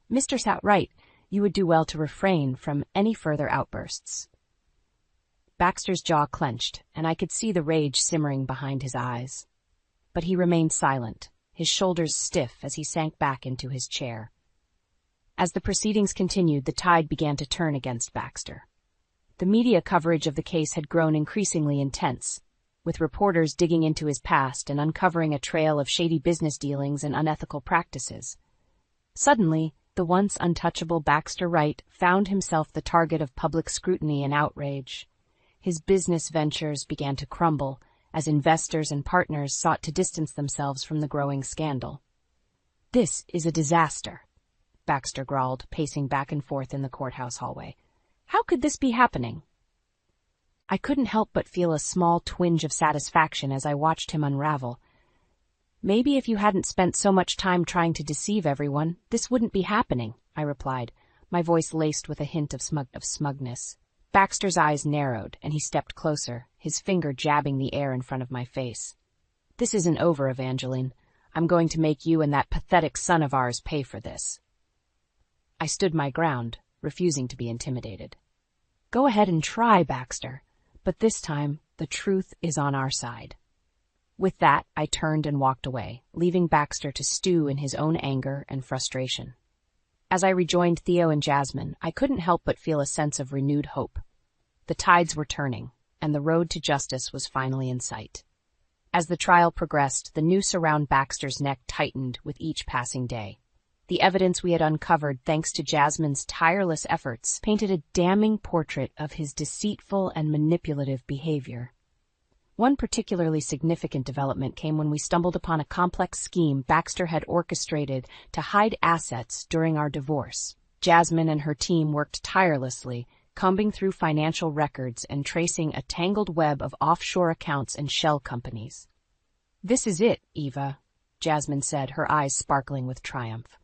"Mr. Wright, you would do well to refrain from any further outbursts." Baxter's jaw clenched, and I could see the rage simmering behind his eyes. But he remained silent, his shoulders stiff as he sank back into his chair. As the proceedings continued, the tide began to turn against Baxter. The media coverage of the case had grown increasingly intense, with reporters digging into his past and uncovering a trail of shady business dealings and unethical practices. Suddenly, the once untouchable Baxter Wright found himself the target of public scrutiny and outrage. His business ventures began to crumble as investors and partners sought to distance themselves from the growing scandal. "This is a disaster," Baxter growled, pacing back and forth in the courthouse hallway. "How could this be happening?" I couldn't help but feel a small twinge of satisfaction as I watched him unravel. "Maybe if you hadn't spent so much time trying to deceive everyone, this wouldn't be happening," I replied, my voice laced with a hint of smugness. Baxter's eyes narrowed, and he stepped closer, his finger jabbing the air in front of my face. "This isn't over, Evangeline. I'm going to make you and that pathetic son of ours pay for this." I stood my ground, refusing to be intimidated. "Go ahead and try, Baxter, but this time the truth is on our side." With that, I turned and walked away, leaving Baxter to stew in his own anger and frustration. As I rejoined Theo and Jasmine, I couldn't help but feel a sense of renewed hope. The tides were turning, and the road to justice was finally in sight. As the trial progressed, the noose around Baxter's neck tightened with each passing day. The evidence we had uncovered, thanks to Jasmine's tireless efforts, painted a damning portrait of his deceitful and manipulative behavior. One particularly significant development came when we stumbled upon a complex scheme Baxter had orchestrated to hide assets during our divorce. Jasmine and her team worked tirelessly, combing through financial records and tracing a tangled web of offshore accounts and shell companies. "This is it, Eva," Jasmine said, her eyes sparkling with triumph.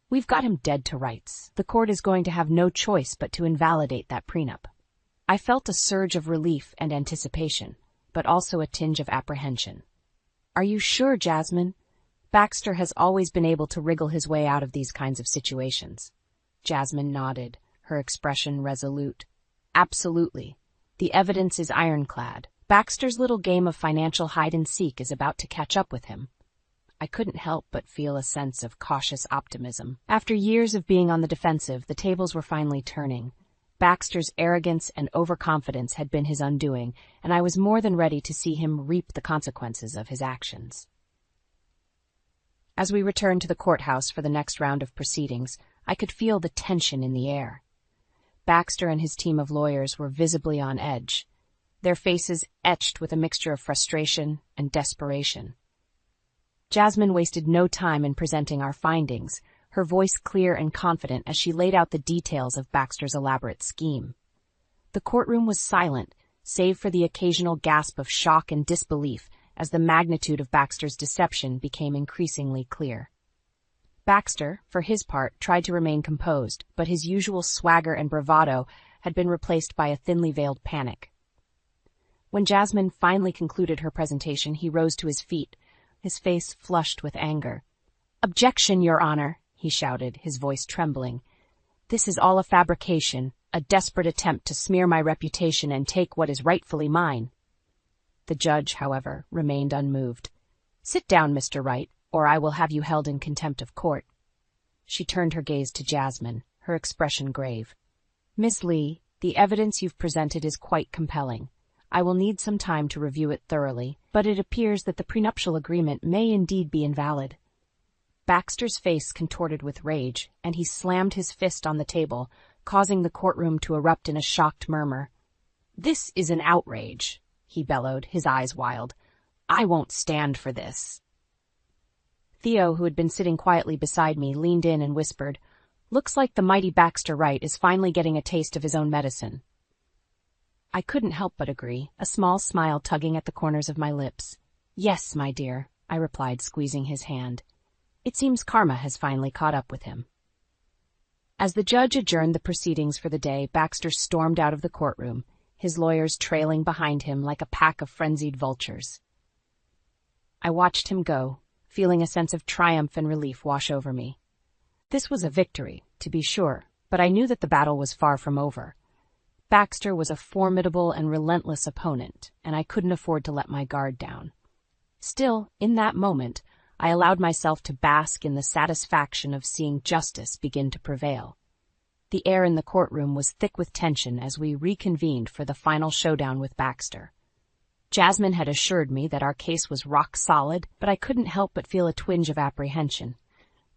"We've got him dead to rights. The court is going to have no choice but to invalidate that prenup." I felt a surge of relief and anticipation, but also a tinge of apprehension. "Are you sure, Jasmine? Baxter has always been able to wriggle his way out of these kinds of situations." Jasmine nodded, her expression resolute. "Absolutely. The evidence is ironclad. Baxter's little game of financial hide-and-seek is about to catch up with him." I couldn't help but feel a sense of cautious optimism. After years of being on the defensive, the tables were finally turning. Baxter's arrogance and overconfidence had been his undoing, and I was more than ready to see him reap the consequences of his actions. As we returned to the courthouse for the next round of proceedings, I could feel the tension in the air. Baxter and his team of lawyers were visibly on edge, their faces etched with a mixture of frustration and desperation. Jasmine wasted no time in presenting our findings, her voice clear and confident as she laid out the details of Baxter's elaborate scheme. The courtroom was silent, save for the occasional gasp of shock and disbelief as the magnitude of Baxter's deception became increasingly clear. Baxter, for his part, tried to remain composed, but his usual swagger and bravado had been replaced by a thinly veiled panic. When Jasmine finally concluded her presentation, he rose to his feet, his face flushed with anger. "Objection, Your Honor," he shouted, his voice trembling. "This is all a fabrication, a desperate attempt to smear my reputation and take what is rightfully mine." The judge, however, remained unmoved. "Sit down, Mr. Wright, or I will have you held in contempt of court." She turned her gaze to Jasmine, her expression grave. "Miss Lee, the evidence you've presented is quite compelling. I will need some time to review it thoroughly, but it appears that the prenuptial agreement may indeed be invalid." Baxter's face contorted with rage, and he slammed his fist on the table, causing the courtroom to erupt in a shocked murmur. "This is an outrage," he bellowed, his eyes wild. "I won't stand for this." Theo, who had been sitting quietly beside me, leaned in and whispered, "Looks like the mighty Baxter Wright is finally getting a taste of his own medicine." I couldn't help but agree, a small smile tugging at the corners of my lips. "Yes, my dear," I replied, squeezing his hand. "It seems karma has finally caught up with him." As the judge adjourned the proceedings for the day, Baxter stormed out of the courtroom, his lawyers trailing behind him like a pack of frenzied vultures. I watched him go, feeling a sense of triumph and relief wash over me. This was a victory, to be sure, but I knew that the battle was far from over. Baxter was a formidable and relentless opponent, and I couldn't afford to let my guard down. Still, in that moment, I allowed myself to bask in the satisfaction of seeing justice begin to prevail. The air in the courtroom was thick with tension as we reconvened for the final showdown with Baxter. Jasmine had assured me that our case was rock solid, but I couldn't help but feel a twinge of apprehension.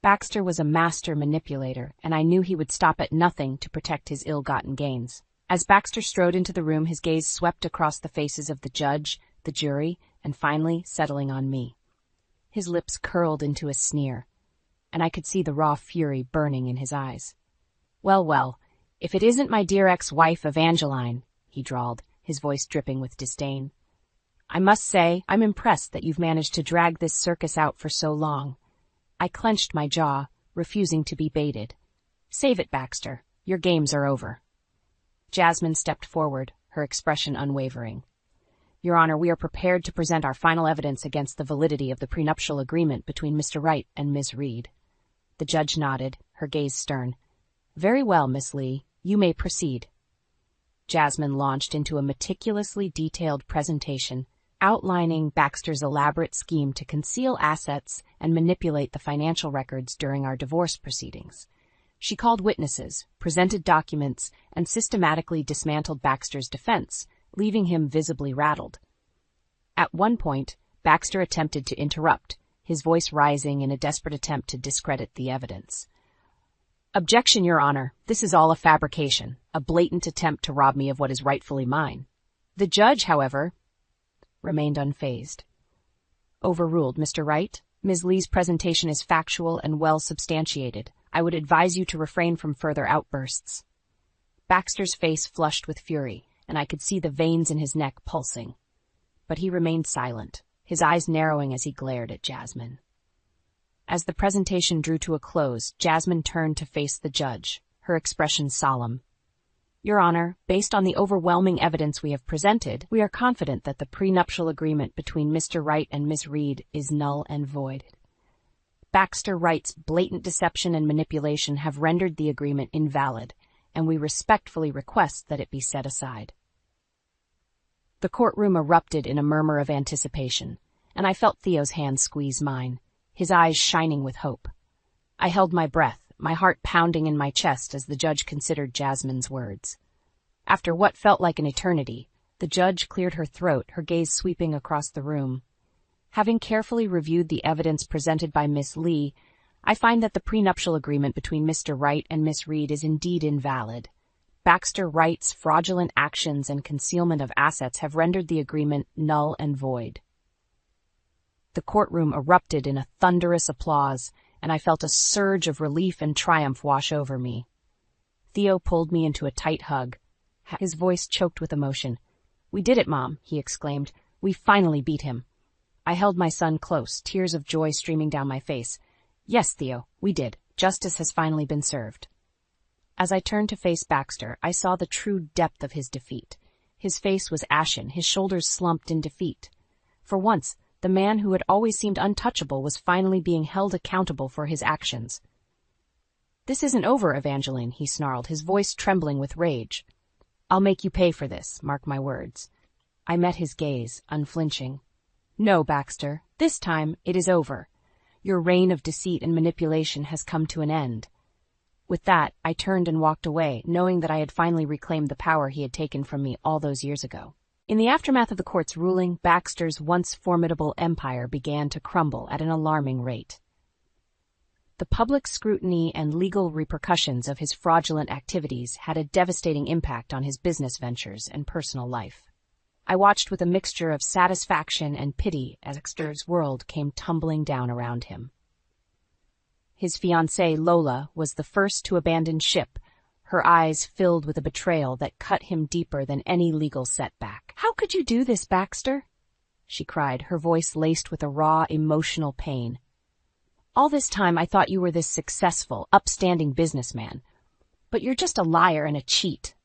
Baxter was a master manipulator, and I knew he would stop at nothing to protect his ill-gotten gains. As Baxter strode into the room, his gaze swept across the faces of the judge, the jury, and finally settling on me. His lips curled into a sneer, and I could see the raw fury burning in his eyes. "Well, well, if it isn't my dear ex-wife Evangeline," he drawled, his voice dripping with disdain. "I must say I'm impressed that you've managed to drag this circus out for so long." I clenched my jaw, refusing to be baited. "Save it, Baxter. Your games are over." Jasmine stepped forward, her expression unwavering. "Your Honor, we are prepared to present our final evidence against the validity of the prenuptial agreement between Mr. Wright and Miss Reed." The judge nodded, her gaze stern. "Very well, Miss Lee. You may proceed." Jasmine launched into a meticulously detailed presentation, outlining Baxter's elaborate scheme to conceal assets and manipulate the financial records during our divorce proceedings. She called witnesses, presented documents, and systematically dismantled Baxter's defense, leaving him visibly rattled. At one point, Baxter attempted to interrupt, his voice rising in a desperate attempt to discredit the evidence. "Objection, Your Honor. This is all a fabrication, a blatant attempt to rob me of what is rightfully mine." The judge, however, remained unfazed. "Overruled, Mr. Wright. Ms. Lee's presentation is factual and well substantiated. I would advise you to refrain from further outbursts." Baxter's face flushed with fury, and I could see the veins in his neck pulsing. But he remained silent, his eyes narrowing as he glared at Jasmine. As the presentation drew to a close, Jasmine turned to face the judge, her expression solemn. "Your Honor, based on the overwhelming evidence we have presented, we are confident that the prenuptial agreement between Mr. Wright and Miss Reed is null and void. Baxter Wright's blatant deception and manipulation have rendered the agreement invalid, and we respectfully request that it be set aside." The courtroom erupted in a murmur of anticipation, and I felt Theo's hand squeeze mine, his eyes shining with hope. I held my breath, my heart pounding in my chest as the judge considered Jasmine's words. After what felt like an eternity, the judge cleared her throat, her gaze sweeping across the room. "Having carefully reviewed the evidence presented by Miss Lee, I find that the prenuptial agreement between Mr. Wright and Miss Reed is indeed invalid. Baxter Wright's fraudulent actions and concealment of assets have rendered the agreement null and void." The courtroom erupted in a thunderous applause, and I felt a surge of relief and triumph wash over me. Theo pulled me into a tight hug. His voice choked with emotion. "We did it, Mom," he exclaimed. "We finally beat him." I held my son close, tears of joy streaming down my face. "Yes, Theo, we did. Justice has finally been served." As I turned to face Baxter, I saw the true depth of his defeat. His face was ashen, his shoulders slumped in defeat. For once, the man who had always seemed untouchable was finally being held accountable for his actions. "This isn't over, Evangeline," he snarled, his voice trembling with rage. "I'll make you pay for this, mark my words." I met his gaze, unflinching. "No, Baxter, this time it is over. Your reign of deceit and manipulation has come to an end." With that, I turned and walked away, knowing that I had finally reclaimed the power he had taken from me all those years ago. In the aftermath of the court's ruling, Baxter's once formidable empire began to crumble at an alarming rate. The public scrutiny and legal repercussions of his fraudulent activities had a devastating impact on his business ventures and personal life. I watched with a mixture of satisfaction and pity as Baxter's world came tumbling down around him. His fiancée, Lola, was the first to abandon ship, her eyes filled with a betrayal that cut him deeper than any legal setback. "How could you do this, Baxter?" she cried, her voice laced with a raw, emotional pain. "All this time I thought you were this successful, upstanding businessman, but you're just a liar and a cheat."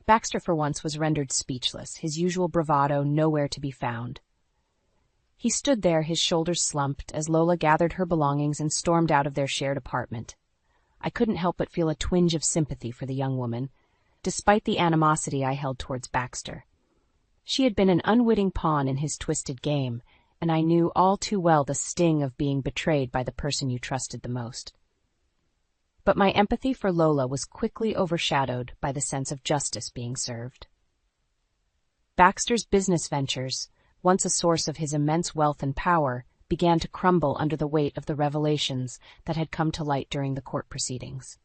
Baxter for once was rendered speechless, his usual bravado nowhere to be found. He stood there, his shoulders slumped, as Lola gathered her belongings and stormed out of their shared apartment. I couldn't help but feel a twinge of sympathy for the young woman, despite the animosity I held towards Baxter. She had been an unwitting pawn in his twisted game, and I knew all too well the sting of being betrayed by the person you trusted the most. But my empathy for Lola was quickly overshadowed by the sense of justice being served. Baxter's business ventures, once a source of his immense wealth and power, began to crumble under the weight of the revelations that had come to light during the court proceedings.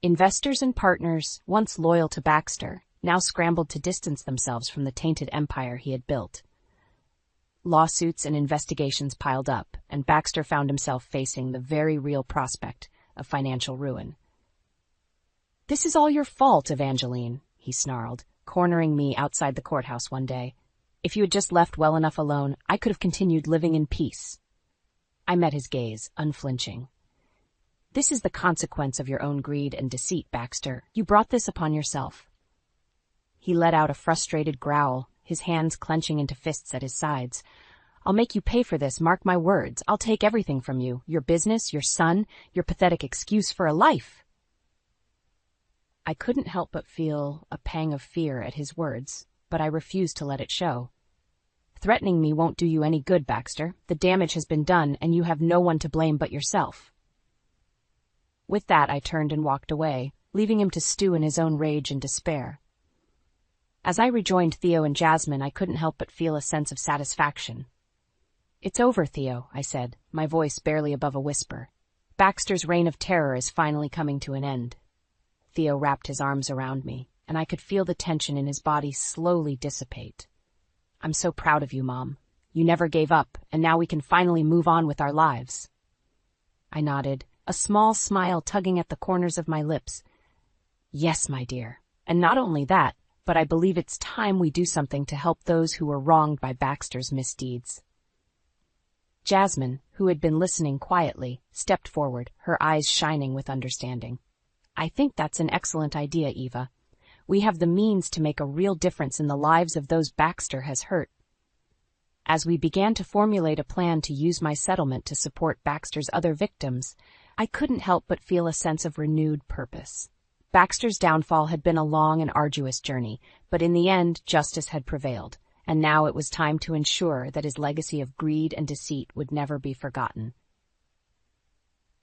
Investors and partners, once loyal to Baxter, now scrambled to distance themselves from the tainted empire he had built. Lawsuits and investigations piled up, and Baxter found himself facing the very real prospect of financial ruin. "This is all your fault, Evangeline," he snarled, cornering me outside the courthouse one day. "If you had just left well enough alone, I could have continued living in peace." I met his gaze, unflinching. "This is the consequence of your own greed and deceit, Baxter. You brought this upon yourself." He let out a frustrated growl, his hands clenching into fists at his sides. "I'll make you pay for this, mark my words. I'll take everything from you, your business, your son, your pathetic excuse for a life." I couldn't help but feel a pang of fear at his words, but I refused to let it show. "Threatening me won't do you any good, Baxter. The damage has been done, and you have no one to blame but yourself." With that, I turned and walked away, leaving him to stew in his own rage and despair. As I rejoined Theo and Jasmine, I couldn't help but feel a sense of satisfaction. "It's over, Theo," I said, my voice barely above a whisper. "Baxter's reign of terror is finally coming to an end." Theo wrapped his arms around me, and I could feel the tension in his body slowly dissipate. "I'm so proud of you, Mom. You never gave up, and now we can finally move on with our lives." I nodded, a small smile tugging at the corners of my lips. "Yes, my dear. And not only that, but I believe it's time we do something to help those who were wronged by Baxter's misdeeds." Jasmine, who had been listening quietly, stepped forward, her eyes shining with understanding. "I think that's an excellent idea, Eva. We have the means to make a real difference in the lives of those Baxter has hurt." As we began to formulate a plan to use my settlement to support Baxter's other victims, I couldn't help but feel a sense of renewed purpose. Baxter's downfall had been a long and arduous journey, but in the end, justice had prevailed, and now it was time to ensure that his legacy of greed and deceit would never be forgotten.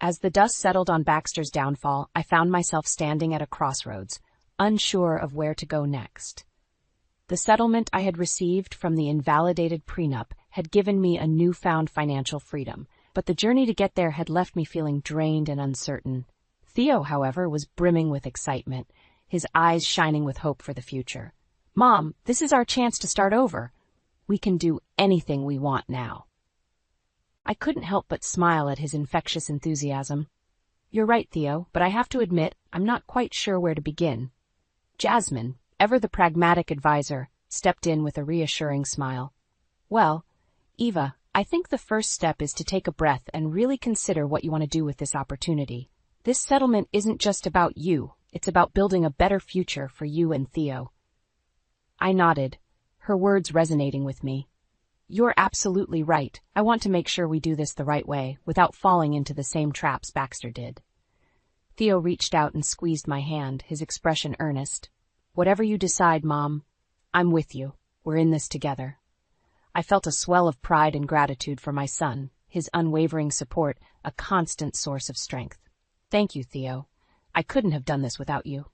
As the dust settled on Baxter's downfall, I found myself standing at a crossroads, unsure of where to go next. The settlement I had received from the invalidated prenup had given me a newfound financial freedom, but the journey to get there had left me feeling drained and uncertain. Theo, however, was brimming with excitement, his eyes shining with hope for the future. "Mom, this is our chance to start over. We can do anything we want now." I couldn't help but smile at his infectious enthusiasm. You're right, Theo, but I have to admit, I'm not quite sure where to begin. Jasmine, ever the pragmatic advisor, stepped in with a reassuring smile. Well, Eva, I think the first step is to take a breath and really consider what you want to do with this opportunity. This settlement isn't just about you, it's about building a better future for you and Theo. I nodded, her words resonating with me. You're absolutely right. I want to make sure we do this the right way, without falling into the same traps Baxter did. Theo reached out and squeezed my hand, his expression earnest. Whatever you decide, Mom, I'm with you. We're in this together. I felt a swell of pride and gratitude for my son, his unwavering support, a constant source of strength. Thank you, Theo. I couldn't have done this without you.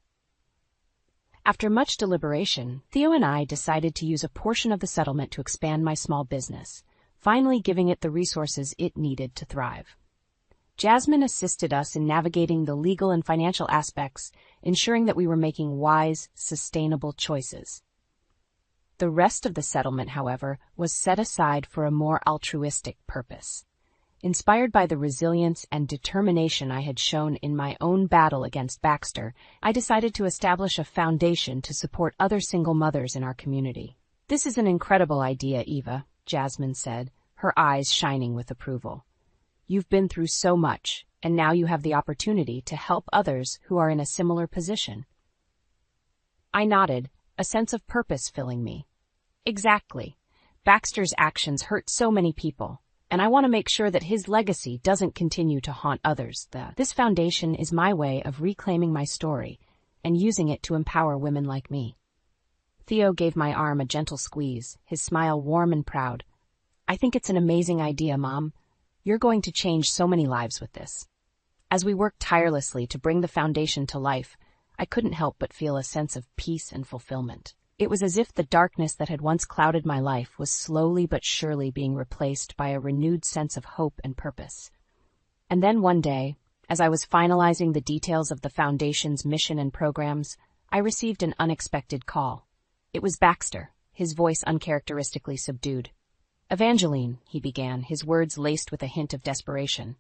After much deliberation, Theo and I decided to use a portion of the settlement to expand my small business, finally giving it the resources it needed to thrive. Jasmine assisted us in navigating the legal and financial aspects, ensuring that we were making wise, sustainable choices. The rest of the settlement, however, was set aside for a more altruistic purpose. Inspired by the resilience and determination I had shown in my own battle against Baxter, I decided to establish a foundation to support other single mothers in our community. This is an incredible idea, Eva, Jasmine said, her eyes shining with approval. You've been through so much, and now you have the opportunity to help others who are in a similar position. I nodded, a sense of purpose filling me. Exactly. Baxter's actions hurt so many people, and I want to make sure that his legacy doesn't continue to haunt others. This foundation is my way of reclaiming my story and using it to empower women like me. Theo gave my arm a gentle squeeze, his smile warm and proud. I think it's an amazing idea, Mom. You're going to change so many lives with this. As we worked tirelessly to bring the foundation to life, I couldn't help but feel a sense of peace and fulfillment. It was as if the darkness that had once clouded my life was slowly but surely being replaced by a renewed sense of hope and purpose. And then one day, as I was finalizing the details of the Foundation's mission and programs, I received an unexpected call. It was Baxter, his voice uncharacteristically subdued. Evangeline, he began, his words laced with a hint of desperation.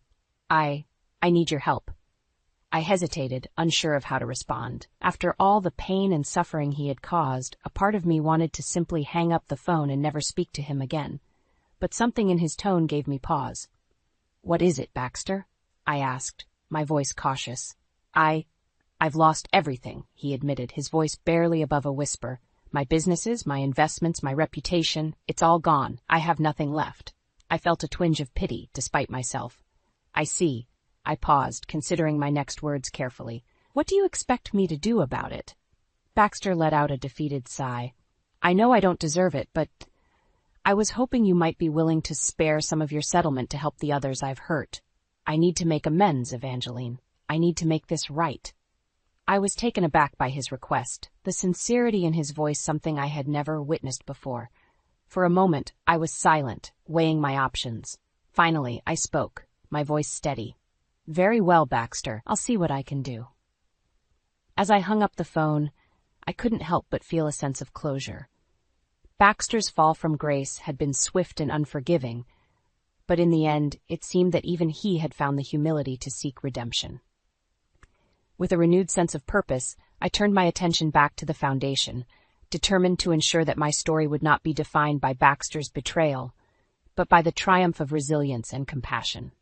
I need your help. I hesitated, unsure of how to respond. After all the pain and suffering he had caused, a part of me wanted to simply hang up the phone and never speak to him again. But something in his tone gave me pause. What is it, Baxter? I asked, my voice cautious. I've lost everything, he admitted, his voice barely above a whisper. My businesses, my investments, my reputation, it's all gone. I have nothing left. I felt a twinge of pity, despite myself. I see. I paused, considering my next words carefully. What do you expect me to do about it? Baxter let out a defeated sigh. I know I don't deserve it, but I was hoping you might be willing to spare some of your settlement to help the others I've hurt. I need to make amends, Evangeline. I need to make this right. I was taken aback by his request, the sincerity in his voice something I had never witnessed before. For a moment, I was silent, weighing my options. Finally, I spoke, my voice steady. Very well, Baxter. I'll see what I can do. As I hung up the phone, I couldn't help but feel a sense of closure. Baxter's fall from grace had been swift and unforgiving, but in the end, it seemed that even he had found the humility to seek redemption. With a renewed sense of purpose, I turned my attention back to the Foundation, determined to ensure that my story would not be defined by Baxter's betrayal, but by the triumph of resilience and compassion.